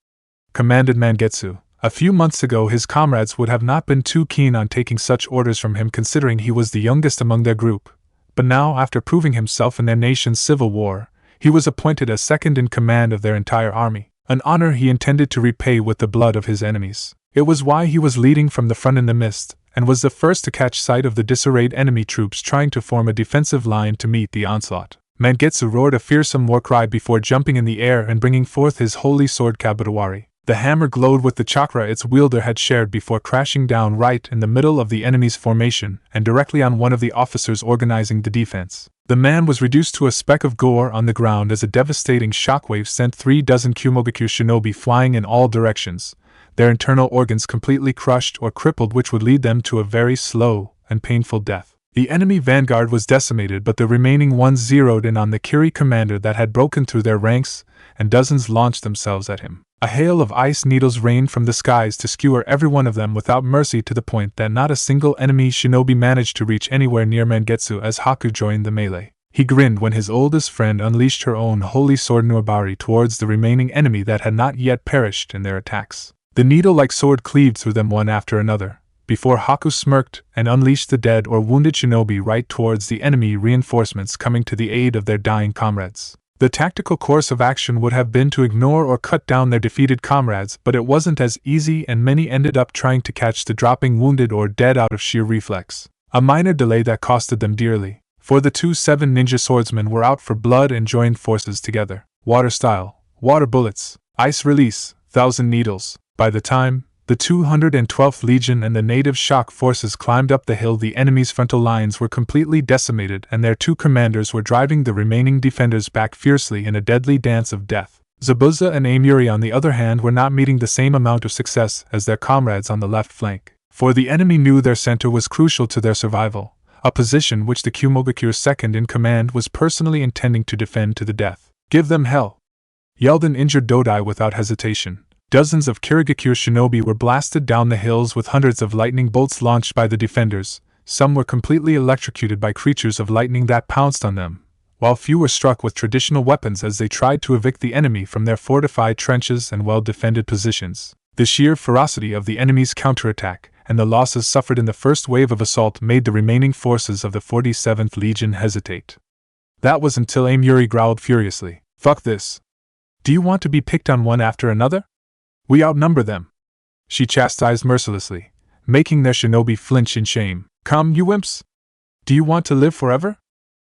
commanded Mangetsu. A few months ago his comrades would have not been too keen on taking such orders from him considering he was the youngest among their group, but now after proving himself in their nation's civil war, he was appointed as second in command of their entire army, an honor he intended to repay with the blood of his enemies. It was why he was leading from the front in the mist, and was the first to catch sight of the disarrayed enemy troops trying to form a defensive line to meet the onslaught. Mangetsu roared a fearsome war cry before jumping in the air and bringing forth his holy sword Kabutoari. The hammer glowed with the chakra its wielder had shared before crashing down right in the middle of the enemy's formation and directly on one of the officers organizing the defense. The man was reduced to a speck of gore on the ground as a devastating shockwave sent 36 Kumogakure shinobi flying in all directions, their internal organs completely crushed or crippled, which would lead them to a very slow and painful death. The enemy vanguard was decimated, but the remaining ones zeroed in on the Kiri commander that had broken through their ranks, and dozens launched themselves at him. A hail of ice needles rained from the skies to skewer every one of them without mercy, to the point that not a single enemy shinobi managed to reach anywhere near Mangetsu as Haku joined the melee. He grinned when his oldest friend unleashed her own holy sword Nuabari towards the remaining enemy that had not yet perished in their attacks. The needle-like sword cleaved through them one after another, before Haku smirked and unleashed the dead or wounded shinobi right towards the enemy reinforcements coming to the aid of their dying comrades. The tactical course of action would have been to ignore or cut down their defeated comrades, but it wasn't as easy, and many ended up trying to catch the dropping wounded or dead out of sheer reflex. A minor delay that costed them dearly, for the two 7 ninja swordsmen were out for blood and joined forces together. Water style, water bullets, ice release, 1,000 needles. By the time the 212th Legion and the native shock forces climbed up the hill, the enemy's frontal lines were completely decimated and their two commanders were driving the remaining defenders back fiercely in a deadly dance of death. Zabuza and Amuri, on the other hand, were not meeting the same amount of success as their comrades on the left flank, for the enemy knew their center was crucial to their survival, a position which the Kumogakure's second in command was personally intending to defend to the death. "Give them hell!" yelled an injured Dodai without hesitation. Dozens of Kirigakure shinobi were blasted down the hills with hundreds of lightning bolts launched by the defenders. Some were completely electrocuted by creatures of lightning that pounced on them, while few were struck with traditional weapons as they tried to evict the enemy from their fortified trenches and well-defended positions. The sheer ferocity of the enemy's counterattack and the losses suffered in the first wave of assault made the remaining forces of the 47th Legion hesitate. That was until Amuri growled furiously, "Fuck this. Do you want to be picked on one after another? We outnumber them," she chastised mercilessly, making their shinobi flinch in shame. "Come, you wimps! Do you want to live forever?"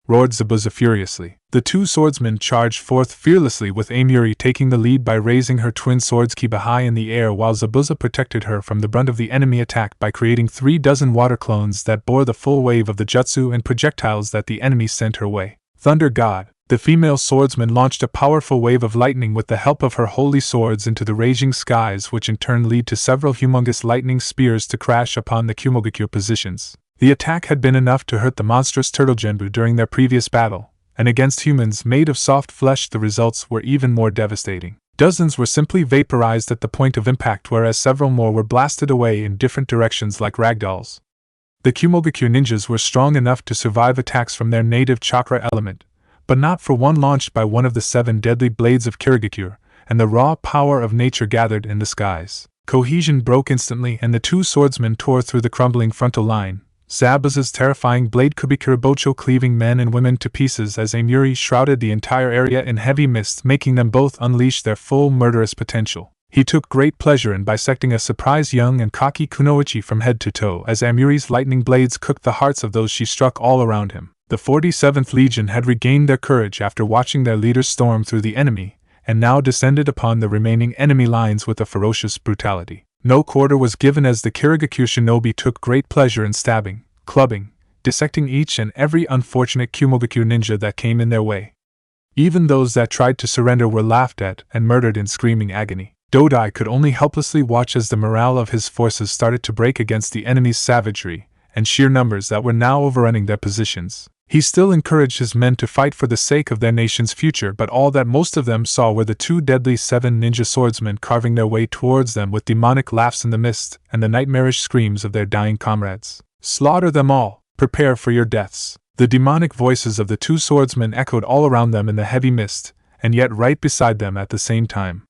roared Zabuza furiously. The two swordsmen charged forth fearlessly, with Amuri taking the lead by raising her twin swords kiba high in the air, while Zabuza protected her from the brunt of the enemy attack by creating 3 dozen water clones that bore the full wave of the jutsu and projectiles that the enemy sent her way. Thunder God! The female swordsman launched a powerful wave of lightning with the help of her holy swords into the raging skies, which in turn led to several humongous lightning spears to crash upon the Kumogakure positions. The attack had been enough to hurt the monstrous turtle Genbu during their previous battle, and against humans made of soft flesh the results were even more devastating. Dozens were simply vaporized at the point of impact, whereas several more were blasted away in different directions like ragdolls. The Kumogakure ninjas were strong enough to survive attacks from their native chakra element, but not for one launched by one of the 7 deadly blades of Kirigakure, and the raw power of nature gathered in the skies. Cohesion broke instantly, and the two swordsmen tore through the crumbling frontal line, Zabuza's terrifying blade Kubikiribocho cleaving men and women to pieces as Amuri shrouded the entire area in heavy mist, making them both unleash their full murderous potential. He took great pleasure in bisecting a surprised young and cocky Kunoichi from head to toe as Amuri's lightning blades cooked the hearts of those she struck all around him. The 47th Legion had regained their courage after watching their leaders storm through the enemy, and now descended upon the remaining enemy lines with a ferocious brutality. No quarter was given as the Kirigakure shinobi took great pleasure in stabbing, clubbing, dissecting each and every unfortunate Kumogakure ninja that came in their way. Even those that tried to surrender were laughed at and murdered in screaming agony. Dodai could only helplessly watch as the morale of his forces started to break against the enemy's savagery and sheer numbers that were now overrunning their positions. He still encouraged his men to fight for the sake of their nation's future, but all that most of them saw were the 2 deadly 7 ninja swordsmen carving their way towards them with demonic laughs in the mist and the nightmarish screams of their dying comrades. "Slaughter them all! Prepare for your deaths!" The demonic voices of the 2 swordsmen echoed all around them in the heavy mist, and yet right beside them at the same time.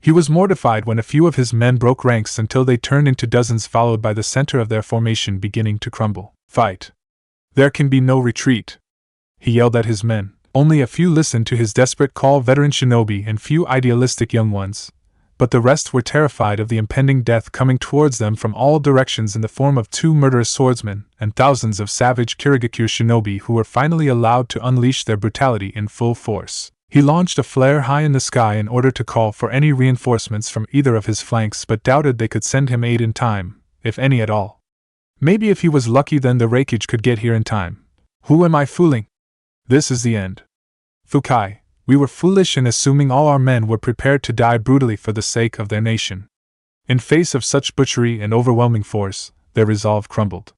He was mortified when a few of his men broke ranks until they turned into dozens, followed by the center of their formation beginning to crumble. "Fight! There can be no retreat!" he yelled at his men. Only a few listened to his desperate call, veteran shinobi and few idealistic young ones, but the rest were terrified of the impending death coming towards them from all directions in the form of 2 murderous swordsmen and thousands of savage Kirigakure shinobi who were finally allowed to unleash their brutality in full force. He launched a flare high in the sky in order to call for any reinforcements from either of his flanks, but doubted they could send him aid in time, if any at all. Maybe if he was lucky then the Reikage could get here in time. Who am I fooling? This is the end. Fukai, we were foolish in assuming all our men were prepared to die brutally for the sake of their nation. In face of such butchery and overwhelming force, their resolve crumbled.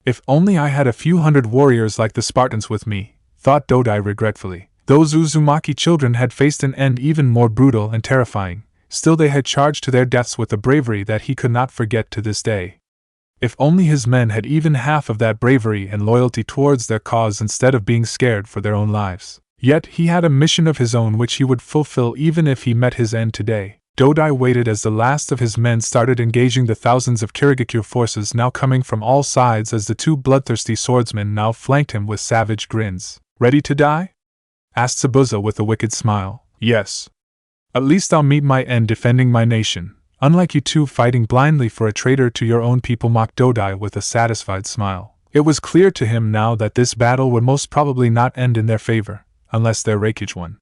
If only I had a few hundred warriors like the Spartans with me, thought Dodai regretfully. Those Uzumaki children had faced an end even more brutal and terrifying, still they had charged to their deaths with a bravery that he could not forget to this day. If only his men had even half of that bravery and loyalty towards their cause instead of being scared for their own lives. Yet he had a mission of his own which he would fulfill even if he met his end today. Dodai waited as the last of his men started engaging the thousands of Kirigakure forces now coming from all sides as the 2 bloodthirsty swordsmen now flanked him with savage grins. "Ready to die?" asked Zabuza with a wicked smile. "Yes. At least I'll meet my end defending my nation. Unlike you two fighting blindly for a traitor to your own people," mocked Dodai with a satisfied smile. It was clear to him now that this battle would most probably not end in their favor, unless their Reikage won.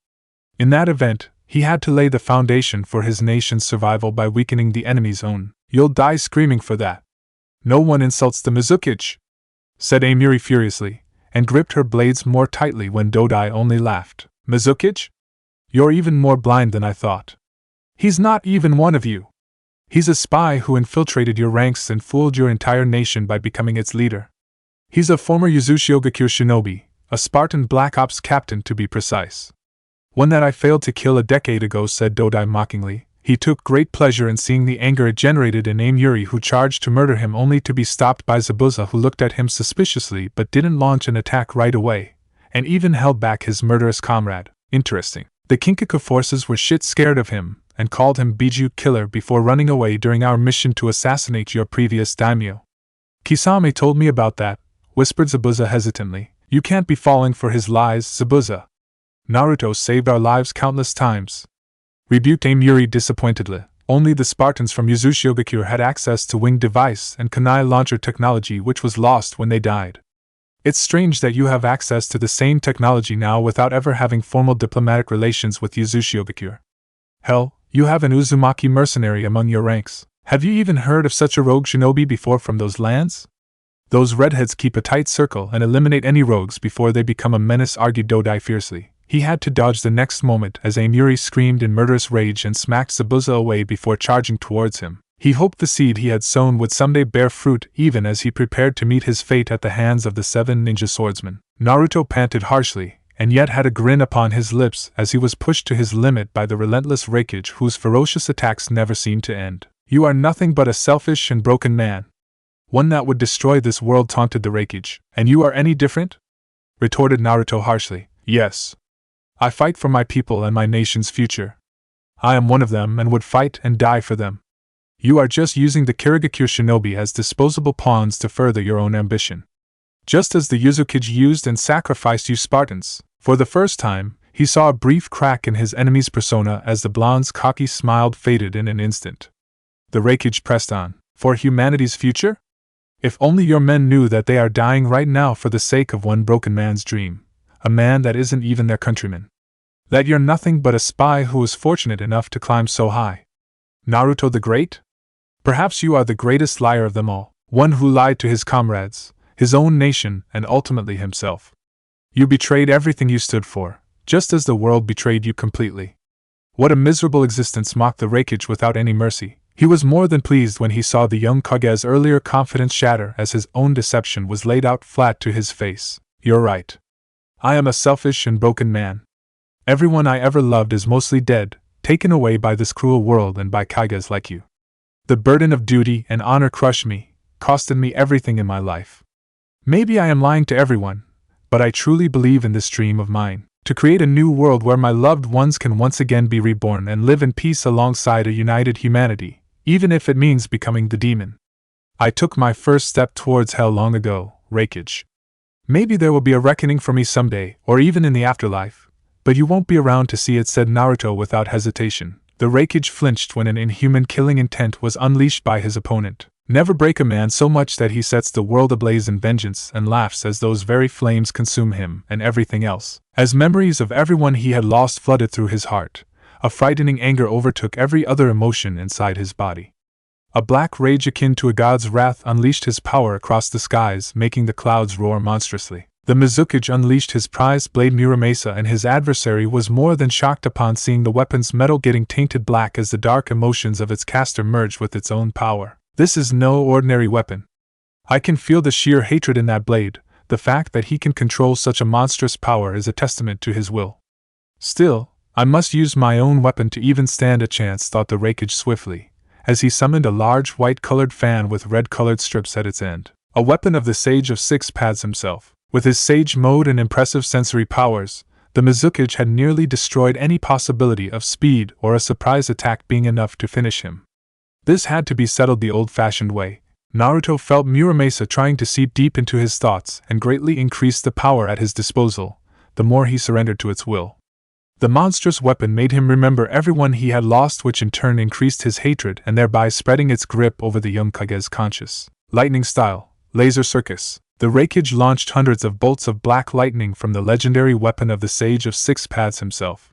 In that event, he had to lay the foundation for his nation's survival by weakening the enemy's own. "You'll die screaming for that. No one insults the Mizukage," said Amiri furiously, and gripped her blades more tightly when Dodai only laughed. "Mizukage? You're even more blind than I thought. He's not even one of you. He's a spy who infiltrated your ranks and fooled your entire nation by becoming its leader. He's a former Yuzushiogakure shinobi, a Spartan Black Ops captain to be precise. One that I failed to kill a decade ago," said Dodai mockingly. He took great pleasure in seeing the anger it generated in Amiri, who charged to murder him only to be stopped by Zabuza, who looked at him suspiciously but didn't launch an attack right away, and even held back his murderous comrade. Interesting. The Kinkaku forces were shit scared of him, and called him Biju Killer before running away during our mission to assassinate your previous daimyo. "Kisame told me about that," whispered Zabuza hesitantly. "You can't be falling for his lies, Zabuza. Naruto saved our lives countless times," rebuked Amiri disappointedly. Only the Spartans from Yuzushiogakure had access to winged device and kunai launcher technology, which was lost when they died. "It's strange that you have access to the same technology now without ever having formal diplomatic relations with Yuzushiogakure. Hell, you have an Uzumaki mercenary among your ranks. Have you even heard of such a rogue shinobi before from those lands? Those redheads keep a tight circle and eliminate any rogues before they become a menace," argued Dodai fiercely. He had to dodge the next moment as Amiri screamed in murderous rage and smacked Zabuza away before charging towards him. He hoped the seed he had sown would someday bear fruit, even as he prepared to meet his fate at the hands of the 7 ninja swordsmen. Naruto panted harshly, and yet had a grin upon his lips as he was pushed to his limit by the relentless Reikage, whose ferocious attacks never seemed to end. "You are nothing but a selfish and broken man. One that would destroy this world," taunted the Reikage. "And you are any different?" retorted Naruto harshly. "Yes. I fight for my people and my nation's future. I am one of them and would fight and die for them. You are just using the Kirigakure shinobi as disposable pawns to further your own ambition. Just as the Yuzukage used and sacrificed you Spartans." For the first time, he saw a brief crack in his enemy's persona as the blonde's cocky smile faded in an instant. The Reikage pressed on. "For humanity's future? If only your men knew that they are dying right now for the sake of one broken man's dream. A man that isn't even their countryman. That you're nothing but a spy who was fortunate enough to climb so high. Naruto the Great? Perhaps you are the greatest liar of them all, one who lied to his comrades, his own nation, and ultimately himself. You betrayed everything you stood for, just as the world betrayed you completely. What a miserable existence," mocked the Reikage without any mercy. He was more than pleased when he saw the young Kage's earlier confidence shatter as his own deception was laid out flat to his face. "You're right. I am a selfish and broken man. Everyone I ever loved is mostly dead, taken away by this cruel world and by Kages like you. The burden of duty and honor crushed me, costed me everything in my life. Maybe I am lying to everyone, but I truly believe in this dream of mine, to create a new world where my loved ones can once again be reborn and live in peace alongside a united humanity, even if it means becoming the demon. I took my first step towards hell long ago, Reikage. Maybe there will be a reckoning for me someday, or even in the afterlife, but you won't be around to see it," said Naruto without hesitation. The Reikage flinched when an inhuman killing intent was unleashed by his opponent. Never break a man so much that he sets the world ablaze in vengeance and laughs as those very flames consume him and everything else. As memories of everyone he had lost flooded through his heart, a frightening anger overtook every other emotion inside his body. A black rage akin to a god's wrath unleashed his power across the skies, making the clouds roar monstrously. The Mizukage unleashed his prized blade Muramasa, and his adversary was more than shocked upon seeing the weapon's metal getting tainted black as the dark emotions of its caster merged with its own power. This is no ordinary weapon. I can feel the sheer hatred in that blade. The fact that he can control such a monstrous power is a testament to his will. Still, I must use my own weapon to even stand a chance, thought the Reikage swiftly, as he summoned a large white-colored fan with red-colored strips at its end. A weapon of the Sage of Six Paths himself. With his Sage mode and impressive sensory powers, the Mizukage had nearly destroyed any possibility of speed or a surprise attack being enough to finish him. This had to be settled the old-fashioned way. Naruto felt Muramasa trying to seep deep into his thoughts and greatly increased the power at his disposal, the more he surrendered to its will. The monstrous weapon made him remember everyone he had lost, which in turn increased his hatred and thereby spreading its grip over the young Kage's conscious. Lightning style, laser circus. The Reikage launched hundreds of bolts of black lightning from the legendary weapon of the Sage of Six Paths himself.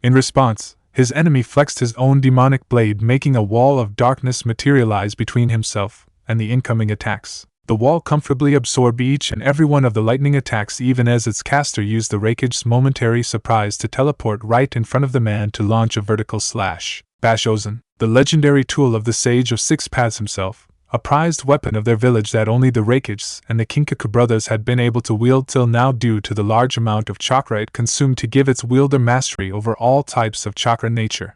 In response, his enemy flexed his own demonic blade, making a wall of darkness materialize between himself and the incoming attacks. The wall comfortably absorbed each and every one of the lightning attacks, even as its caster used the Reikage's momentary surprise to teleport right in front of the man to launch a vertical slash. Bashozen, the legendary tool of the Sage of Six Paths himself, a prized weapon of their village that only the Reikages and the Kinkaku brothers had been able to wield till now due to the large amount of chakra it consumed to give its wielder mastery over all types of chakra nature.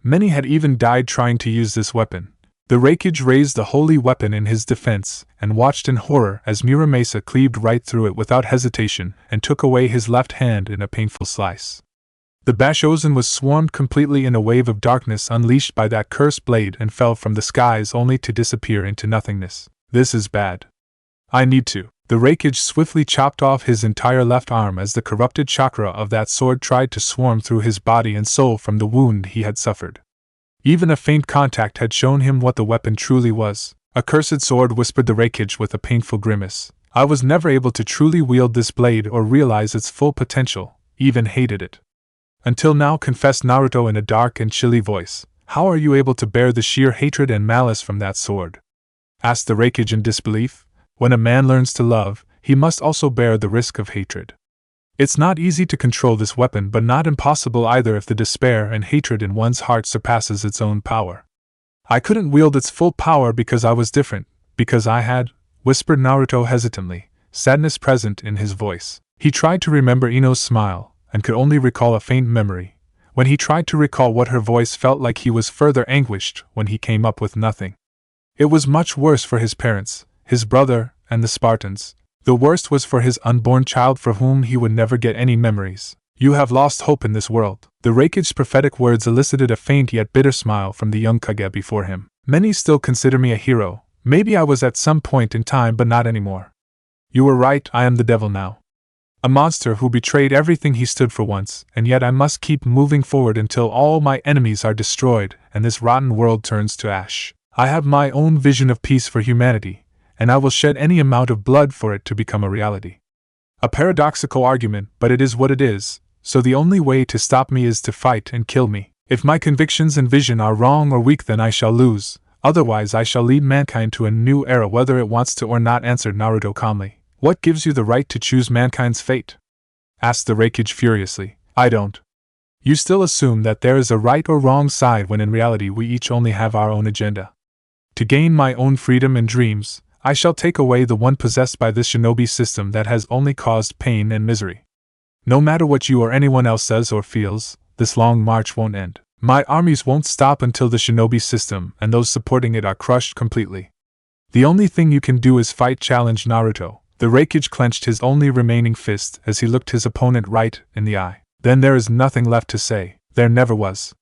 Many had even died trying to use this weapon. The Reikage raised the holy weapon in his defense and watched in horror as Muramasa cleaved right through it without hesitation and took away his left hand in a painful slice. The Bashozen was swarmed completely in a wave of darkness unleashed by that cursed blade and fell from the skies only to disappear into nothingness. This is bad. I need to. The Reikage swiftly chopped off his entire left arm as the corrupted chakra of that sword tried to swarm through his body and soul from the wound he had suffered. Even a faint contact had shown him what the weapon truly was. A cursed sword, whispered the Reikage with a painful grimace. I was never able to truly wield this blade or realize its full potential, even hated it. Until now, confessed Naruto in a dark and chilly voice. How are you able to bear the sheer hatred and malice from that sword? Asked the Reikage in disbelief. When a man learns to love, he must also bear the risk of hatred. It's not easy to control this weapon, but not impossible either if the despair and hatred in one's heart surpasses its own power. I couldn't wield its full power because I was different, because I had, whispered Naruto hesitantly, sadness present in his voice. He tried to remember Ino's smile, and could only recall a faint memory. When he tried to recall what her voice felt like, he was further anguished when he came up with nothing. It was much worse for his parents, his brother, and the Spartans. The worst was for his unborn child, for whom he would never get any memories. You have lost hope in this world. The Reikage's prophetic words elicited a faint yet bitter smile from the young Kage before him. Many still consider me a hero. Maybe I was at some point in time, but not anymore. You were right, I am the devil now. A monster who betrayed everything he stood for once, and yet I must keep moving forward until all my enemies are destroyed and this rotten world turns to ash. I have my own vision of peace for humanity, and I will shed any amount of blood for it to become a reality. A paradoxical argument, but it is what it is, so the only way to stop me is to fight and kill me. If my convictions and vision are wrong or weak, then I shall lose, otherwise I shall lead mankind to a new era whether it wants to or not, answered Naruto calmly. What gives you the right to choose mankind's fate? Asked the Reikage furiously. I don't. You still assume that there is a right or wrong side when in reality we each only have our own agenda. To gain my own freedom and dreams, I shall take away the one possessed by this shinobi system that has only caused pain and misery. No matter what you or anyone else says or feels, this long march won't end. My armies won't stop until the shinobi system and those supporting it are crushed completely. The only thing you can do is fight, challenged Naruto. The Reikage clenched his only remaining fist as he looked his opponent right in the eye. Then there is nothing left to say. There never was.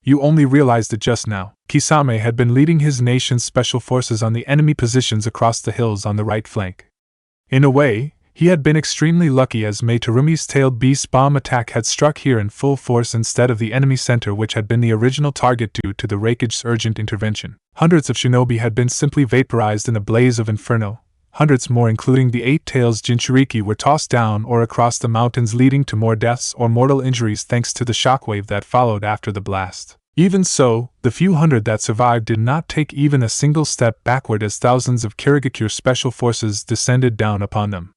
You only realized it just now. Kisame had been leading his nation's special forces on the enemy positions across the hills on the right flank. In a way, he had been extremely lucky, as Meiterumi's tailed beast bomb attack had struck here in full force instead of the enemy center, which had been the original target due to the Reikage's urgent intervention. Hundreds of shinobi had been simply vaporized in a blaze of inferno. Hundreds more, including the Eight Tails Jinchuriki, were tossed down or across the mountains, leading to more deaths or mortal injuries thanks to the shockwave that followed after the blast. Even so, the few hundred that survived did not take even a single step backward as thousands of Kirigakure special forces descended down upon them.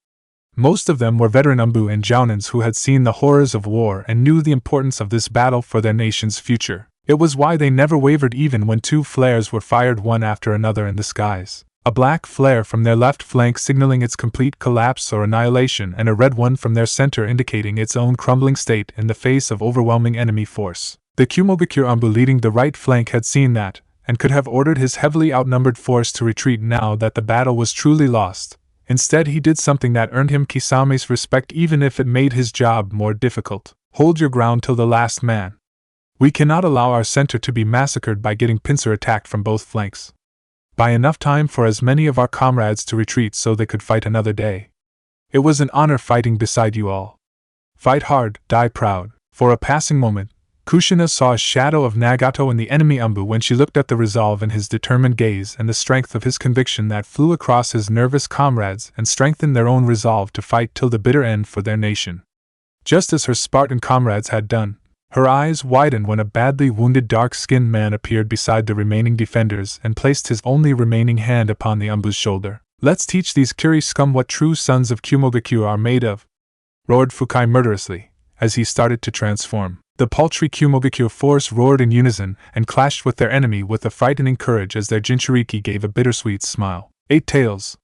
Most of them were veteran Umbu and Jounins who had seen the horrors of war and knew the importance of this battle for their nation's future. It was why they never wavered even when two flares were fired one after another in the skies. A black flare from their left flank signaling its complete collapse or annihilation, and a red one from their center indicating its own crumbling state in the face of overwhelming enemy force. The Kumogakure Umbu leading the right flank had seen that, and could have ordered his heavily outnumbered force to retreat now that the battle was truly lost. Instead, he did something that earned him Kisame's respect, even if it made his job more difficult. Hold your ground till the last man. We cannot allow our center to be massacred by getting pincer attacked from both flanks. Buy enough time for as many of our comrades to retreat so they could fight another day. It was an honor fighting beside you all. Fight hard, die proud. For a passing moment, Kushina saw a shadow of Nagato in the enemy Umbu when she looked at the resolve in his determined gaze and the strength of his conviction that flew across his nervous comrades and strengthened their own resolve to fight till the bitter end for their nation. Just as her Spartan comrades had done, her eyes widened when a badly wounded dark-skinned man appeared beside the remaining defenders and placed his only remaining hand upon the Umbu's shoulder. "Let's teach these Kiri scum what true sons of Kumogakure are made of," roared Fukai murderously, as he started to transform. The paltry Kumogakure force roared in unison and clashed with their enemy with a frightening courage as their Jinchuriki gave a bittersweet smile. "Eight tails.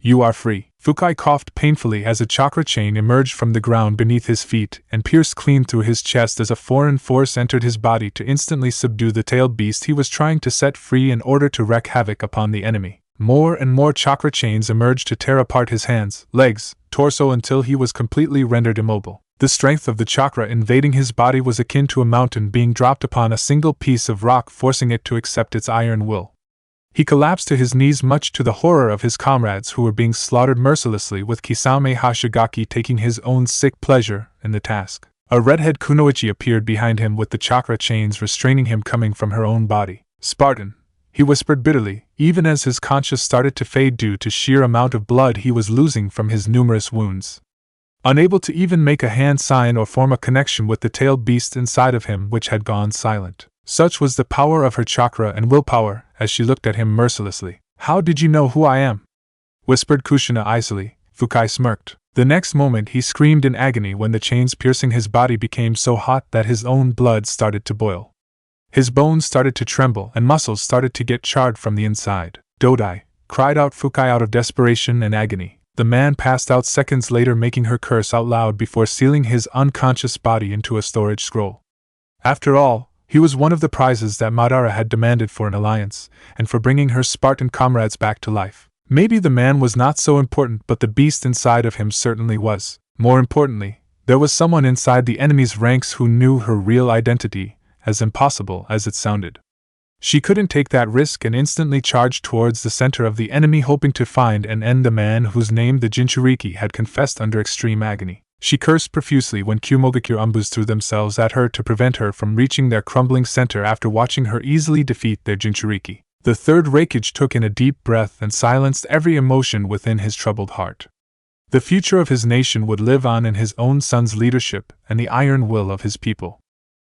You are free." Fukai coughed painfully as a chakra chain emerged from the ground beneath his feet and pierced clean through his chest as a foreign force entered his body to instantly subdue the tailed beast he was trying to set free in order to wreak havoc upon the enemy. More and more chakra chains emerged to tear apart his hands, legs, torso until he was completely rendered immobile. The strength of the chakra invading his body was akin to a mountain being dropped upon a single piece of rock, forcing it to accept its iron will. He collapsed to his knees, much to the horror of his comrades who were being slaughtered mercilessly, with Kisame Hashigaki taking his own sick pleasure in the task. A redhead kunoichi appeared behind him with the chakra chains restraining him coming from her own body. "Spartan," he whispered bitterly, even as his conscience started to fade due to sheer amount of blood he was losing from his numerous wounds. Unable to even make a hand sign or form a connection with the tailed beast inside of him, which had gone silent. Such was the power of her chakra and willpower, as she looked at him mercilessly. "How did you know who I am?" whispered Kushina icily. Fukai smirked. The next moment he screamed in agony when the chains piercing his body became so hot that his own blood started to boil. His bones started to tremble and muscles started to get charred from the inside. "Dodai!" cried out Fukai out of desperation and agony. The man passed out seconds later, making her curse out loud before sealing his unconscious body into a storage scroll. After all, he was one of the prizes that Madara had demanded for an alliance, and for bringing her Spartan comrades back to life. Maybe the man was not so important, but the beast inside of him certainly was. More importantly, there was someone inside the enemy's ranks who knew her real identity, as impossible as it sounded. She couldn't take that risk and instantly charged towards the center of the enemy, hoping to find and end the man whose name the Jinchuriki had confessed under extreme agony. She cursed profusely when Kumogakure Umbus threw themselves at her to prevent her from reaching their crumbling center after watching her easily defeat their Jinchuriki. The third Reikage took in a deep breath and silenced every emotion within his troubled heart. The future of his nation would live on in his own son's leadership and the iron will of his people.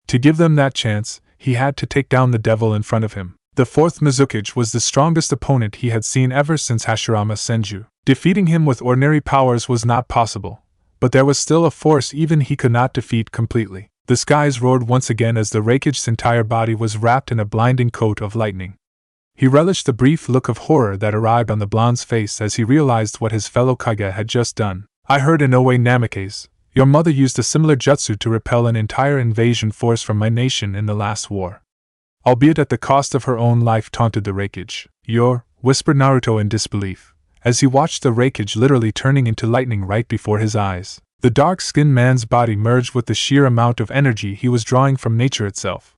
To give them that chance, he had to take down the devil in front of him. The fourth Mizukage was the strongest opponent he had seen ever since Hashirama Senju. Defeating him with ordinary powers was not possible, but there was still a force even he could not defeat completely. The skies roared once again as the Reikage's entire body was wrapped in a blinding coat of lightning. He relished the brief look of horror that arrived on the blonde's face as he realized what his fellow Kage had just done. "I heard Inoue Namikaze, your mother used a similar jutsu to repel an entire invasion force from my nation in the last war. Albeit at the cost of her own life," taunted the Reikage. Whispered Naruto in disbelief, as he watched the Reikage literally turning into lightning right before his eyes. The dark-skinned man's body merged with the sheer amount of energy he was drawing from nature itself.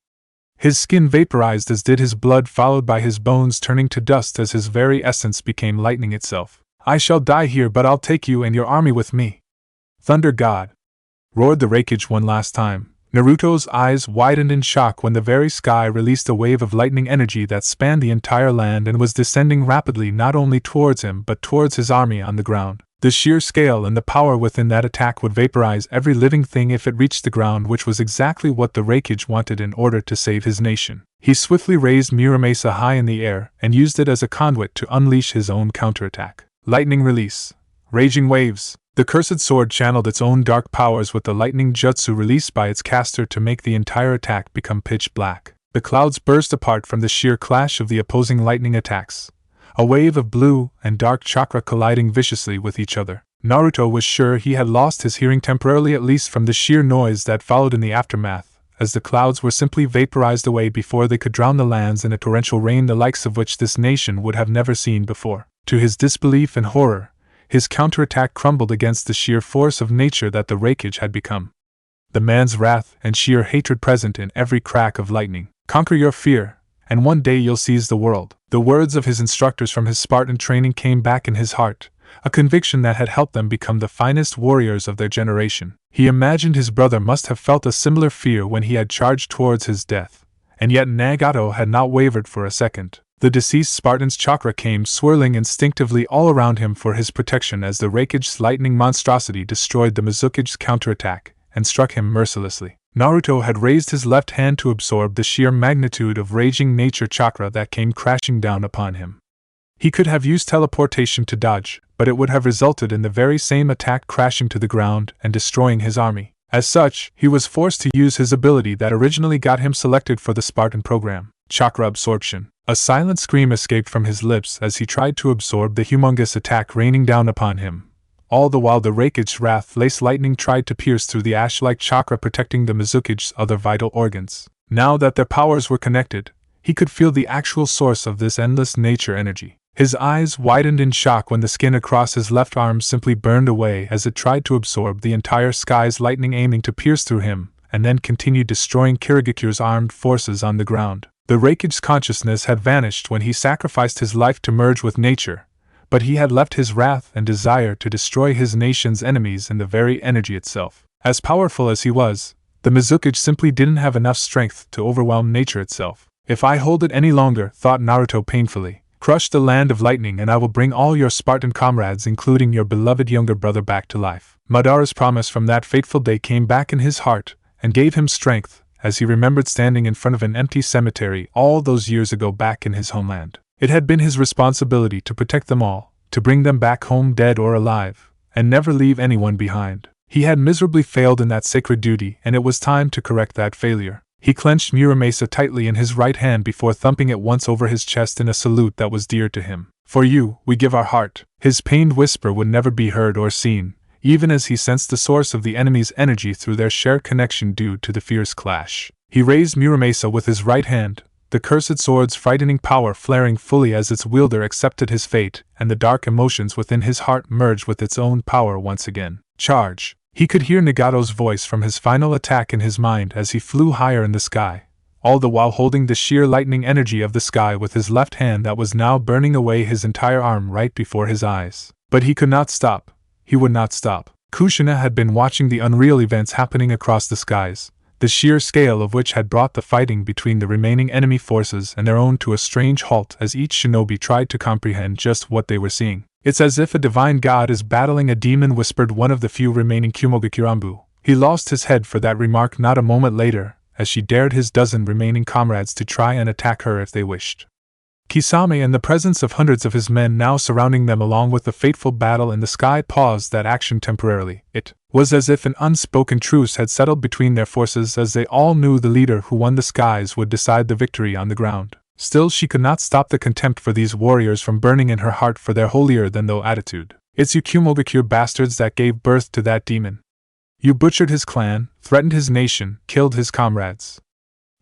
His skin vaporized as did his blood, followed by his bones turning to dust as his very essence became lightning itself. "I shall die here, but I'll take you and your army with me. Thunder God!" roared the Reikage one last time. Naruto's eyes widened in shock when the very sky released a wave of lightning energy that spanned the entire land and was descending rapidly not only towards him but towards his army on the ground. The sheer scale and the power within that attack would vaporize every living thing if it reached the ground, which was exactly what the Reikage wanted in order to save his nation. He swiftly raised Muramasa high in the air and used it as a conduit to unleash his own counterattack. Lightning release. Raging waves. The cursed sword channeled its own dark powers with the lightning jutsu released by its caster to make the entire attack become pitch black. The clouds burst apart from the sheer clash of the opposing lightning attacks, a wave of blue and dark chakra colliding viciously with each other. Naruto was sure he had lost his hearing temporarily, at least from the sheer noise that followed in the aftermath, as the clouds were simply vaporized away before they could drown the lands in a torrential rain the likes of which this nation would have never seen before. To his disbelief and horror, his counterattack crumbled against the sheer force of nature that the Reikage had become. The man's wrath and sheer hatred present in every crack of lightning. "Conquer your fear, and one day you'll seize the world." The words of his instructors from his Spartan training came back in his heart, a conviction that had helped them become the finest warriors of their generation. He imagined his brother must have felt a similar fear when he had charged towards his death, and yet Nagato had not wavered for a second. The deceased Spartan's chakra came swirling instinctively all around him for his protection as the Reikage's lightning monstrosity destroyed the Mizukage's counterattack and struck him mercilessly. Naruto had raised his left hand to absorb the sheer magnitude of raging nature chakra that came crashing down upon him. He could have used teleportation to dodge, but it would have resulted in the very same attack crashing to the ground and destroying his army. As such, he was forced to use his ability that originally got him selected for the Spartan program, chakra absorption. A silent scream escaped from his lips as he tried to absorb the humongous attack raining down upon him. All the while the Reikage's wrath-laced lightning tried to pierce through the ash-like chakra protecting the Mizukage's other vital organs. Now that their powers were connected, he could feel the actual source of this endless nature energy. His eyes widened in shock when the skin across his left arm simply burned away as it tried to absorb the entire sky's lightning aiming to pierce through him, and then continued destroying Kirigakure's armed forces on the ground. The Reikage's consciousness had vanished when he sacrificed his life to merge with nature, but he had left his wrath and desire to destroy his nation's enemies in the very energy itself. As powerful as he was, the Mizukage simply didn't have enough strength to overwhelm nature itself. If I hold it any longer, thought Naruto painfully, crush the land of lightning and I will bring all your Spartan comrades including your beloved younger brother back to life. Madara's promise from that fateful day came back in his heart and gave him strength, as he remembered standing in front of an empty cemetery all those years ago back in his homeland. It had been his responsibility to protect them all, to bring them back home dead or alive, and never leave anyone behind. He had miserably failed in that sacred duty, and it was time to correct that failure. He clenched Muramasa tightly in his right hand before thumping it once over his chest in a salute that was dear to him. For you, we give our heart. His pained whisper would never be heard or seen, even as he sensed the source of the enemy's energy through their shared connection due to the fierce clash. He raised Muramasa with his right hand, the cursed sword's frightening power flaring fully as its wielder accepted his fate, and the dark emotions within his heart merged with its own power once again. Charge! He could hear Nagato's voice from his final attack in his mind as he flew higher in the sky, all the while holding the sheer lightning energy of the sky with his left hand that was now burning away his entire arm right before his eyes. But he could not stop. He would not stop. Kushina had been watching the unreal events happening across the skies, the sheer scale of which had brought the fighting between the remaining enemy forces and their own to a strange halt as each shinobi tried to comprehend just what they were seeing. It's as if a divine god is battling a demon, whispered one of the few remaining Kumogakure. He lost his head for that remark not a moment later, as she dared his dozen remaining comrades to try and attack her if they wished. Kisame, in the presence of hundreds of his men now surrounding them along with the fateful battle in the sky, paused that action temporarily. It was as if an unspoken truce had settled between their forces, as they all knew the leader who won the skies would decide the victory on the ground. Still, she could not stop the contempt for these warriors from burning in her heart for their holier-than-thou attitude. It's you Kumogakure bastards that gave birth to that demon. You butchered his clan, threatened his nation, killed his comrades.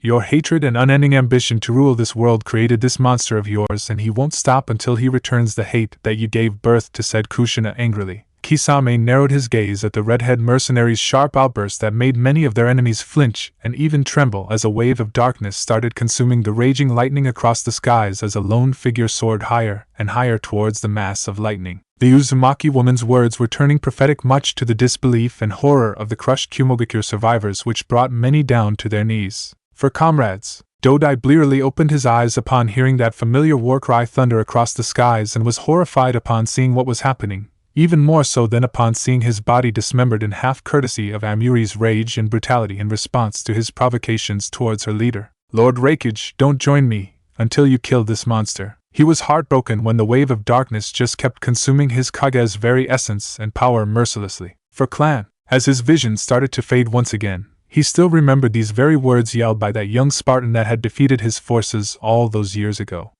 Your hatred and unending ambition to rule this world created this monster of yours, and he won't stop until he returns the hate that you gave birth to, said Kushina angrily. Kisame narrowed his gaze at the redhead mercenary's sharp outburst that made many of their enemies flinch and even tremble as a wave of darkness started consuming the raging lightning across the skies as a lone figure soared higher and higher towards the mass of lightning. The Uzumaki woman's words were turning prophetic, much to the disbelief and horror of the crushed Kumogakure survivors, which brought many down to their knees. For comrades, Dodai blearily opened his eyes upon hearing that familiar war cry thunder across the skies and was horrified upon seeing what was happening, even more so than upon seeing his body dismembered in half courtesy of Amuri's rage and brutality in response to his provocations towards her leader. Lord Reikage, don't join me until you kill this monster. He was heartbroken when the wave of darkness just kept consuming his Kage's very essence and power mercilessly. For clan, as his vision started to fade once again, he still remembered these very words yelled by that young Spartan that had defeated his forces all those years ago.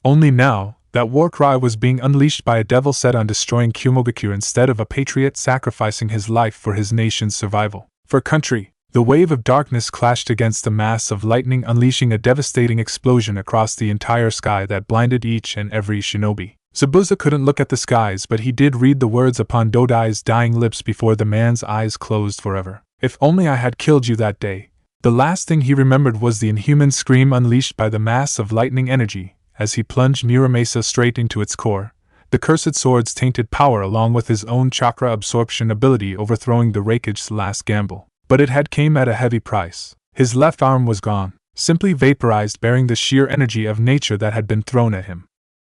Only now, that war cry was being unleashed by a devil set on destroying Kumogakure instead of a patriot sacrificing his life for his nation's survival. For country, the wave of darkness clashed against a mass of lightning, unleashing a devastating explosion across the entire sky that blinded each and every shinobi. Zabuza couldn't look at the skies, but he did read the words upon Dodai's dying lips before the man's eyes closed forever. If only I had killed you that day. The last thing he remembered was the inhuman scream unleashed by the mass of lightning energy, as he plunged Muramasa straight into its core, The cursed sword's tainted power along with his own chakra absorption ability overthrowing the Reikage's last gamble. But it had came at a heavy price. His left arm was gone, simply vaporized, bearing the sheer energy of nature that had been thrown at him.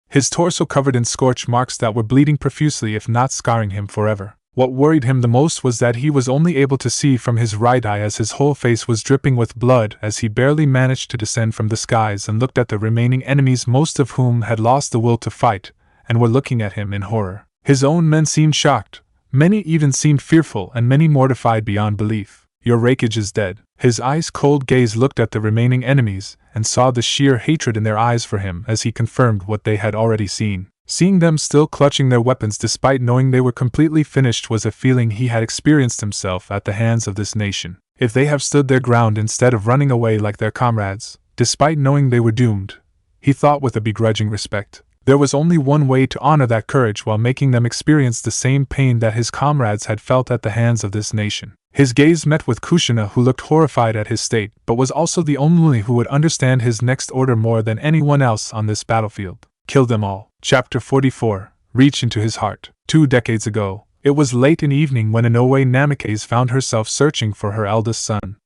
His torso covered in scorch marks that were bleeding profusely if not scarring him forever. What worried him the most was that he was only able to see from his right eye as his whole face was dripping with blood as he barely managed to descend from the skies and looked at the remaining enemies, most of whom had lost the will to fight and were looking at him in horror. His own men seemed shocked, many even seemed fearful, and many mortified beyond belief. Your Reikage is dead. His ice-cold gaze looked at the remaining enemies and saw the sheer hatred in their eyes for him as he confirmed what they had already seen. Seeing them still clutching their weapons despite knowing they were completely finished was a feeling he had experienced himself at the hands of this nation. If they have stood their ground instead of running away like their comrades, despite knowing they were doomed, he thought with a begrudging respect, there was only one way to honor that courage while making them experience the same pain that his comrades had felt at the hands of this nation. His gaze met with Kushina, who looked horrified at his state, but was also the only who would understand his next order more than anyone else on this battlefield. Kill them all. Chapter 44. Reach into his heart. 2 decades ago, it was late in evening when Inoue Namikaze found herself searching for her eldest son.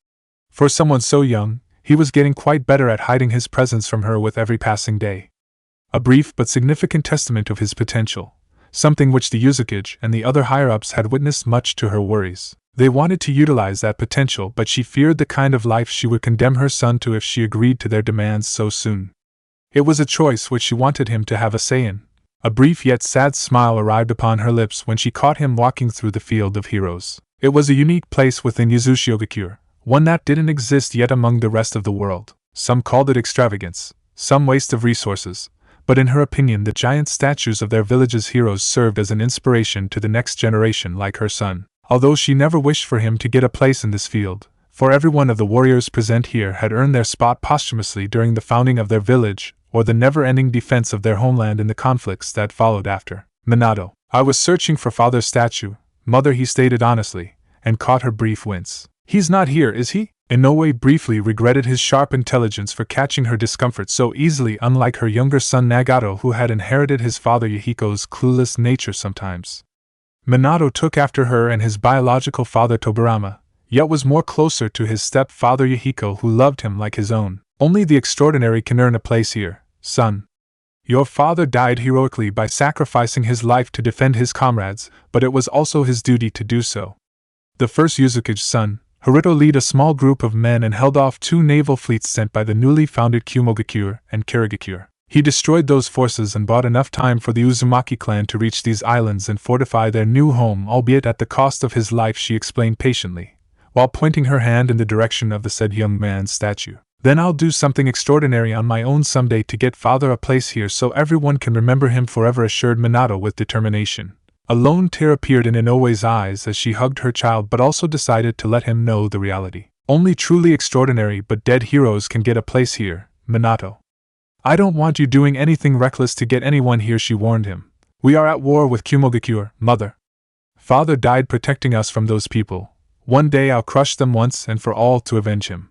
For someone so young, he was getting quite better at hiding his presence from her with every passing day. A brief but significant testament of his potential, something which the Mizukage and the other higher-ups had witnessed much to her worries. They wanted to utilize that potential, but she feared the kind of life she would condemn her son to if she agreed to their demands so soon. It was a choice which she wanted him to have a say in. A brief yet sad smile arrived upon her lips when she caught him walking through the field of heroes. It was a unique place within Yuzushiogakure, one that didn't exist yet among the rest of the world. Some called it extravagance, some waste of resources, but in her opinion the giant statues of their village's heroes served as an inspiration to the next generation like her son. Although she never wished for him to get a place in this field, for every one of the warriors present here had earned their spot posthumously during the founding of their village or the never-ending defense of their homeland in the conflicts that followed after. Minato, I was searching for father's statue, mother, he stated honestly, and caught her brief wince. He's not here, is he? Inoue briefly regretted his sharp intelligence for catching her discomfort so easily, unlike her younger son Nagato, who had inherited his father Yahiko's clueless nature sometimes. Minato took after her and his biological father Tobirama, yet was more closer to his stepfather Yahiko, who loved him like his own. Only the extraordinary can earn a place here, son. Your father died heroically by sacrificing his life to defend his comrades, but it was also his duty to do so. The first Mizukage son, Haruto, led a small group of men and held off 2 naval fleets sent by the newly founded Kumogakure and Kirigakure. He destroyed those forces and bought enough time for the Uzumaki clan to reach these islands and fortify their new home, albeit at the cost of his life, she explained patiently, while pointing her hand in the direction of the said young man's statue. Then I'll do something extraordinary on my own someday to get father a place here so everyone can remember him forever, assured Minato with determination. A lone tear appeared in Inoue's eyes as she hugged her child, but also decided to let him know the reality. Only truly extraordinary but dead heroes can get a place here, Minato. I don't want you doing anything reckless to get anyone here, she warned him. We are at war with Kumogakure, mother. Father died protecting us from those people. One day I'll crush them once and for all to avenge him.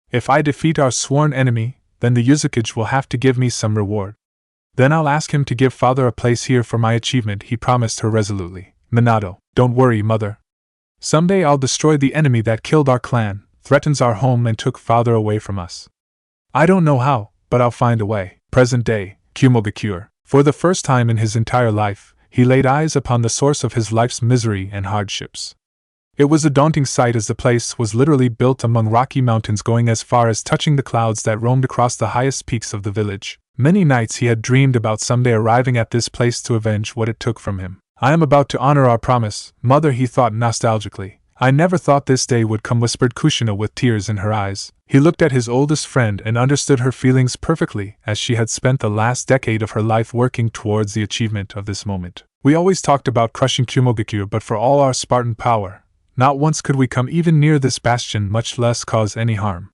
If I defeat our sworn enemy, then the Mizukage will have to give me some reward. Then I'll ask him to give father a place here for my achievement, he promised her resolutely. Minato, don't worry, mother. Someday I'll destroy the enemy that killed our clan, threatens our home and took father away from us. I don't know how, but I'll find a way. Present day, Kumogakure. For the first time in his entire life, he laid eyes upon the source of his life's misery and hardships. It was a daunting sight as the place was literally built among rocky mountains going as far as touching the clouds that roamed across the highest peaks of the village. Many nights he had dreamed about someday arriving at this place to avenge what it took from him. I am about to honor our promise, mother, he thought nostalgically. I never thought this day would come, whispered Kushina with tears in her eyes. He looked at his oldest friend and understood her feelings perfectly, as she had spent the last decade of her life working towards the achievement of this moment. We always talked about crushing Kumogakure, but for all our Spartan power, not once could we come even near this bastion, much less cause any harm.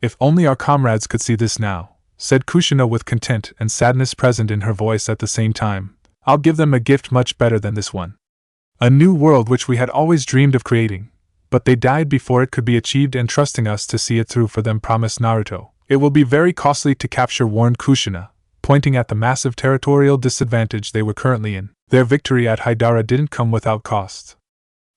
If only our comrades could see this now, said Kushina with content and sadness present in her voice at the same time. I'll give them a gift much better than this one. A new world which we had always dreamed of creating, but they died before it could be achieved, and trusting us to see it through for them, promised Naruto. It will be very costly to capture, warned Kushina, pointing at the massive territorial disadvantage they were currently in. Their victory at Haidara didn't come without cost.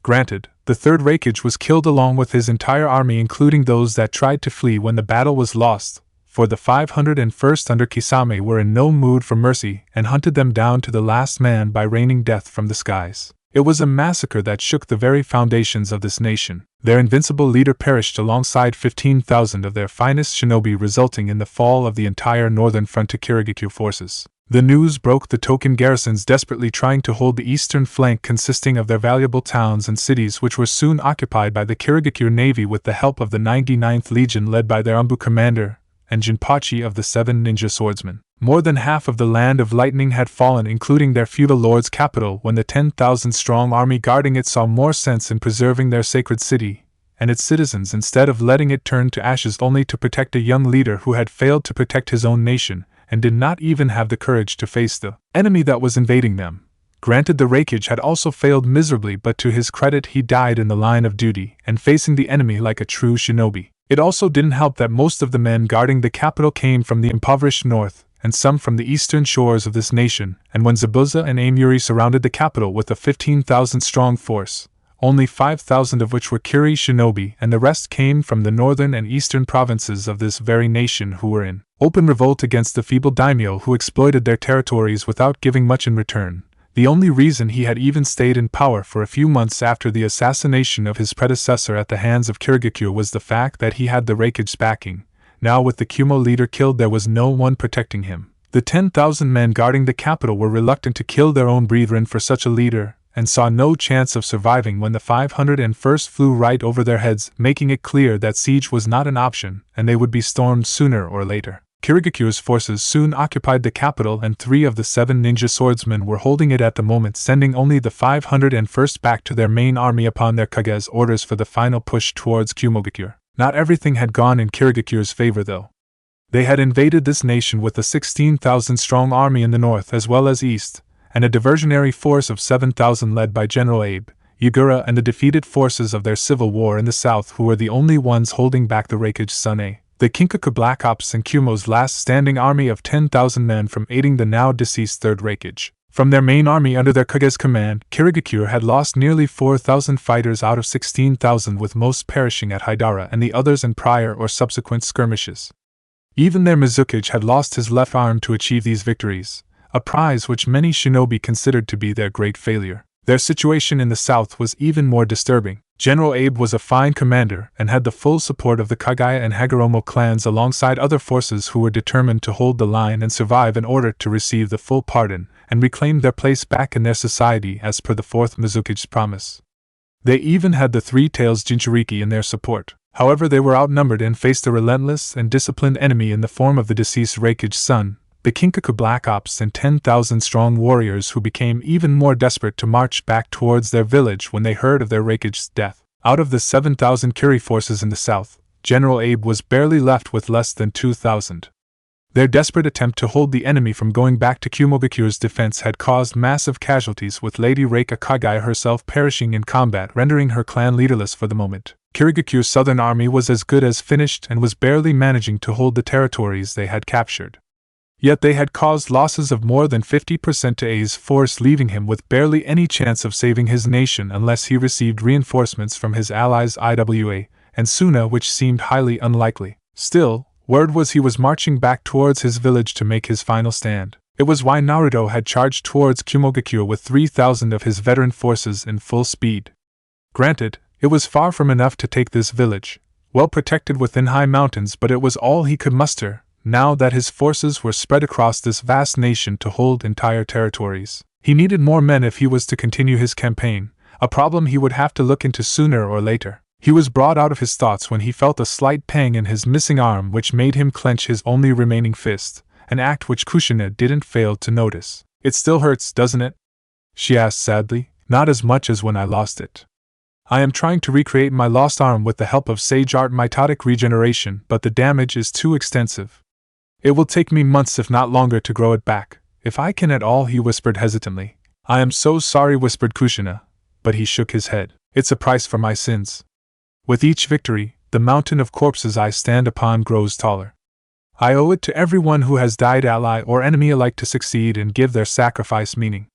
Granted, the third Reikage was killed along with his entire army, including those that tried to flee when the battle was lost, for the 501st under Kisame were in no mood for mercy and hunted them down to the last man by raining death from the skies. It was a massacre that shook the very foundations of this nation. Their invincible leader perished alongside 15,000 of their finest shinobi, resulting in the fall of the entire northern front to Kirigakure forces. The news broke the token garrisons desperately trying to hold the eastern flank, consisting of their valuable towns and cities, which were soon occupied by the Kirigakure navy with the help of the 99th Legion led by their Umbu commander, and Jinpachi of the 7 ninja swordsmen. More than half of the Land of Lightning had fallen, including their feudal lord's capital, when the 10,000-strong army guarding it saw more sense in preserving their sacred city and its citizens instead of letting it turn to ashes only to protect a young leader who had failed to protect his own nation and did not even have the courage to face the enemy that was invading them. Granted, the Reikage had also failed miserably, but to his credit he died in the line of duty and facing the enemy like a true shinobi. It also didn't help that most of the men guarding the capital came from the impoverished north, and some from the eastern shores of this nation, and when Zabuza and Amuri surrounded the capital with a 15,000-strong force, only 5,000 of which were Kiri shinobi, and the rest came from the northern and eastern provinces of this very nation, who were in open revolt against the feeble daimyo who exploited their territories without giving much in return. The only reason he had even stayed in power for a few months after the assassination of his predecessor at the hands of Kirigakure was the fact that he had the Reikage's backing. Now with the Kumo leader killed, there was no one protecting him. The 10,000 men guarding the capital were reluctant to kill their own brethren for such a leader, and saw no chance of surviving when the 501st flew right over their heads, making it clear that siege was not an option, and they would be stormed sooner or later. Kirigakure's forces soon occupied the capital, and 3 of the 7 ninja swordsmen were holding it at the moment, sending only the 501st back to their main army upon their Kage's orders for the final push towards Kumogakure. Not everything had gone in Kirigakure's favor, though. They had invaded this nation with a 16,000-strong army in the north as well as east, and a diversionary force of 7,000 led by General Abe, Yagura, and the defeated forces of their civil war in the south, who were the only ones holding back the Reikage's Sun-A. The Kinkaku Black Ops and Kumo's last standing army of 10,000 men from aiding the now deceased Third Reikage. From their main army under their Kage's command, Kirigakure had lost nearly 4,000 fighters out of 16,000, with most perishing at Haidara and the others in prior or subsequent skirmishes. Even their Mizukage had lost his left arm to achieve these victories, a prize which many shinobi considered to be their great failure. Their situation in the south was even more disturbing. General Abe was a fine commander and had the full support of the Kagaya and Hagoromo clans alongside other forces who were determined to hold the line and survive in order to receive the full pardon and reclaim their place back in their society as per the 4th Mizukage's promise. They even had the Three Tails Jinchuriki in their support. However, they were outnumbered and faced a relentless and disciplined enemy in the form of the deceased Reikage's son, the Kinkaku Black Ops, and 10,000-strong warriors who became even more desperate to march back towards their village when they heard of their Reikage's death. Out of the 7,000 Kiri forces in the south, General Abe was barely left with less than 2,000. Their desperate attempt to hold the enemy from going back to Kumogakure's defense had caused massive casualties, with Lady Reika Kage herself perishing in combat, rendering her clan leaderless for the moment. Kirigakure's southern army was as good as finished and was barely managing to hold the territories they had captured. Yet they had caused losses of more than 50% to A's force, leaving him with barely any chance of saving his nation unless he received reinforcements from his allies Iwa and Suna, which seemed highly unlikely. Still, word was he was marching back towards his village to make his final stand. It was why Naruto had charged towards Kumogakure with 3,000 of his veteran forces in full speed. Granted, it was far from enough to take this village, well protected within high mountains, but it was all he could muster, now that his forces were spread across this vast nation to hold entire territories. He needed more men if he was to continue his campaign, a problem he would have to look into sooner or later. He was brought out of his thoughts when he felt a slight pang in his missing arm, which made him clench his only remaining fist, an act which Kushina didn't fail to notice. "It still hurts, doesn't it?" she asked sadly. "Not as much as when I lost it. I am trying to recreate my lost arm with the help of Sage Art mitotic regeneration, but the damage is too extensive. It will take me months if not longer to grow it back, if I can at all," he whispered hesitantly. "I am so sorry," whispered Kushina, but he shook his head. "It's a price for my sins. With each victory, the mountain of corpses I stand upon grows taller. I owe it to everyone who has died, ally or enemy alike, to succeed and give their sacrifice meaning.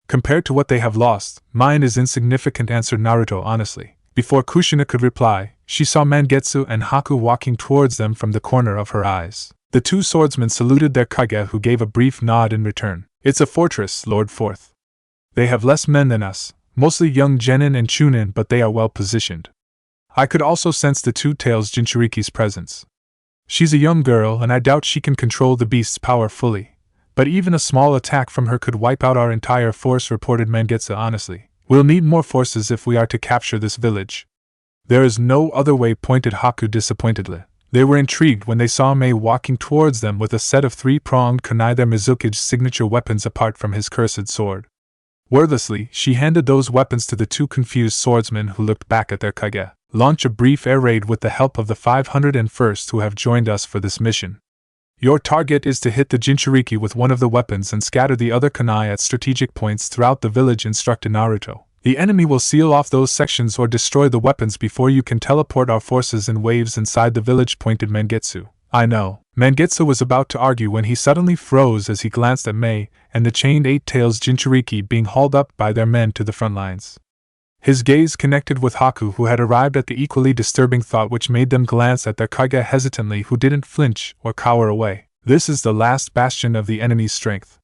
Compared to what they have lost, mine is insignificant, answered Naruto honestly. Before Kushina could reply, she saw Mangetsu and Haku walking towards them from the corner of her eyes. The two swordsmen saluted their Kage, who gave a brief nod in return. It's a fortress, Lord Fourth. They have less men than us, mostly young genin and chunin, but they are well positioned. I could also sense the two-tails Jinchuriki's presence. She's a young girl, and I doubt she can control the beast's power fully. But even a small attack from her could wipe out our entire force, reported Mangetsu honestly. We'll need more forces if we are to capture this village. There is no other way, pointed Haku disappointedly. They were intrigued when they saw Mei walking towards them with a set of three-pronged kunai, their Mizukage's signature weapons apart from his cursed sword. Wordlessly, she handed those weapons to the two confused swordsmen, who looked back at their Kage. Launch a brief air raid with the help of the 501st who have joined us for this mission. Your target is to hit the Jinchuriki with one of the weapons and scatter the other kunai at strategic points throughout the village, instructed Naruto. The enemy will seal off those sections or destroy the weapons before you can teleport our forces in waves inside the village, pointed Mangetsu. I know. Mangetsu was about to argue when he suddenly froze as he glanced at Mei and the chained eight-tails Jinchuriki being hauled up by their men to the front lines. His gaze connected with Haku, who had arrived at the equally disturbing thought, which made them glance at their Kage hesitantly, who didn't flinch or cower away. This is the last bastion of the enemy's strength.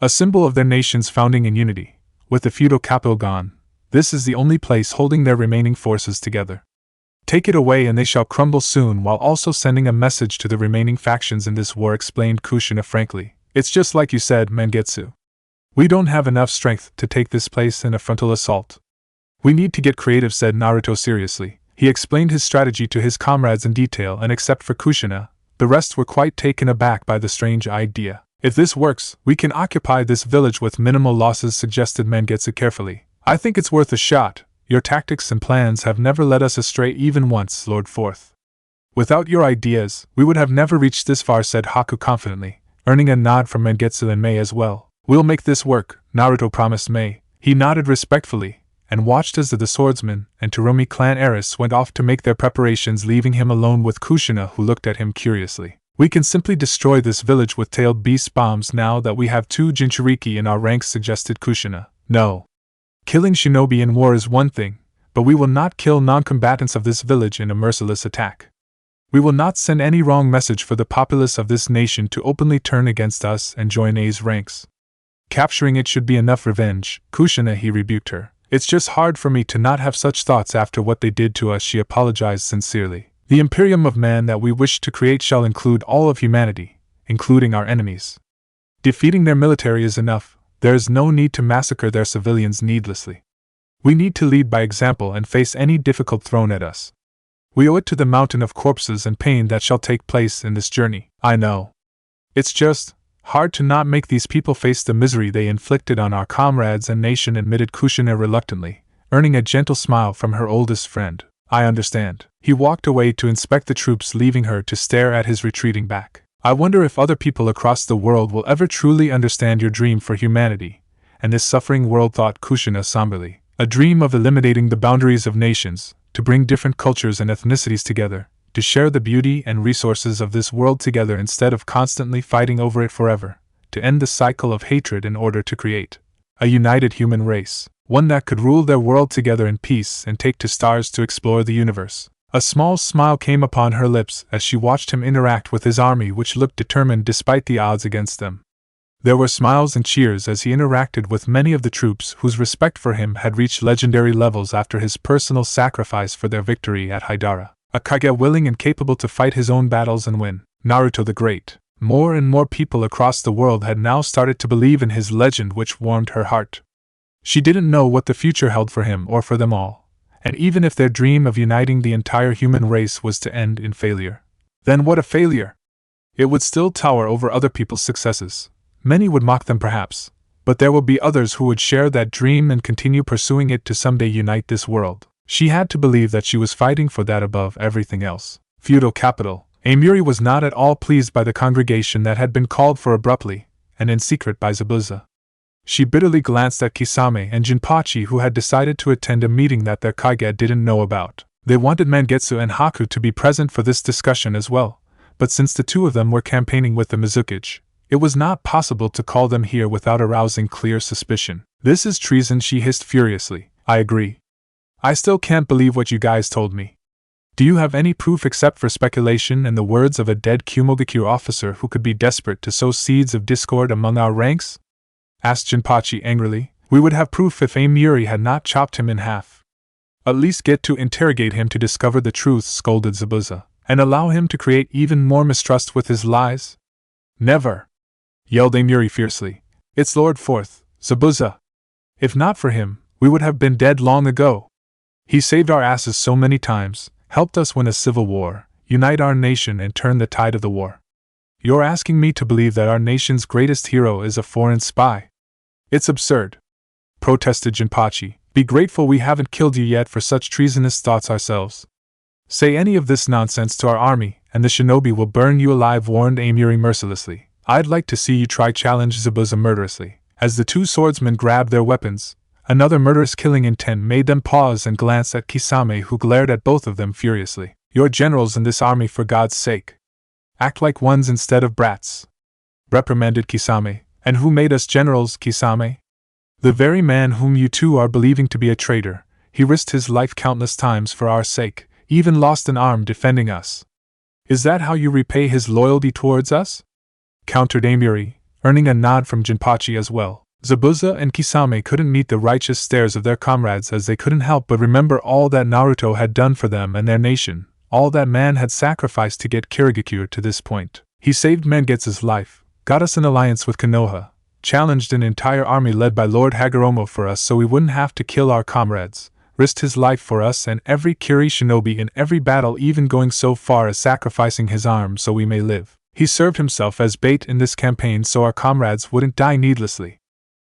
A symbol of their nation's founding in unity. With the feudal capital gone, this is the only place holding their remaining forces together. Take it away and they shall crumble soon, while also sending a message to the remaining factions in this war, explained Kushina frankly. It's just like you said, Mangetsu. We don't have enough strength to take this place in a frontal assault. We need to get creative, said Naruto seriously. He explained his strategy to his comrades in detail, and except for Kushina, the rest were quite taken aback by the strange idea. If this works, we can occupy this village with minimal losses, suggested Mangetsu carefully. I think it's worth a shot. Your tactics and plans have never led us astray even once, Lord Fourth. Without your ideas, we would have never reached this far, said Haku confidently, earning a nod from Mangetsu and Mei as well. We'll make this work, Naruto promised Mei. He nodded respectfully, and watched as the swordsman and Terumi clan heiress went off to make their preparations, leaving him alone with Kushina, who looked at him curiously. We can simply destroy this village with tailed beast bombs now that we have two Jinchuriki in our ranks, suggested Kushina. No. Killing shinobi in war is one thing, but we will not kill non-combatants of this village in a merciless attack. We will not send any wrong message for the populace of this nation to openly turn against us and join A's ranks. Capturing it should be enough revenge, Kushina, he rebuked her. It's just hard for me to not have such thoughts after what they did to us, she apologized sincerely. The Imperium of Man that we wish to create shall include all of humanity, including our enemies. Defeating their military is enough. There is no need to massacre their civilians needlessly. We need to lead by example and face any difficult thrown at us. We owe it to the mountain of corpses and pain that shall take place in this journey. I know. It's just hard to not make these people face the misery they inflicted on our comrades and nation, admitted Kushina reluctantly, earning a gentle smile from her oldest friend. I understand. He walked away to inspect the troops, leaving her to stare at his retreating back. I wonder if other people across the world will ever truly understand your dream for humanity, and this suffering world, thought Kushina somberly. A dream of eliminating the boundaries of nations, to bring different cultures and ethnicities together, to share the beauty and resources of this world together instead of constantly fighting over it forever, to end the cycle of hatred in order to create a united human race, one that could rule their world together in peace and take to stars to explore the universe. A small smile came upon her lips as she watched him interact with his army, which looked determined despite the odds against them. There were smiles and cheers as he interacted with many of the troops whose respect for him had reached legendary levels after his personal sacrifice for their victory at Haidara. A Kage willing and capable to fight his own battles and win. Naruto the Great. More and more people across the world had now started to believe in his legend, which warmed her heart. She didn't know what the future held for him or for them all. And even if their dream of uniting the entire human race was to end in failure, then what a failure! It would still tower over other people's successes. Many would mock them perhaps, but there will be others who would share that dream and continue pursuing it to someday unite this world. She had to believe that she was fighting for that above everything else. Feudal capital. Amiri was not at all pleased by the congregation that had been called for abruptly, and in secret by Zabuza. She bitterly glanced at Kisame and Jinpachi, who had decided to attend a meeting that their Kage didn't know about. They wanted Mangetsu and Haku to be present for this discussion as well, but since the two of them were campaigning with the Mizukage, it was not possible to call them here without arousing clear suspicion. This is treason, she hissed furiously. I agree. I still can't believe what you guys told me. Do you have any proof except for speculation and the words of a dead Kumogakure officer who could be desperate to sow seeds of discord among our ranks? Asked Jinpachi angrily. We would have proof if Amiri had not chopped him in half. At least get to interrogate him to discover the truth, scolded Zabuza, and allow him to create even more mistrust with his lies? Never! Yelled Amiri fiercely. It's Lord Fourth, Zabuza. If not for him, we would have been dead long ago. He saved our asses so many times, helped us win a civil war, unite our nation and turn the tide of the war. You're asking me to believe that our nation's greatest hero is a foreign spy? It's absurd, protested Jinpachi. Be grateful we haven't killed you yet for such treasonous thoughts ourselves. Say any of this nonsense to our army, and the shinobi will burn you alive, warned Amiri mercilessly. I'd like to see you try, challenged Zabuza murderously. As the two swordsmen grabbed their weapons, another murderous killing intent made them pause and glance at Kisame, who glared at both of them furiously. You're generals in this army, for God's sake. Act like ones instead of brats, reprimanded Kisame. And who made us generals, Kisame? The very man whom you two are believing to be a traitor. He risked his life countless times for our sake, even lost an arm defending us. Is that how you repay his loyalty towards us? Countered Amiri, earning a nod from Jinpachi as well. Zabuza and Kisame couldn't meet the righteous stares of their comrades, as they couldn't help but remember all that Naruto had done for them and their nation, all that man had sacrificed to get Kirigakure to this point. He saved Mangetsu's life, got us an alliance with Konoha, challenged an entire army led by Lord Hagoromo for us so we wouldn't have to kill our comrades, risked his life for us and every Kiri shinobi in every battle, even going so far as sacrificing his arm so we may live. He served himself as bait in this campaign so our comrades wouldn't die needlessly.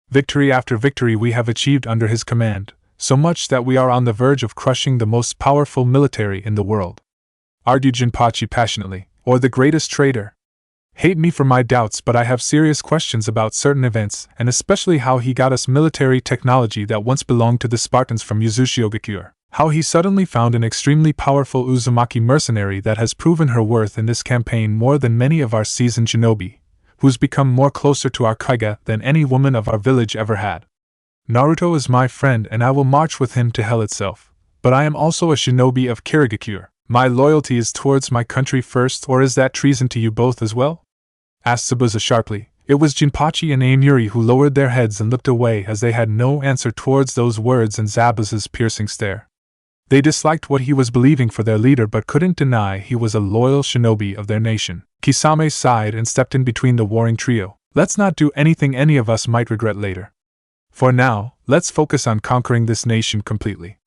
Victory after victory we have achieved under his command, so much that we are on the verge of crushing the most powerful military in the world, argued Jinpachi passionately. Or the greatest traitor. Hate me for my doubts, but I have serious questions about certain events, and especially how he got us military technology that once belonged to the Spartans from Uzushiogakure. How he suddenly found an extremely powerful Uzumaki mercenary that has proven her worth in this campaign more than many of our seasoned shinobi, who's become more closer to our Kage than any woman of our village ever had. Naruto is my friend and I will march with him to hell itself, but I am also a shinobi of Kirigakure. My loyalty is towards my country first, or is that treason to you both as well? Asked Zabuza sharply. It was Jinpachi and Amiri who lowered their heads and looked away, as they had no answer towards those words and Zabuza's piercing stare. They disliked what he was believing for their leader but couldn't deny he was a loyal shinobi of their nation. Kisame sighed and stepped in between the warring trio. Let's not do anything any of us might regret later. For now, let's focus on conquering this nation completely.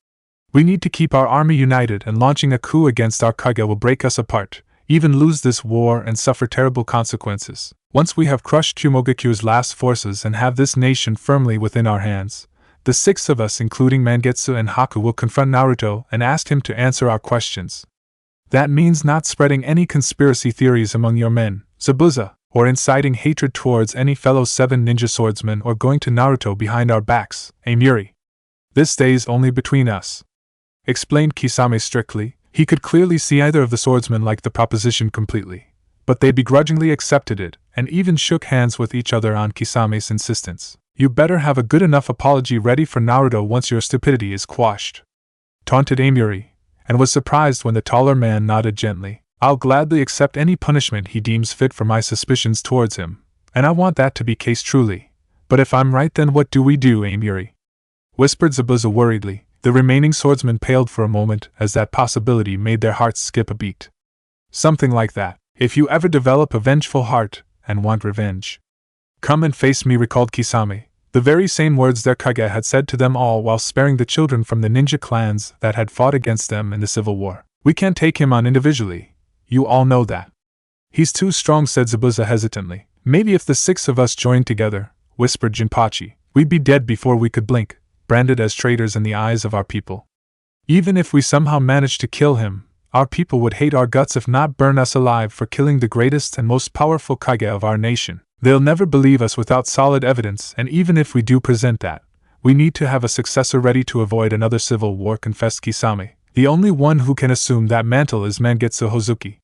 We need to keep our army united, and launching a coup against our Kage will break us apart, even lose this war and suffer terrible consequences. Once we have crushed Kumogakure's last forces and have this nation firmly within our hands, the six of us, including Mangetsu and Haku, will confront Naruto and ask him to answer our questions. That means not spreading any conspiracy theories among your men, Zabuza, or inciting hatred towards any fellow 7 ninja swordsmen, or going to Naruto behind our backs, Amiri. This stays only between us, explained Kisame strictly. He could clearly see either of the swordsmen liked the proposition completely, but they begrudgingly accepted it, and even shook hands with each other on Kisame's insistence. You better have a good enough apology ready for Naruto once your stupidity is quashed, taunted Amiri, and was surprised when the taller man nodded gently. I'll gladly accept any punishment he deems fit for my suspicions towards him, and I want that to be case truly. But if I'm right, then what do we do, Amiri? Whispered Zabuza worriedly. The remaining swordsmen paled for a moment as that possibility made their hearts skip a beat. Something like that. If you ever develop a vengeful heart and want revenge, come and face me, recalled Kisame, the very same words their Kage had said to them all while sparing the children from the ninja clans that had fought against them in the Civil War. We can't take him on individually. You all know that. He's too strong, said Zabuza hesitantly. Maybe if the 6 of us joined together, whispered Jinpachi, we'd be dead before we could blink, branded as traitors in the eyes of our people. Even if we somehow managed to kill him, our people would hate our guts, if not burn us alive, for killing the greatest and most powerful Kage of our nation. They'll never believe us without solid evidence, and even if we do present that, we need to have a successor ready to avoid another civil war, confessed Kisame. The only one who can assume that mantle is Mangetsu Hozuki.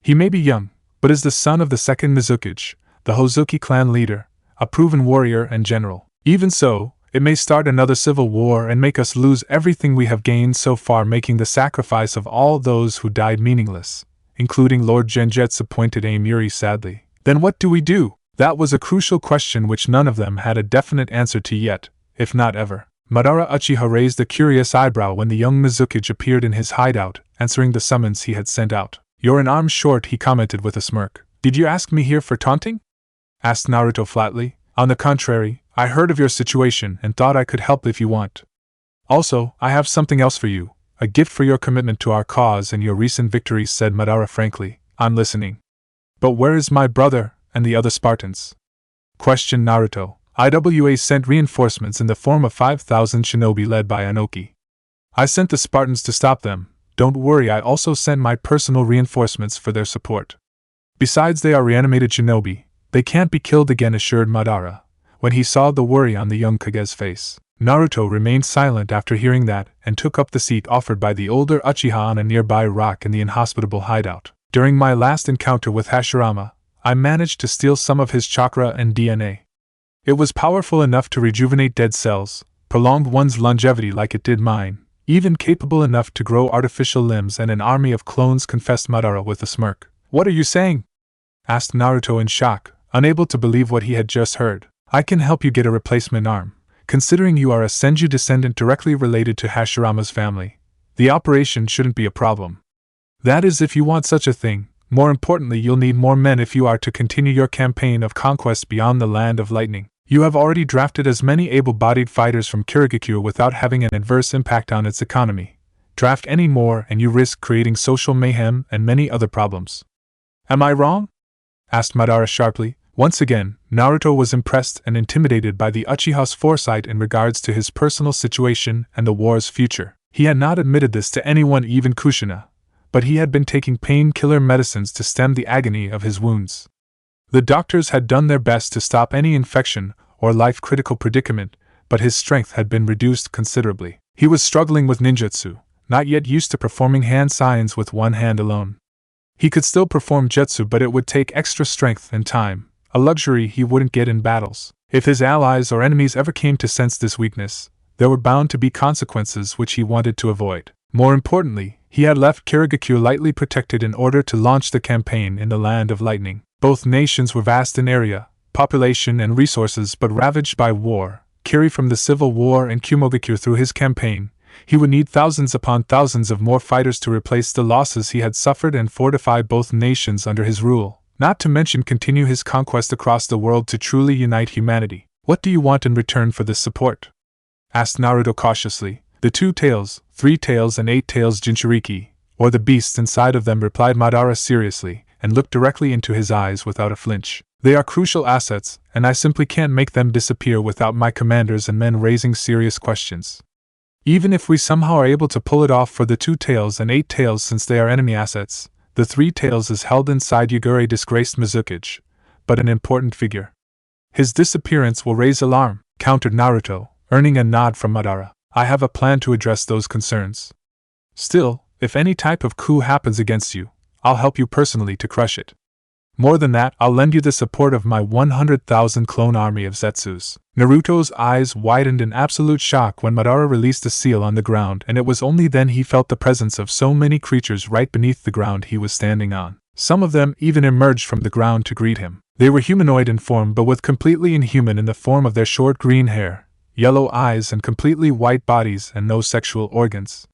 He may be young, but is the son of the Second Mizukage, the Hozuki clan leader, a proven warrior and general. Even so, it may start another civil war and make us lose everything we have gained so far, making the sacrifice of all those who died meaningless, including Lord Genjetsu, pointed Amiri sadly. Then what do we do? That was a crucial question which none of them had a definite answer to yet, if not ever. Madara Uchiha raised a curious eyebrow when the young Mizukage appeared in his hideout, answering the summons he had sent out. "You're an arm short," he commented with a smirk. "Did you ask me here for taunting?" asked Naruto flatly. "On the contrary, I heard of your situation and thought I could help if you want. Also, I have something else for you, a gift for your commitment to our cause and your recent victories," said Madara frankly. "I'm listening." "But where is my brother and the other Spartans?" questioned Naruto. "IWA sent reinforcements in the form of 5,000 shinobi led by Anoki. I sent the Spartans to stop them. Don't worry, I also sent my personal reinforcements for their support. Besides, they are reanimated shinobi. They can't be killed again," assured Madara, when he saw the worry on the young Kage's face. Naruto remained silent after hearing that and took up the seat offered by the older Uchiha on a nearby rock in the inhospitable hideout. "During my last encounter with Hashirama, I managed to steal some of his chakra and DNA. It was powerful enough to rejuvenate dead cells, prolonged one's longevity like it did mine, even capable enough to grow artificial limbs and an army of clones," confessed Madara with a smirk. "What are you saying?" asked Naruto in shock, unable to believe what he had just heard. "I can help you get a replacement arm. Considering you are a Senju descendant directly related to Hashirama's family, the operation shouldn't be a problem. That is, if you want such a thing. More importantly, you'll need more men if you are to continue your campaign of conquest beyond the Land of Lightning. You have already drafted as many able-bodied fighters from Kirigakure without having an adverse impact on its economy. Draft any more and you risk creating social mayhem and many other problems." "Am I wrong?" asked Madara sharply. Once again, Naruto was impressed and intimidated by the Uchiha's foresight in regards to his personal situation and the war's future. He had not admitted this to anyone, even Kushina, but he had been taking painkiller medicines to stem the agony of his wounds. The doctors had done their best to stop any infection or life-critical predicament, but his strength had been reduced considerably. He was struggling with ninjutsu, not yet used to performing hand signs with one hand alone. He could still perform jutsu, but it would take extra strength and time, a luxury he wouldn't get in battles. If his allies or enemies ever came to sense this weakness, there were bound to be consequences which he wanted to avoid. More importantly, he had left Kirigakure lightly protected in order to launch the campaign in the Land of Lightning. Both nations were vast in area, population and resources, but ravaged by war. Kiri from the Civil War and Kumogakure through his campaign. He would need thousands upon thousands of more fighters to replace the losses he had suffered and fortify both nations under his rule, not to mention continue his conquest across the world to truly unite humanity. "What do you want in return for this support?" asked Naruto cautiously. "The 2 tails, 3 tails and 8 tails Jinchuriki, or the beasts inside of them," replied Madara seriously, and looked directly into his eyes without a flinch. "They are crucial assets, and I simply can't make them disappear without my commanders and men raising serious questions. Even if we somehow are able to pull it off for the 2 tails and 8 tails, since they are enemy assets, the 3 tails is held inside Yagure disgraced Mizukage, but an important figure. His disappearance will raise alarm," countered Naruto, earning a nod from Madara. "I have a plan to address those concerns. Still, if any type of coup happens against you, I'll help you personally to crush it. More than that, I'll lend you the support of my 100,000 clone army of Zetsus." Naruto's eyes widened in absolute shock when Madara released the seal on the ground, and it was only then he felt the presence of so many creatures right beneath the ground he was standing on. Some of them even emerged from the ground to greet him. They were humanoid in form, but with completely inhuman in the form of their short green hair, yellow eyes and completely white bodies and no sexual organs.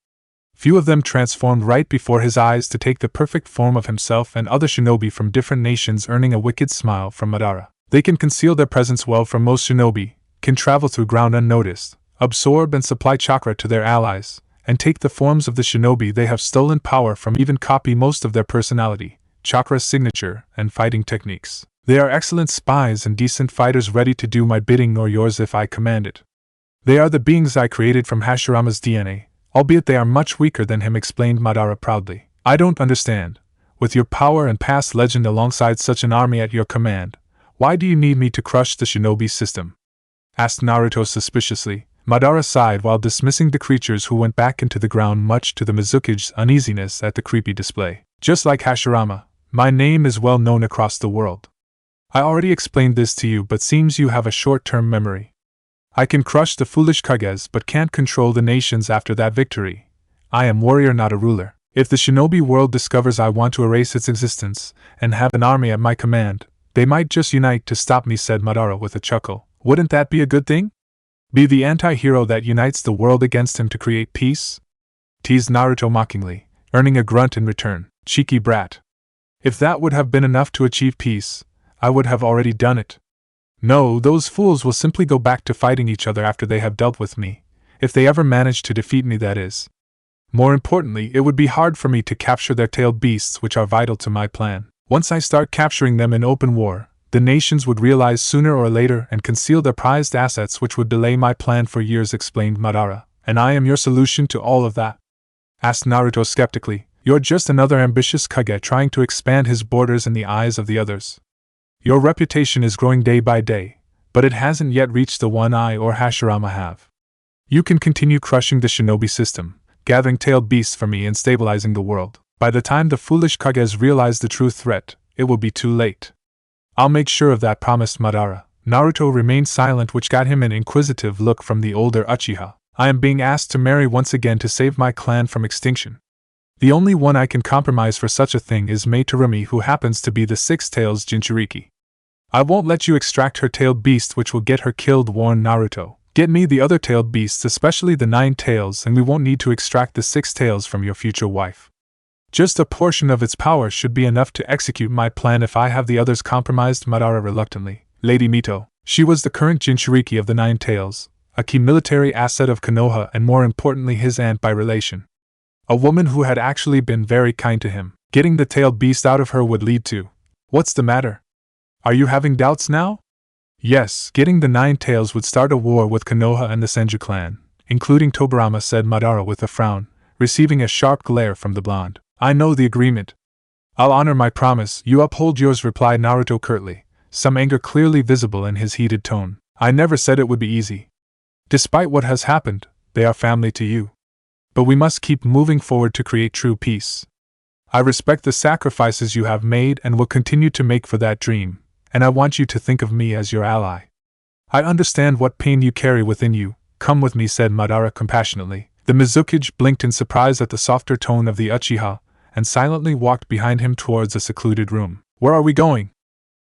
Few of them transformed right before his eyes to take the perfect form of himself and other shinobi from different nations, earning a wicked smile from Madara. They can conceal their presence well from most shinobi, can travel through ground unnoticed, absorb and supply chakra to their allies, and take the forms of the shinobi they have stolen power from, even copy most of their personality, chakra signature, and fighting techniques. They are excellent spies and decent fighters, ready to do my bidding nor yours if I command it. They are the beings I created from Hashirama's DNA, albeit they are much weaker than him," explained Madara proudly. "I don't understand. With your power and past legend alongside such an army at your command, why do you need me to crush the shinobi system?" asked Naruto suspiciously. Madara sighed while dismissing the creatures who went back into the ground, much to the Mizukage's uneasiness at the creepy display. "Just like Hashirama, My name is well known across the world. I already explained this to you, but seems you have a short-term memory. I can crush the foolish Kages but can't control the nations after that victory. I am warrior, not a ruler. If the shinobi world discovers I want to erase its existence, and have an army at my command, they might just unite to stop me, said Madara with a chuckle. Wouldn't that be a good thing? Be the anti-hero that unites the world against him to create peace? Teased Naruto mockingly, earning a grunt in return. Cheeky brat. If that would have been enough to achieve peace, I would have already done it. No, those fools will simply go back to fighting each other after they have dealt with me, if they ever manage to defeat me, that is. More importantly, it would be hard for me to capture their tailed beasts, which are vital to my plan. Once I start capturing them in open war, the nations would realize sooner or later and conceal their prized assets, which would delay my plan for years, explained Madara. And I am your solution to all of that? Asked Naruto skeptically. You're just another ambitious Kage trying to expand his borders in the eyes of the others. Your reputation is growing day by day, but it hasn't yet reached the one I or Hashirama have. You can continue crushing the shinobi system, gathering tailed beasts for me and stabilizing the world. By the time the foolish Kages realize the true threat, it will be too late. I'll make sure of that, promised Madara. Naruto remained silent, which got him an inquisitive look from the older Uchiha. I am being asked to marry once again to save my clan from extinction. The only one I can compromise for such a thing is Mei Terumi, who happens to be the Six Tails Jinchuriki. I won't let you extract her tailed beast, which will get her killed, warned Naruto. Get me the other tailed beasts, especially the 9 tails, and we won't need to extract the 6 tails from your future wife. Just a portion of its power should be enough to execute my plan if I have the others compromised, Madara reluctantly. Lady Mito. She was the current Jinchuriki of the 9 tails, a key military asset of Konoha and more importantly his aunt by relation. A woman who had actually been very kind to him. Getting the tailed beast out of her would lead to… What's the matter? Are you having doubts now? Yes, getting the 9 tails would start a war with Konoha and the Senju clan, including Tobirama, said Madara with a frown, receiving a sharp glare from the blonde. I know the agreement. I'll honor my promise, you uphold yours, replied Naruto curtly, some anger clearly visible in his heated tone. I never said it would be easy. Despite what has happened, they are family to you. But we must keep moving forward to create true peace. I respect the sacrifices you have made and will continue to make for that dream, and I want you to think of me as your ally. I understand what pain you carry within you. Come with me, said Madara compassionately. The Mizukage blinked in surprise at the softer tone of the Uchiha, and silently walked behind him towards a secluded room. Where are we going?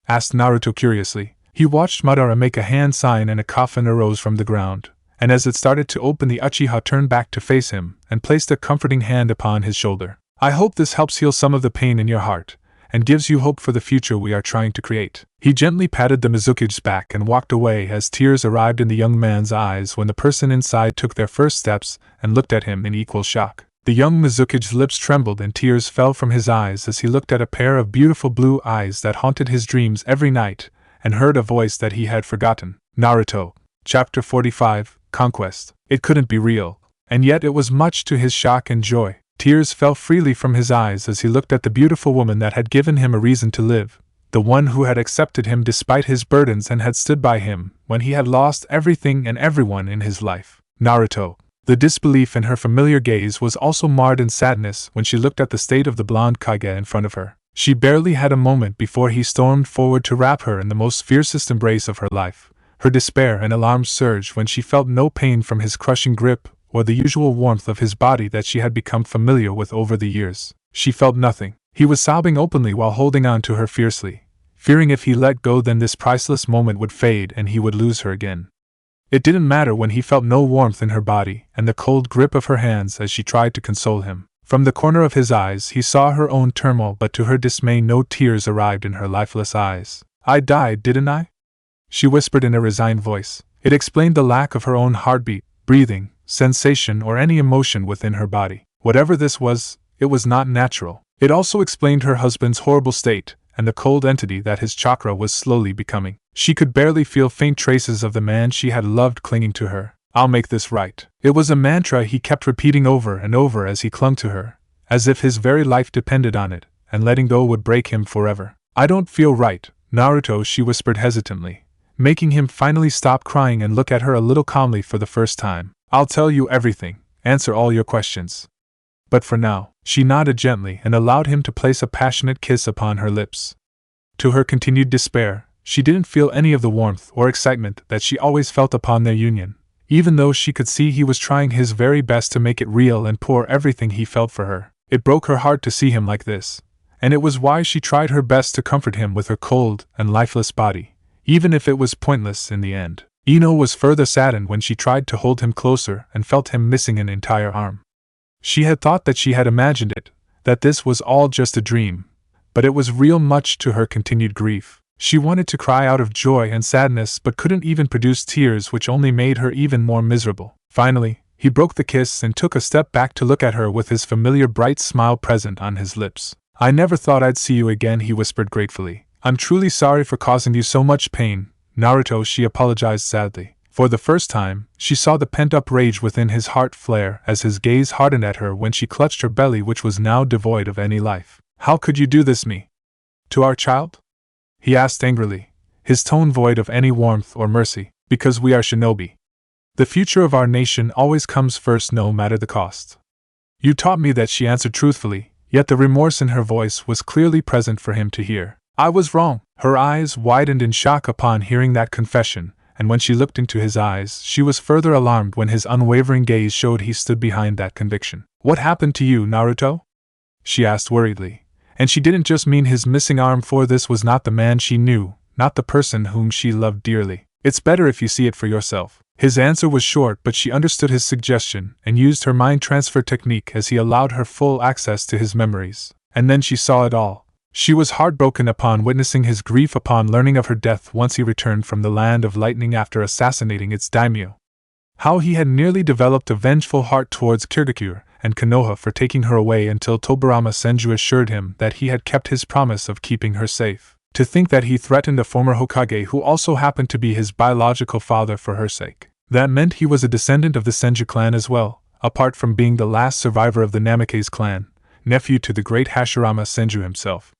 Asked Naruto curiously. He watched Madara make a hand sign and a coffin arose from the ground, and as it started to open the Uchiha turned back to face him, and placed a comforting hand upon his shoulder. I hope this helps heal some of the pain in your heart, and gives you hope for the future we are trying to create. He gently patted the Mizukage's back and walked away as tears arrived in the young man's eyes when the person inside took their first steps and looked at him in equal shock. The young Mizukage's lips trembled and tears fell from his eyes as he looked at a pair of beautiful blue eyes that haunted his dreams every night, and heard a voice that he had forgotten. Naruto. Chapter 45, Conquest. It couldn't be real, and yet it was much to his shock and joy. Tears fell freely from his eyes as he looked at the beautiful woman that had given him a reason to live, the one who had accepted him despite his burdens and had stood by him when he had lost everything and everyone in his life. Naruto. The disbelief in her familiar gaze was also marred in sadness when she looked at the state of the blonde Kage in front of her. She barely had a moment before he stormed forward to wrap her in the most fiercest embrace of her life. Her despair and alarm surged when she felt no pain from his crushing grip or the usual warmth of his body that she had become familiar with over the years. She felt nothing. He was sobbing openly while holding on to her fiercely, fearing if he let go then this priceless moment would fade and he would lose her again. It didn't matter when he felt no warmth in her body and the cold grip of her hands as she tried to console him. From the corner of his eyes he saw her own turmoil, but to her dismay no tears arrived in her lifeless eyes. I died, didn't I? She whispered in a resigned voice. It explained the lack of her own heartbeat, breathing, sensation or any emotion within her body. Whatever this was, it was not natural. It also explained her husband's horrible state, and the cold entity that his chakra was slowly becoming. She could barely feel faint traces of the man she had loved clinging to her. I'll make this right. It was a mantra he kept repeating over and over as he clung to her, as if his very life depended on it, and letting go would break him forever. I don't feel right, Naruto, she whispered hesitantly, making him finally stop crying and look at her a little calmly for the first time. I'll tell you everything, answer all your questions. But for now, She nodded gently and allowed him to place a passionate kiss upon her lips. To her continued despair, she didn't feel any of the warmth or excitement that she always felt upon their union, even though she could see he was trying his very best to make it real and pour everything he felt for her. It broke her heart to see him like this, and it was why she tried her best to comfort him with her cold and lifeless body, even if it was pointless in the end. Ino was further saddened when she tried to hold him closer and felt him missing an entire arm. She had thought that she had imagined it, that this was all just a dream, but it was real, much to her continued grief. She wanted to cry out of joy and sadness but couldn't even produce tears, which only made her even more miserable. Finally, he broke the kiss and took a step back to look at her with his familiar bright smile present on his lips. "I never thought I'd see you again," he whispered gratefully. "I'm truly sorry for causing you so much pain, Naruto," she apologized sadly. For the first time, she saw the pent-up rage within his heart flare as his gaze hardened at her when she clutched her belly, which was now devoid of any life. "How could you do this me? To our child?" he asked angrily, his tone void of any warmth or mercy. "Because we are shinobi. The future of our nation always comes first, no matter the cost. You taught me that," she answered truthfully, yet the remorse in her voice was clearly present for him to hear. "I was wrong." Her eyes widened in shock upon hearing that confession, and when she looked into his eyes, she was further alarmed when his unwavering gaze showed he stood behind that conviction. "What happened to you, Naruto?" she asked worriedly. And she didn't just mean his missing arm, for this was not the man she knew, not the person whom she loved dearly. "It's better if you see it for yourself." His answer was short, but she understood his suggestion and used her mind transfer technique as he allowed her full access to his memories. And then she saw it all. She was heartbroken upon witnessing his grief upon learning of her death once he returned from the land of lightning after assassinating its daimyo. How he had nearly developed a vengeful heart towards Kagekure and Konoha for taking her away until Tobirama Senju assured him that he had kept his promise of keeping her safe. To think that he threatened a former Hokage who also happened to be his biological father for her sake. That meant he was a descendant of the Senju clan as well, apart from being the last survivor of the Namikaze clan, nephew to the great Hashirama Senju himself.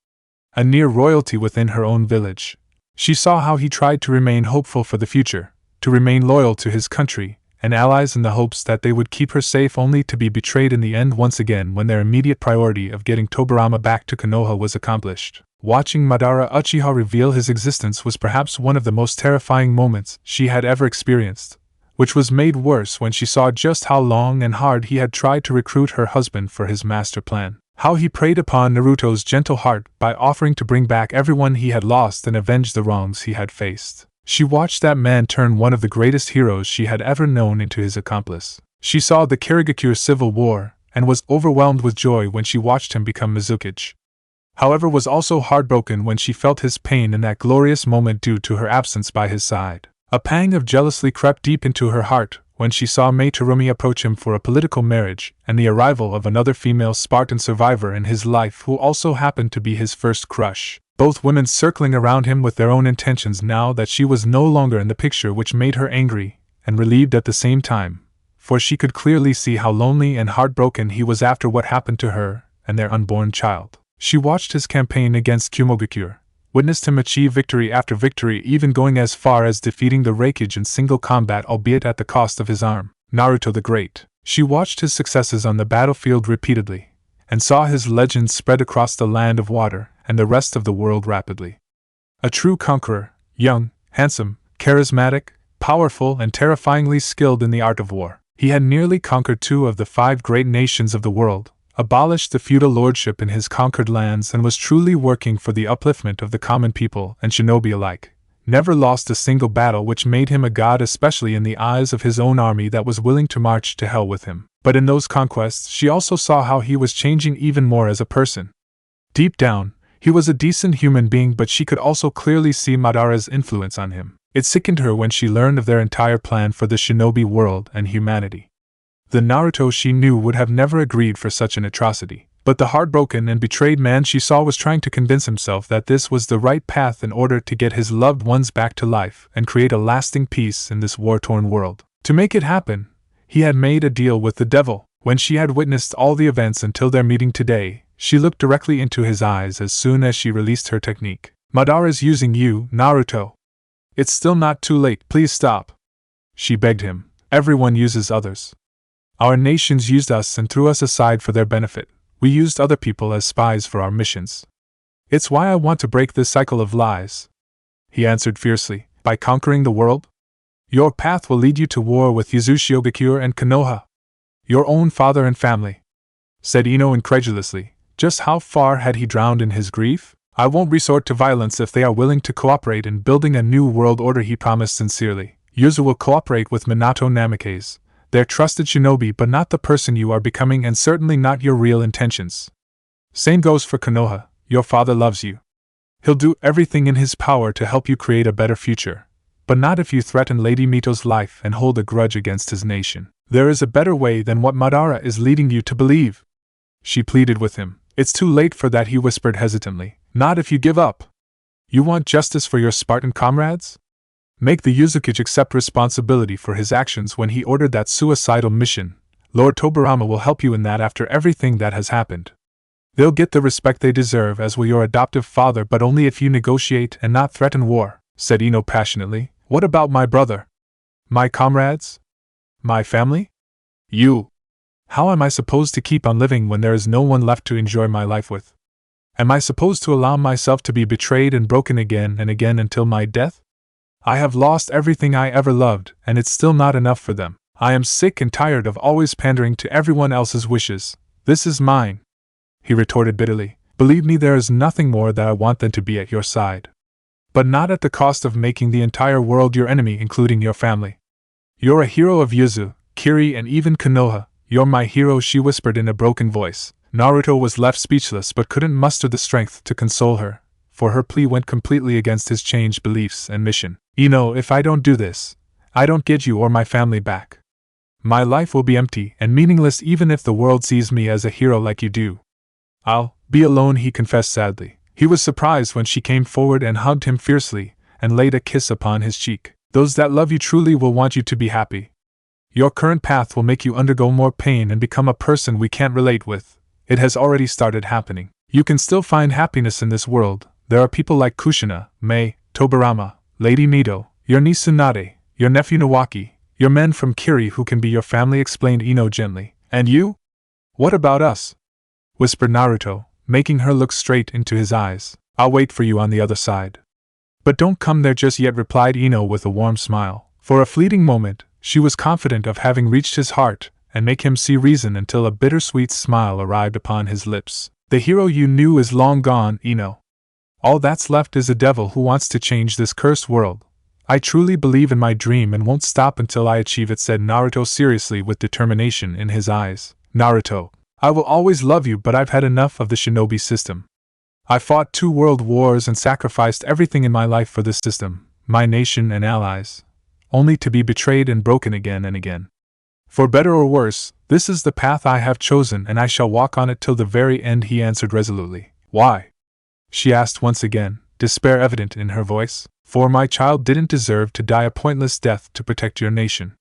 A near royalty within her own village. She saw how he tried to remain hopeful for the future, to remain loyal to his country and allies in the hopes that they would keep her safe, only to be betrayed in the end once again when their immediate priority of getting Tobirama back to Konoha was accomplished. Watching Madara Uchiha reveal his existence was perhaps one of the most terrifying moments she had ever experienced, which was made worse when she saw just how long and hard he had tried to recruit her husband for his master plan. How he preyed upon Naruto's gentle heart by offering to bring back everyone he had lost and avenge the wrongs he had faced. She watched that man turn one of the greatest heroes she had ever known into his accomplice. She saw the Karigakure civil war, and was overwhelmed with joy when she watched him become Mizukage. However, was also heartbroken when she felt his pain in that glorious moment due to her absence by his side. A pang of jealousy crept deep into her heart when she saw Mai Terumi approach him for a political marriage, and the arrival of another female Spartan survivor in his life who also happened to be his first crush. Both women circling around him with their own intentions now that she was no longer in the picture, which made her angry and relieved at the same time, for she could clearly see how lonely and heartbroken he was after what happened to her and their unborn child. She watched his campaign against Kumogakure, witnessed him achieve victory after victory, even going as far as defeating the Reikage in single combat, albeit at the cost of his arm. Naruto the Great. She watched his successes on the battlefield repeatedly, and saw his legend spread across the land of water and the rest of the world rapidly. A true conqueror, young, handsome, charismatic, powerful, and terrifyingly skilled in the art of war. He had nearly conquered 2 of the 5 great nations of the world, abolished the feudal lordship in his conquered lands, and was truly working for the upliftment of the common people and shinobi alike. Never lost a single battle, which made him a god, especially in the eyes of his own army that was willing to march to hell with him. But in those conquests she also saw how he was changing even more as a person. Deep down, he was a decent human being, but she could also clearly see Madara's influence on him. It sickened her when she learned of their entire plan for the shinobi world and humanity. The Naruto she knew would have never agreed for such an atrocity, but the heartbroken and betrayed man she saw was trying to convince himself that this was the right path in order to get his loved ones back to life and create a lasting peace in this war-torn world. To make it happen, he had made a deal with the devil. When she had witnessed all the events until their meeting today, she looked directly into his eyes as soon as she released her technique. "Madara's using you, Naruto. It's still not too late, please stop," she begged him. "Everyone uses others. Our nations used us and threw us aside for their benefit. We used other people as spies for our missions. It's why I want to break this cycle of lies. He answered fiercely, by conquering the world? Your path will lead you to war with Kumogakure and Konoha. Your own father and family. Said Ino incredulously. Just how far had he drowned in his grief? I won't resort to violence if they are willing to cooperate in building a new world order, he promised sincerely. Yuzu will cooperate with Minato Namikaze, their trusted shinobi, but not the person you are becoming, and certainly not your real intentions. Same goes for Konoha. Your father loves you. He'll do everything in his power to help you create a better future, but not if you threaten Lady Mito's life and hold a grudge against his nation. There is a better way than what Madara is leading you to believe. She pleaded with him. It's too late for that, he whispered hesitantly. Not if you give up. You want justice for your Spartan comrades? Make the Mizukage accept responsibility for his actions when he ordered that suicidal mission. Lord Tobirama will help you in that after everything that has happened. They'll get the respect they deserve, as will your adoptive father, but only if you negotiate and not threaten war, said Ino passionately. What about my brother? My comrades? My family? You? How am I supposed to keep on living when there is no one left to enjoy my life with? Am I supposed to allow myself to be betrayed and broken again and again until my death? I have lost everything I ever loved, and it's still not enough for them. I am sick and tired of always pandering to everyone else's wishes. This is mine, he retorted bitterly. Believe me, there is nothing more that I want than to be at your side. But not at the cost of making the entire world your enemy, including your family. You're a hero of Yuzu, Kiri, and even Konoha. You're my hero, she whispered in a broken voice. Naruto was left speechless but couldn't muster the strength to console her, for her plea went completely against his changed beliefs and mission. Ino, if I don't do this, I don't get you or my family back. My life will be empty and meaningless even if the world sees me as a hero like you do. I'll be alone, he confessed sadly. He was surprised when she came forward and hugged him fiercely and laid a kiss upon his cheek. Those that love you truly will want you to be happy. Your current path will make you undergo more pain and become a person we can't relate with. It has already started happening. You can still find happiness in this world. There are people like Kushina, Mei, Tobirama, Lady Mito, your niece Tsunade, your nephew Nawaki, your men from Kiri who can be your family, explained Ino gently. And you? What about us? Whispered Naruto, making her look straight into his eyes. I'll wait for you on the other side. But don't come there just yet, replied Ino with a warm smile. For a fleeting moment, she was confident of having reached his heart and make him see reason until a bittersweet smile arrived upon his lips. The hero you knew is long gone, Ino. All that's left is a devil who wants to change this cursed world. I truly believe in my dream and won't stop until I achieve it, said Naruto seriously with determination in his eyes. Naruto, I will always love you, but I've had enough of the shinobi system. I fought 2 world wars and sacrificed everything in my life for this system, my nation and allies, only to be betrayed and broken again and again. For better or worse, this is the path I have chosen and I shall walk on it till the very end, he answered resolutely. Why? She asked once again, despair evident in her voice. For my child didn't deserve to die a pointless death to protect your nation.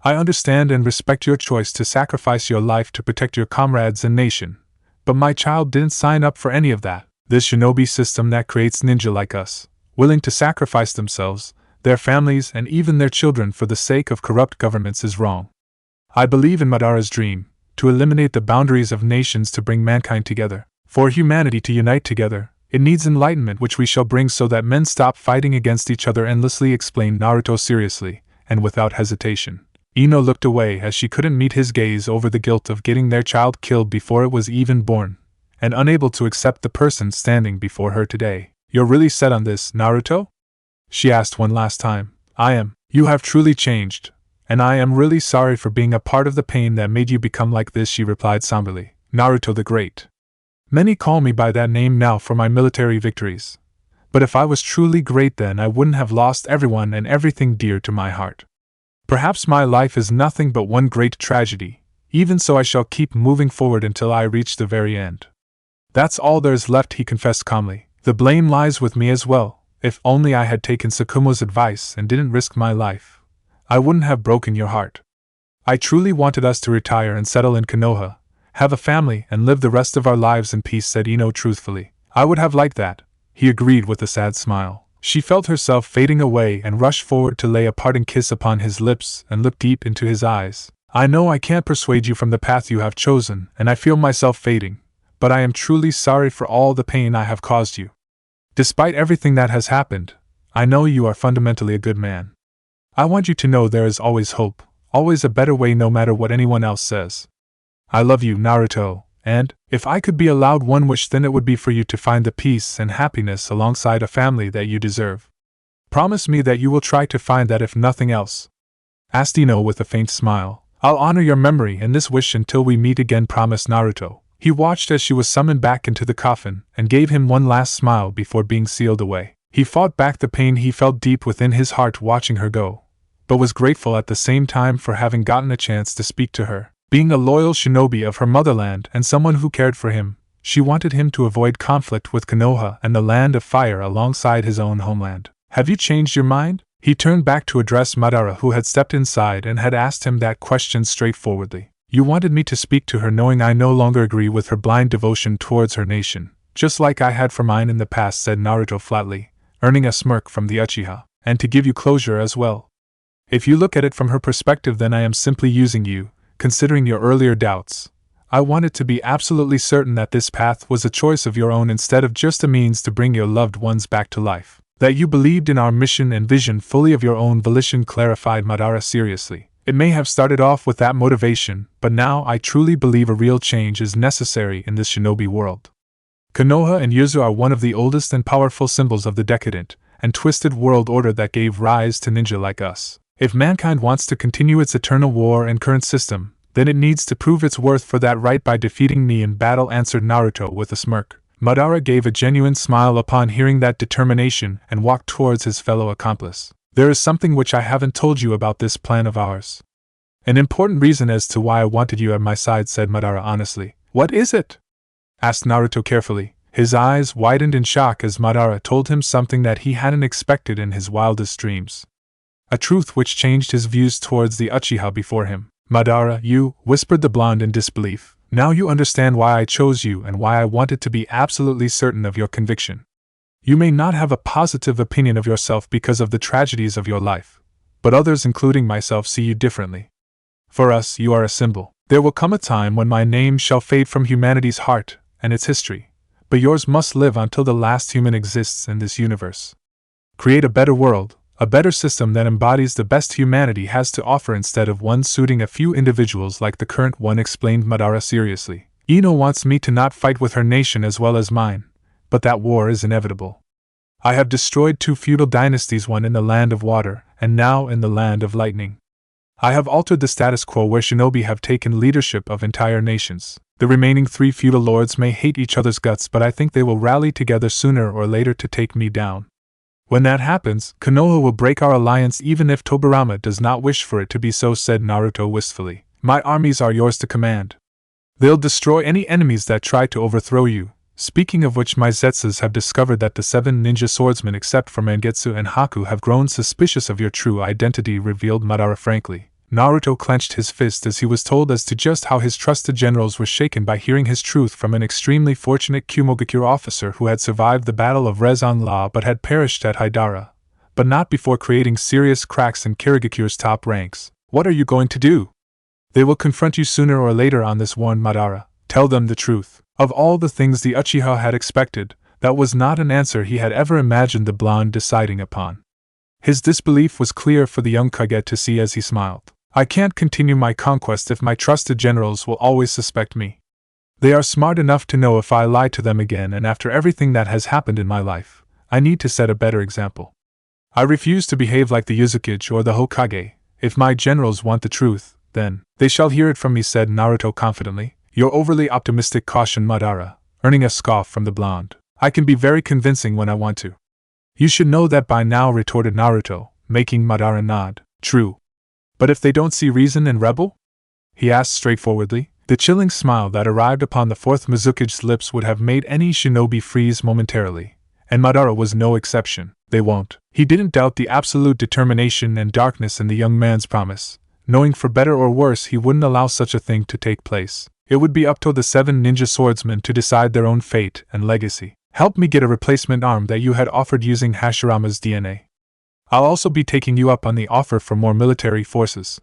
I understand and respect your choice to sacrifice your life to protect your comrades and nation, but my child didn't sign up for any of that. This shinobi system that creates ninja like us, willing to sacrifice themselves, their families and even their children for the sake of corrupt governments is wrong. I believe in Madara's dream, to eliminate the boundaries of nations to bring mankind together. For humanity to unite together, it needs enlightenment, which we shall bring so that men stop fighting against each other endlessly, explained Naruto seriously, and without hesitation. Ino looked away as she couldn't meet his gaze over the guilt of getting their child killed before it was even born, and unable to accept the person standing before her today. You're really set on this, Naruto? She asked one last time. I am. You have truly changed. And I am really sorry for being a part of the pain that made you become like this, she replied somberly. Naruto the Great. Many call me by that name now for my military victories. But if I was truly great then I wouldn't have lost everyone and everything dear to my heart. Perhaps my life is nothing but one great tragedy. Even so I shall keep moving forward until I reach the very end. That's all there is left, he confessed calmly. The blame lies with me as well. If only I had taken Sakumo's advice and didn't risk my life, I wouldn't have broken your heart. I truly wanted us to retire and settle in Konoha, have a family and live the rest of our lives in peace, said Ino truthfully. I would have liked that, he agreed with a sad smile. She felt herself fading away and rushed forward to lay a parting kiss upon his lips and look deep into his eyes. I know I can't persuade you from the path you have chosen, and I feel myself fading, but I am truly sorry for all the pain I have caused you. Despite everything that has happened, I know you are fundamentally a good man. I want you to know there is always hope, always a better way no matter what anyone else says. I love you, Naruto, and, if I could be allowed one wish, then it would be for you to find the peace and happiness alongside a family that you deserve. Promise me that you will try to find that if nothing else. Asked Ino with a faint smile. I'll honor your memory and this wish until we meet again, promised Naruto. He watched as she was summoned back into the coffin, and gave him one last smile before being sealed away. He fought back the pain he felt deep within his heart watching her go, but was grateful at the same time for having gotten a chance to speak to her. Being a loyal shinobi of her motherland and someone who cared for him, she wanted him to avoid conflict with Konoha and the Land of Fire alongside his own homeland. Have you changed your mind? He turned back to address Madara, who had stepped inside and had asked him that question straightforwardly. You wanted me to speak to her knowing I no longer agree with her blind devotion towards her nation, just like I had for mine in the past, said Naruto flatly, earning a smirk from the Uchiha, and to give you closure as well. If you look at it from her perspective, then I am simply using you, considering your earlier doubts. I wanted to be absolutely certain that this path was a choice of your own instead of just a means to bring your loved ones back to life. That you believed in our mission and vision fully of your own volition, clarified Madara seriously. It may have started off with that motivation, but now I truly believe a real change is necessary in this shinobi world. Konoha and Yuzu are one of the oldest and powerful symbols of the decadent and twisted world order that gave rise to ninja like us. If mankind wants to continue its eternal war and current system, then it needs to prove its worth for that right by defeating me in battle, answered Naruto with a smirk. Madara gave a genuine smile upon hearing that determination and walked towards his fellow accomplice. There is something which I haven't told you about this plan of ours. An important reason as to why I wanted you at my side, said Madara honestly. What is it? Asked Naruto carefully. His eyes widened in shock as Madara told him something that he hadn't expected in his wildest dreams. A truth which changed his views towards the Uchiha before him. Madara, you, whispered the blonde in disbelief. Now you understand why I chose you and why I wanted to be absolutely certain of your conviction. You may not have a positive opinion of yourself because of the tragedies of your life, but others, including myself, see you differently. For us, you are a symbol. There will come a time when my name shall fade from humanity's heart and its history, but yours must live until the last human exists in this universe. Create a better world, a better system that embodies the best humanity has to offer instead of one suiting a few individuals like the current one, explained Madara seriously. Ino wants me to not fight with her nation as well as mine, but that war is inevitable. I have destroyed 2 feudal dynasties, one in the Land of Water, and now in the Land of Lightning. I have altered the status quo where shinobi have taken leadership of entire nations. The remaining 3 feudal lords may hate each other's guts, but I think they will rally together sooner or later to take me down. When that happens, Konoha will break our alliance even if Tobirama does not wish for it to be so, said Naruto wistfully. My armies are yours to command. They'll destroy any enemies that try to overthrow you. Speaking of which, my Zetsas have discovered that the 7 ninja swordsmen except for Mangetsu and Haku have grown suspicious of your true identity, revealed Madara frankly. Naruto clenched his fist as he was told as to just how his trusted generals were shaken by hearing his truth from an extremely fortunate Kumogakure officer who had survived the Battle of Resan but had perished at Haidara, but not before creating serious cracks in Kirigakure's top ranks. What are you going to do? They will confront you sooner or later on this, warned Madara. Tell them the truth. Of all the things the Uchiha had expected, that was not an answer he had ever imagined the blonde deciding upon. His disbelief was clear for the young Kage to see as he smiled. I can't continue my conquest if my trusted generals will always suspect me. They are smart enough to know if I lie to them again, and after everything that has happened in my life, I need to set a better example. I refuse to behave like the Mizukage or the Hokage. If my generals want the truth, then they shall hear it from me, said Naruto confidently. You're overly optimistic, cautioned Madara, earning a scoff from the blonde. I can be very convincing when I want to. You should know that by now, retorted Naruto, making Madara nod. True. But if they don't see reason and rebel? He asked straightforwardly. The chilling smile that arrived upon the 4th Mizukage's lips would have made any shinobi freeze momentarily, and Madara was no exception. They won't. He didn't doubt the absolute determination and darkness in the young man's promise, knowing for better or worse he wouldn't allow such a thing to take place. It would be up to the 7 ninja swordsmen to decide their own fate and legacy. Help me get a replacement arm that you had offered using Hashirama's DNA. I'll also be taking you up on the offer for more military forces.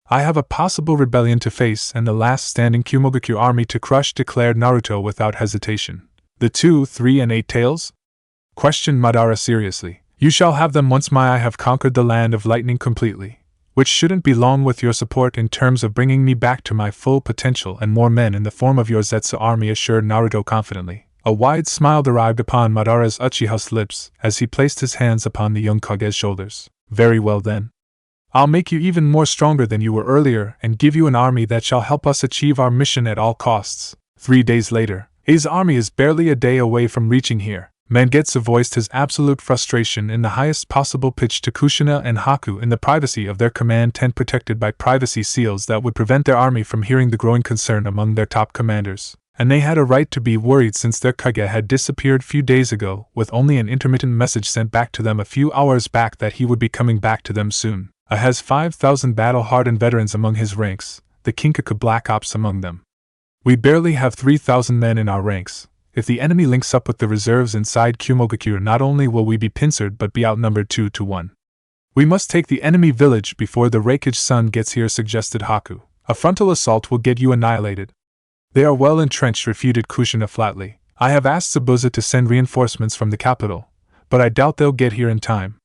I have a possible rebellion to face and the last standing Kumogakure army to crush, declared Naruto without hesitation. The 2, 3, and 8 tails? Questioned Madara seriously. You shall have them once I have conquered the land of lightning completely, which shouldn't be long with your support in terms of bringing me back to my full potential and more men in the form of your Zetsu army, assured Naruto confidently. A wide smile arrived upon Madara's Uchiha's lips as he placed his hands upon the young Kage's shoulders. Very well then. I'll make you even more stronger than you were earlier and give you an army that shall help us achieve our mission at all costs. 3 days later. His army is barely a day away from reaching here. Mangetsu voiced his absolute frustration in the highest possible pitch to Kushina and Haku in the privacy of their command tent, protected by privacy seals that would prevent their army from hearing the growing concern among their top commanders. And they had a right to be worried since their Kage had disappeared few days ago, with only an intermittent message sent back to them a few hours back that he would be coming back to them soon. Has 5,000 battle-hardened veterans among his ranks, the Kinkaku Black Ops among them. We barely have 3,000 men in our ranks. If the enemy links up with the reserves inside Kumogakure, not only will we be pincered but be outnumbered 2 to 1. We must take the enemy village before the Reikage-sun gets here, suggested Haku. A frontal assault will get you annihilated. They are well entrenched, refuted Kushina flatly. I have asked Zabuza to send reinforcements from the capital, but I doubt they'll get here in time.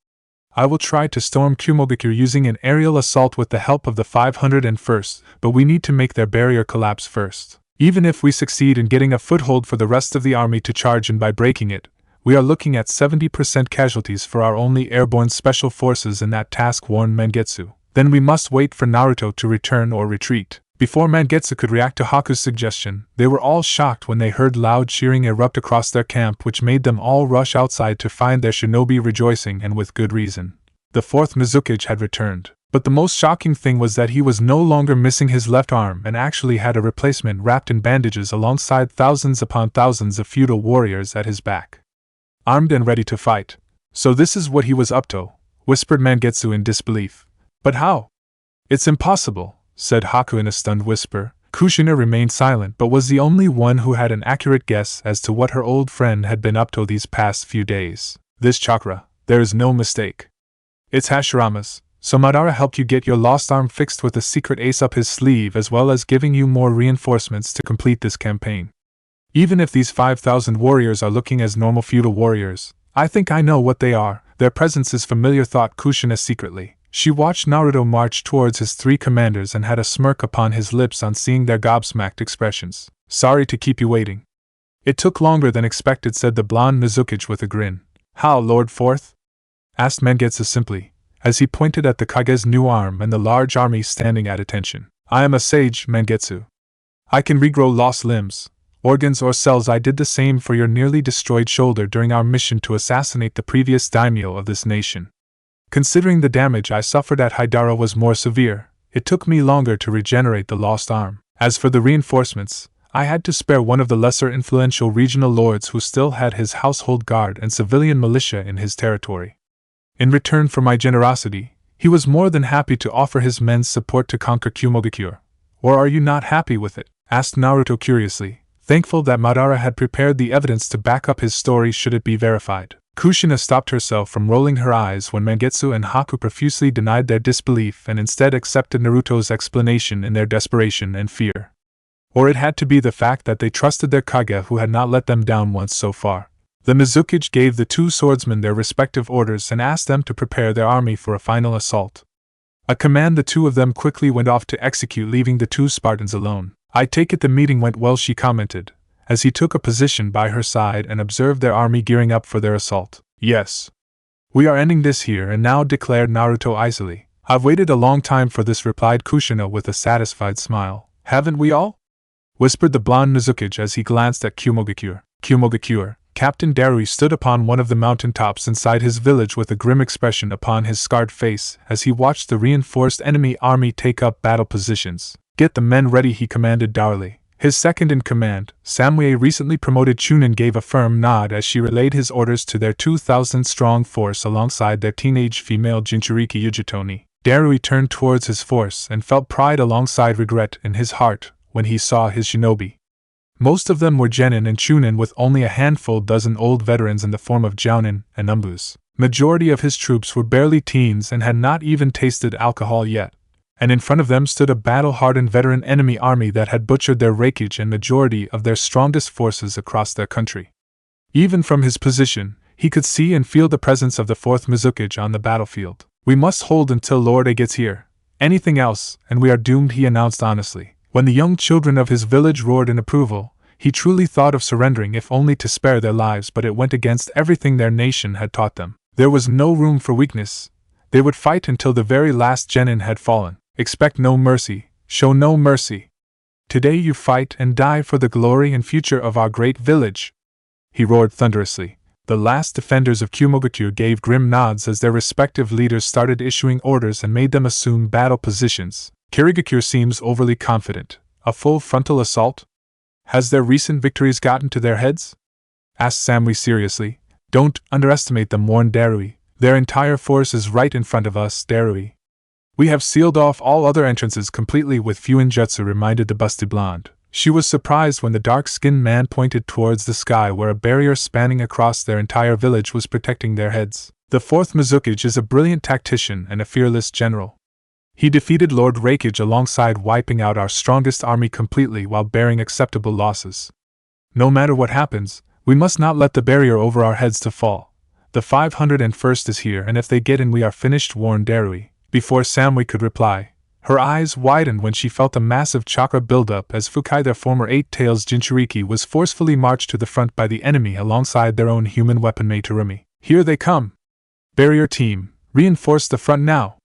I will try to storm Kumogakure using an aerial assault with the help of the 501st, but we need to make their barrier collapse first. Even if we succeed in getting a foothold for the rest of the army to charge in by breaking it, we are looking at 70% casualties for our only airborne special forces in that task, warned Mangetsu. Then we must wait for Naruto to return or retreat. Before Mangetsu could react to Haku's suggestion, they were all shocked when they heard loud cheering erupt across their camp, which made them all rush outside to find their shinobi rejoicing, and with good reason. The 4th Mizukage had returned. But the most shocking thing was that he was no longer missing his left arm and actually had a replacement wrapped in bandages alongside thousands upon thousands of feudal warriors at his back, armed and ready to fight. So this is what he was up to, whispered Mangetsu in disbelief. But how? It's impossible, said Haku in a stunned whisper. Kushina remained silent but was the only one who had an accurate guess as to what her old friend had been up to these past few days. This chakra, there is no mistake. It's Hashirama's. So Madara helped you get your lost arm fixed with a secret ace up his sleeve, as well as giving you more reinforcements to complete this campaign. Even if these 5,000 warriors are looking as normal feudal warriors, I think I know what they are. Their presence is familiar, thought Kushina secretly. She watched Naruto march towards his 3 commanders and had a smirk upon his lips on seeing their gobsmacked expressions. Sorry to keep you waiting. It took longer than expected, said the blonde Mizukage with a grin. How, Lord 4th? Asked Mangetsu simply, as he pointed at the Kage's new arm and the large army standing at attention. I am a sage, Mangetsu. I can regrow lost limbs, organs or cells. I did the same for your nearly destroyed shoulder during our mission to assassinate the previous daimyo of this nation. Considering the damage I suffered at Haidara was more severe, it took me longer to regenerate the lost arm. As for the reinforcements, I had to spare one of the lesser influential regional lords who still had his household guard and civilian militia in his territory. In return for my generosity, he was more than happy to offer his men's support to conquer Kumogakure. Or are you not happy with it? Asked Naruto curiously, thankful that Madara had prepared the evidence to back up his story should it be verified. Kushina stopped herself from rolling her eyes when Mangetsu and Haku profusely denied their disbelief and instead accepted Naruto's explanation in their desperation and fear. Or it had to be the fact that they trusted their Kage, who had not let them down once so far. The Mizukage gave the 2 swordsmen their respective orders and asked them to prepare their army for a final assault. A command the 2 of them quickly went off to execute, leaving the 2 Spartans alone. I take it the meeting went well, she commented, as he took a position by her side and observed their army gearing up for their assault. Yes. We are ending this here and now, declared Naruto icily. I've waited a long time for this, replied Kushina with a satisfied smile. Haven't we all? Whispered the blonde Mizukage as he glanced at Kumogakure. Kumogakure. Captain Darui stood upon one of the mountain tops inside his village with a grim expression upon his scarred face as he watched the reinforced enemy army take up battle positions. Get the men ready, he commanded dourly. His second-in-command, Samue, recently promoted Chunin, gave a firm nod as she relayed his orders to their 2,000-strong force alongside their teenage female Jinchuriki Yujitoni. Darui turned towards his force and felt pride alongside regret in his heart when he saw his shinobi. Most of them were genin and chunin, with only a handful dozen old veterans in the form of jounin and umbus. Majority of his troops were barely teens and had not even tasted alcohol yet, and in front of them stood a battle-hardened veteran enemy army that had butchered their Reikage and majority of their strongest forces across their country. Even from his position, he could see and feel the presence of the 4th Mizukage on the battlefield. "We must hold until Lord A gets here. Anything else, and we are doomed," he announced honestly. When the young children of his village roared in approval, he truly thought of surrendering if only to spare their lives, but it went against everything their nation had taught them. There was no room for weakness. They would fight until the very last genin had fallen. Expect no mercy, show no mercy. Today you fight and die for the glory and future of our great village," he roared thunderously. The last defenders of Kumogakure gave grim nods as their respective leaders started issuing orders and made them assume battle positions. "Kirigakure seems overly confident. A full frontal assault? Has their recent victories gotten to their heads?" asked Samui seriously. "Don't underestimate them," warned Darui. "Their entire force is right in front of us, Darui." "We have sealed off all other entrances completely with Fuinjutsu," reminded the busty blonde. She was surprised when the dark-skinned man pointed towards the sky where a barrier spanning across their entire village was protecting their heads. "The 4th Mizukage is a brilliant tactician and a fearless general. He defeated Lord Reikage alongside wiping out our strongest army completely while bearing acceptable losses. No matter what happens, we must not let the barrier over our heads to fall. The 501st is here, and if they get in we are finished," warned Darui. Before Samui could reply, her eyes widened when she felt a massive chakra buildup as Fukai, their former 8-Tails Jinchuriki, was forcefully marched to the front by the enemy alongside their own human weaponmate Terumi. "Here they come! Barrier team, reinforce the front now!"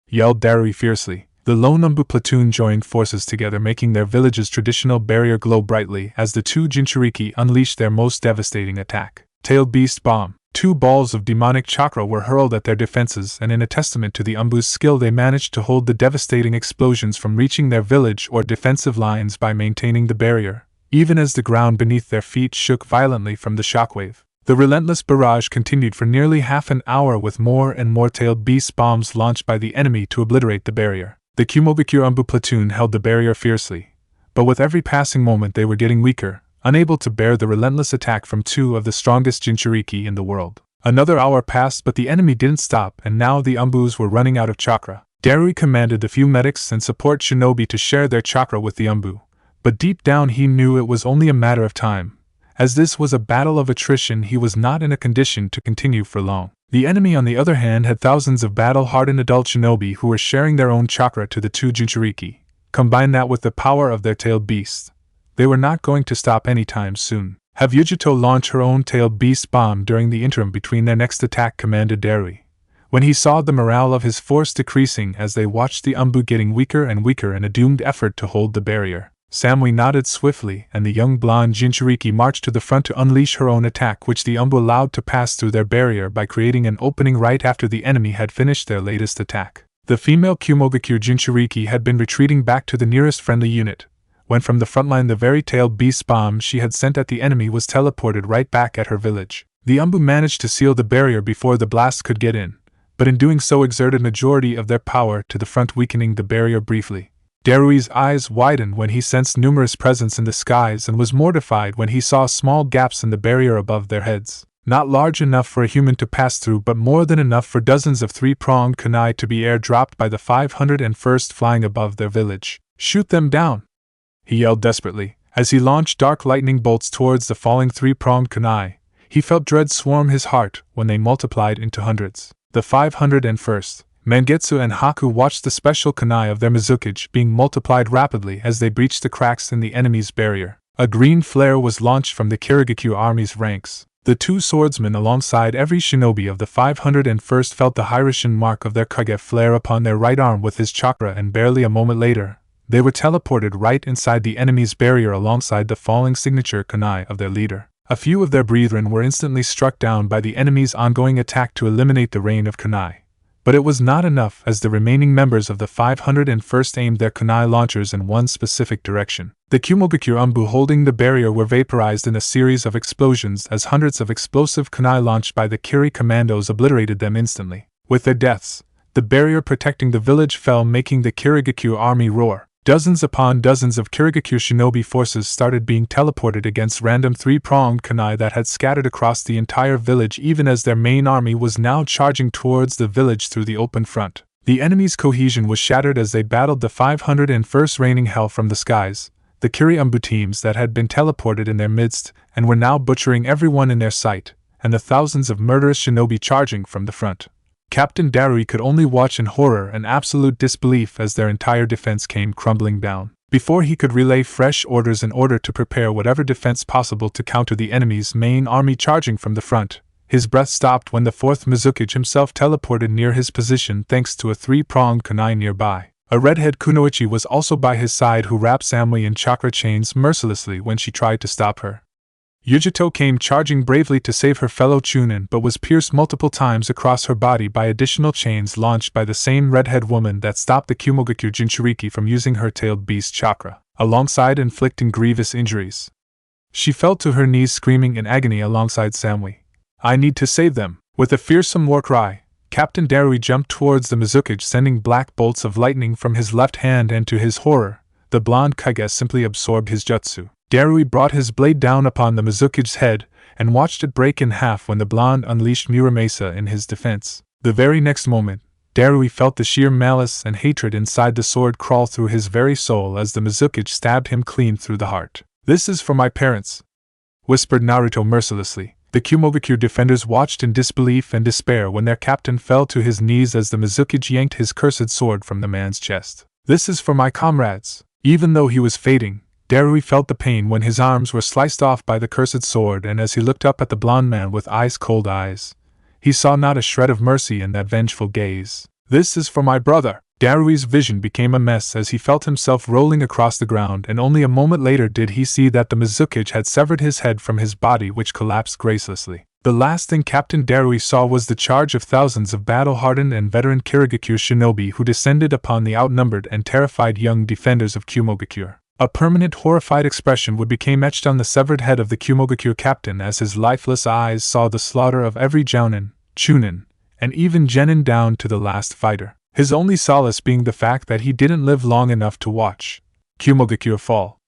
yelled Darui fiercely. The lone Umbu platoon joined forces together, making their village's traditional barrier glow brightly as the 2 Jinchuriki unleashed their most devastating attack. Tailed Beast Bomb. 2 balls of demonic chakra were hurled at their defenses, and in a testament to the Umbu's skill they managed to hold the devastating explosions from reaching their village or defensive lines by maintaining the barrier, even as the ground beneath their feet shook violently from the shockwave. The relentless barrage continued for nearly half an hour, with more and more tailed beast bombs launched by the enemy to obliterate the barrier. The Kumogakure Umbu platoon held the barrier fiercely, but with every passing moment they were getting weaker, unable to bear the relentless attack from 2 of the strongest Jinchuriki in the world. Another hour passed, but the enemy didn't stop, and now the Umbus were running out of chakra. Darui commanded the few medics and support shinobi to share their chakra with the Umbu, but deep down he knew it was only a matter of time. As this was a battle of attrition, he was not in a condition to continue for long. The enemy, on the other hand, had thousands of battle-hardened adult shinobi who were sharing their own chakra to the 2 Jinchuriki. Combine that with the power of their tailed beasts, they were not going to stop anytime soon. "Have Yujito launch her own tailed beast bomb during the interim between their next attack," commanded Darui. When he saw the morale of his force decreasing as they watched the Umbu getting weaker and weaker in a doomed effort to hold the barrier, Samui nodded swiftly, and the young blonde Jinchuriki marched to the front to unleash her own attack, which the Umbu allowed to pass through their barrier by creating an opening right after the enemy had finished their latest attack. The female Kumogakure Jinchuriki had been retreating back to the nearest friendly unit, when from the front line the very tailed beast bomb she had sent at the enemy was teleported right back at her village. The Umbu managed to seal the barrier before the blast could get in, but in doing so exerted majority of their power to the front, weakening the barrier briefly. Darui's eyes widened when he sensed numerous presence in the skies and was mortified when he saw small gaps in the barrier above their heads. Not large enough for a human to pass through, but more than enough for dozens of 3-pronged kunai to be airdropped by the 501st flying above their village. "Shoot them down!" he yelled desperately. As he launched dark lightning bolts towards the falling 3-pronged kunai, he felt dread swarm his heart when they multiplied into hundreds. The 501st, Mangetsu and Haku watched the special kunai of their Mizukage being multiplied rapidly as they breached the cracks in the enemy's barrier. A green flare was launched from the Kirigakure army's ranks. The 2 swordsmen alongside every shinobi of the 501st felt the Hirishin mark of their Kage flare upon their right arm with his chakra, and barely a moment later, they were teleported right inside the enemy's barrier alongside the falling signature kunai of their leader. A few of their brethren were instantly struck down by the enemy's ongoing attack to eliminate the rain of kunai. But it was not enough, as the remaining members of the 501st aimed their kunai launchers in one specific direction. The Kumogakure Umbu holding the barrier were vaporized in a series of explosions as hundreds of explosive kunai launched by the Kiri commandos obliterated them instantly. With their deaths, the barrier protecting the village fell, making the Kirigakure army roar. Dozens upon dozens of Kirigakure shinobi forces started being teleported against random 3-pronged kunai that had scattered across the entire village, even as their main army was now charging towards the village through the open front. The enemy's cohesion was shattered as they battled the 501st raining hell from the skies, the Kiri teams that had been teleported in their midst and were now butchering everyone in their sight, and the thousands of murderous shinobi charging from the front. Captain Darui could only watch in horror and absolute disbelief as their entire defense came crumbling down. Before he could relay fresh orders in order to prepare whatever defense possible to counter the enemy's main army charging from the front, his breath stopped when the fourth Mizukage himself teleported near his position thanks to a three-pronged kunai nearby. A redhead kunoichi was also by his side who wrapped Samui in chakra chains mercilessly when she tried to stop her. Yujito came charging bravely to save her fellow Chunin but was pierced multiple times across her body by additional chains launched by the same redhead woman that stopped the Kumogakure Jinchuriki from using her tailed beast chakra, alongside inflicting grievous injuries. She fell to her knees screaming in agony alongside Samui. "I need to save them!" With a fearsome war cry, Captain Darui jumped towards the Mizukage, sending black bolts of lightning from his left hand, and to his horror, the blonde Kage simply absorbed his jutsu. Darui brought his blade down upon the Mizukage's head and watched it break in half when the blonde unleashed Muramasa in his defense. The very next moment, Darui felt the sheer malice and hatred inside the sword crawl through his very soul as the Mizukage stabbed him clean through the heart. "This is for my parents," whispered Naruto mercilessly. The Kumogakure defenders watched in disbelief and despair when their captain fell to his knees as the Mizukage yanked his cursed sword from the man's chest. "This is for my comrades." Even though he was fading, Darui felt the pain when his arms were sliced off by the cursed sword, and as he looked up at the blonde man with ice-cold eyes, he saw not a shred of mercy in that vengeful gaze. "This is for my brother." Darui's vision became a mess as he felt himself rolling across the ground, and only a moment later did he see that the Mizukage had severed his head from his body, which collapsed gracelessly. The last thing Captain Darui saw was the charge of thousands of battle-hardened and veteran Kirigakure shinobi who descended upon the outnumbered and terrified young defenders of Kumogakure. A permanent horrified expression would become etched on the severed head of the Kumogakure captain as his lifeless eyes saw the slaughter of every jounin, chunin, and even genin down to the last fighter. His only solace being the fact that he didn't live long enough to watch Kumogakure fall.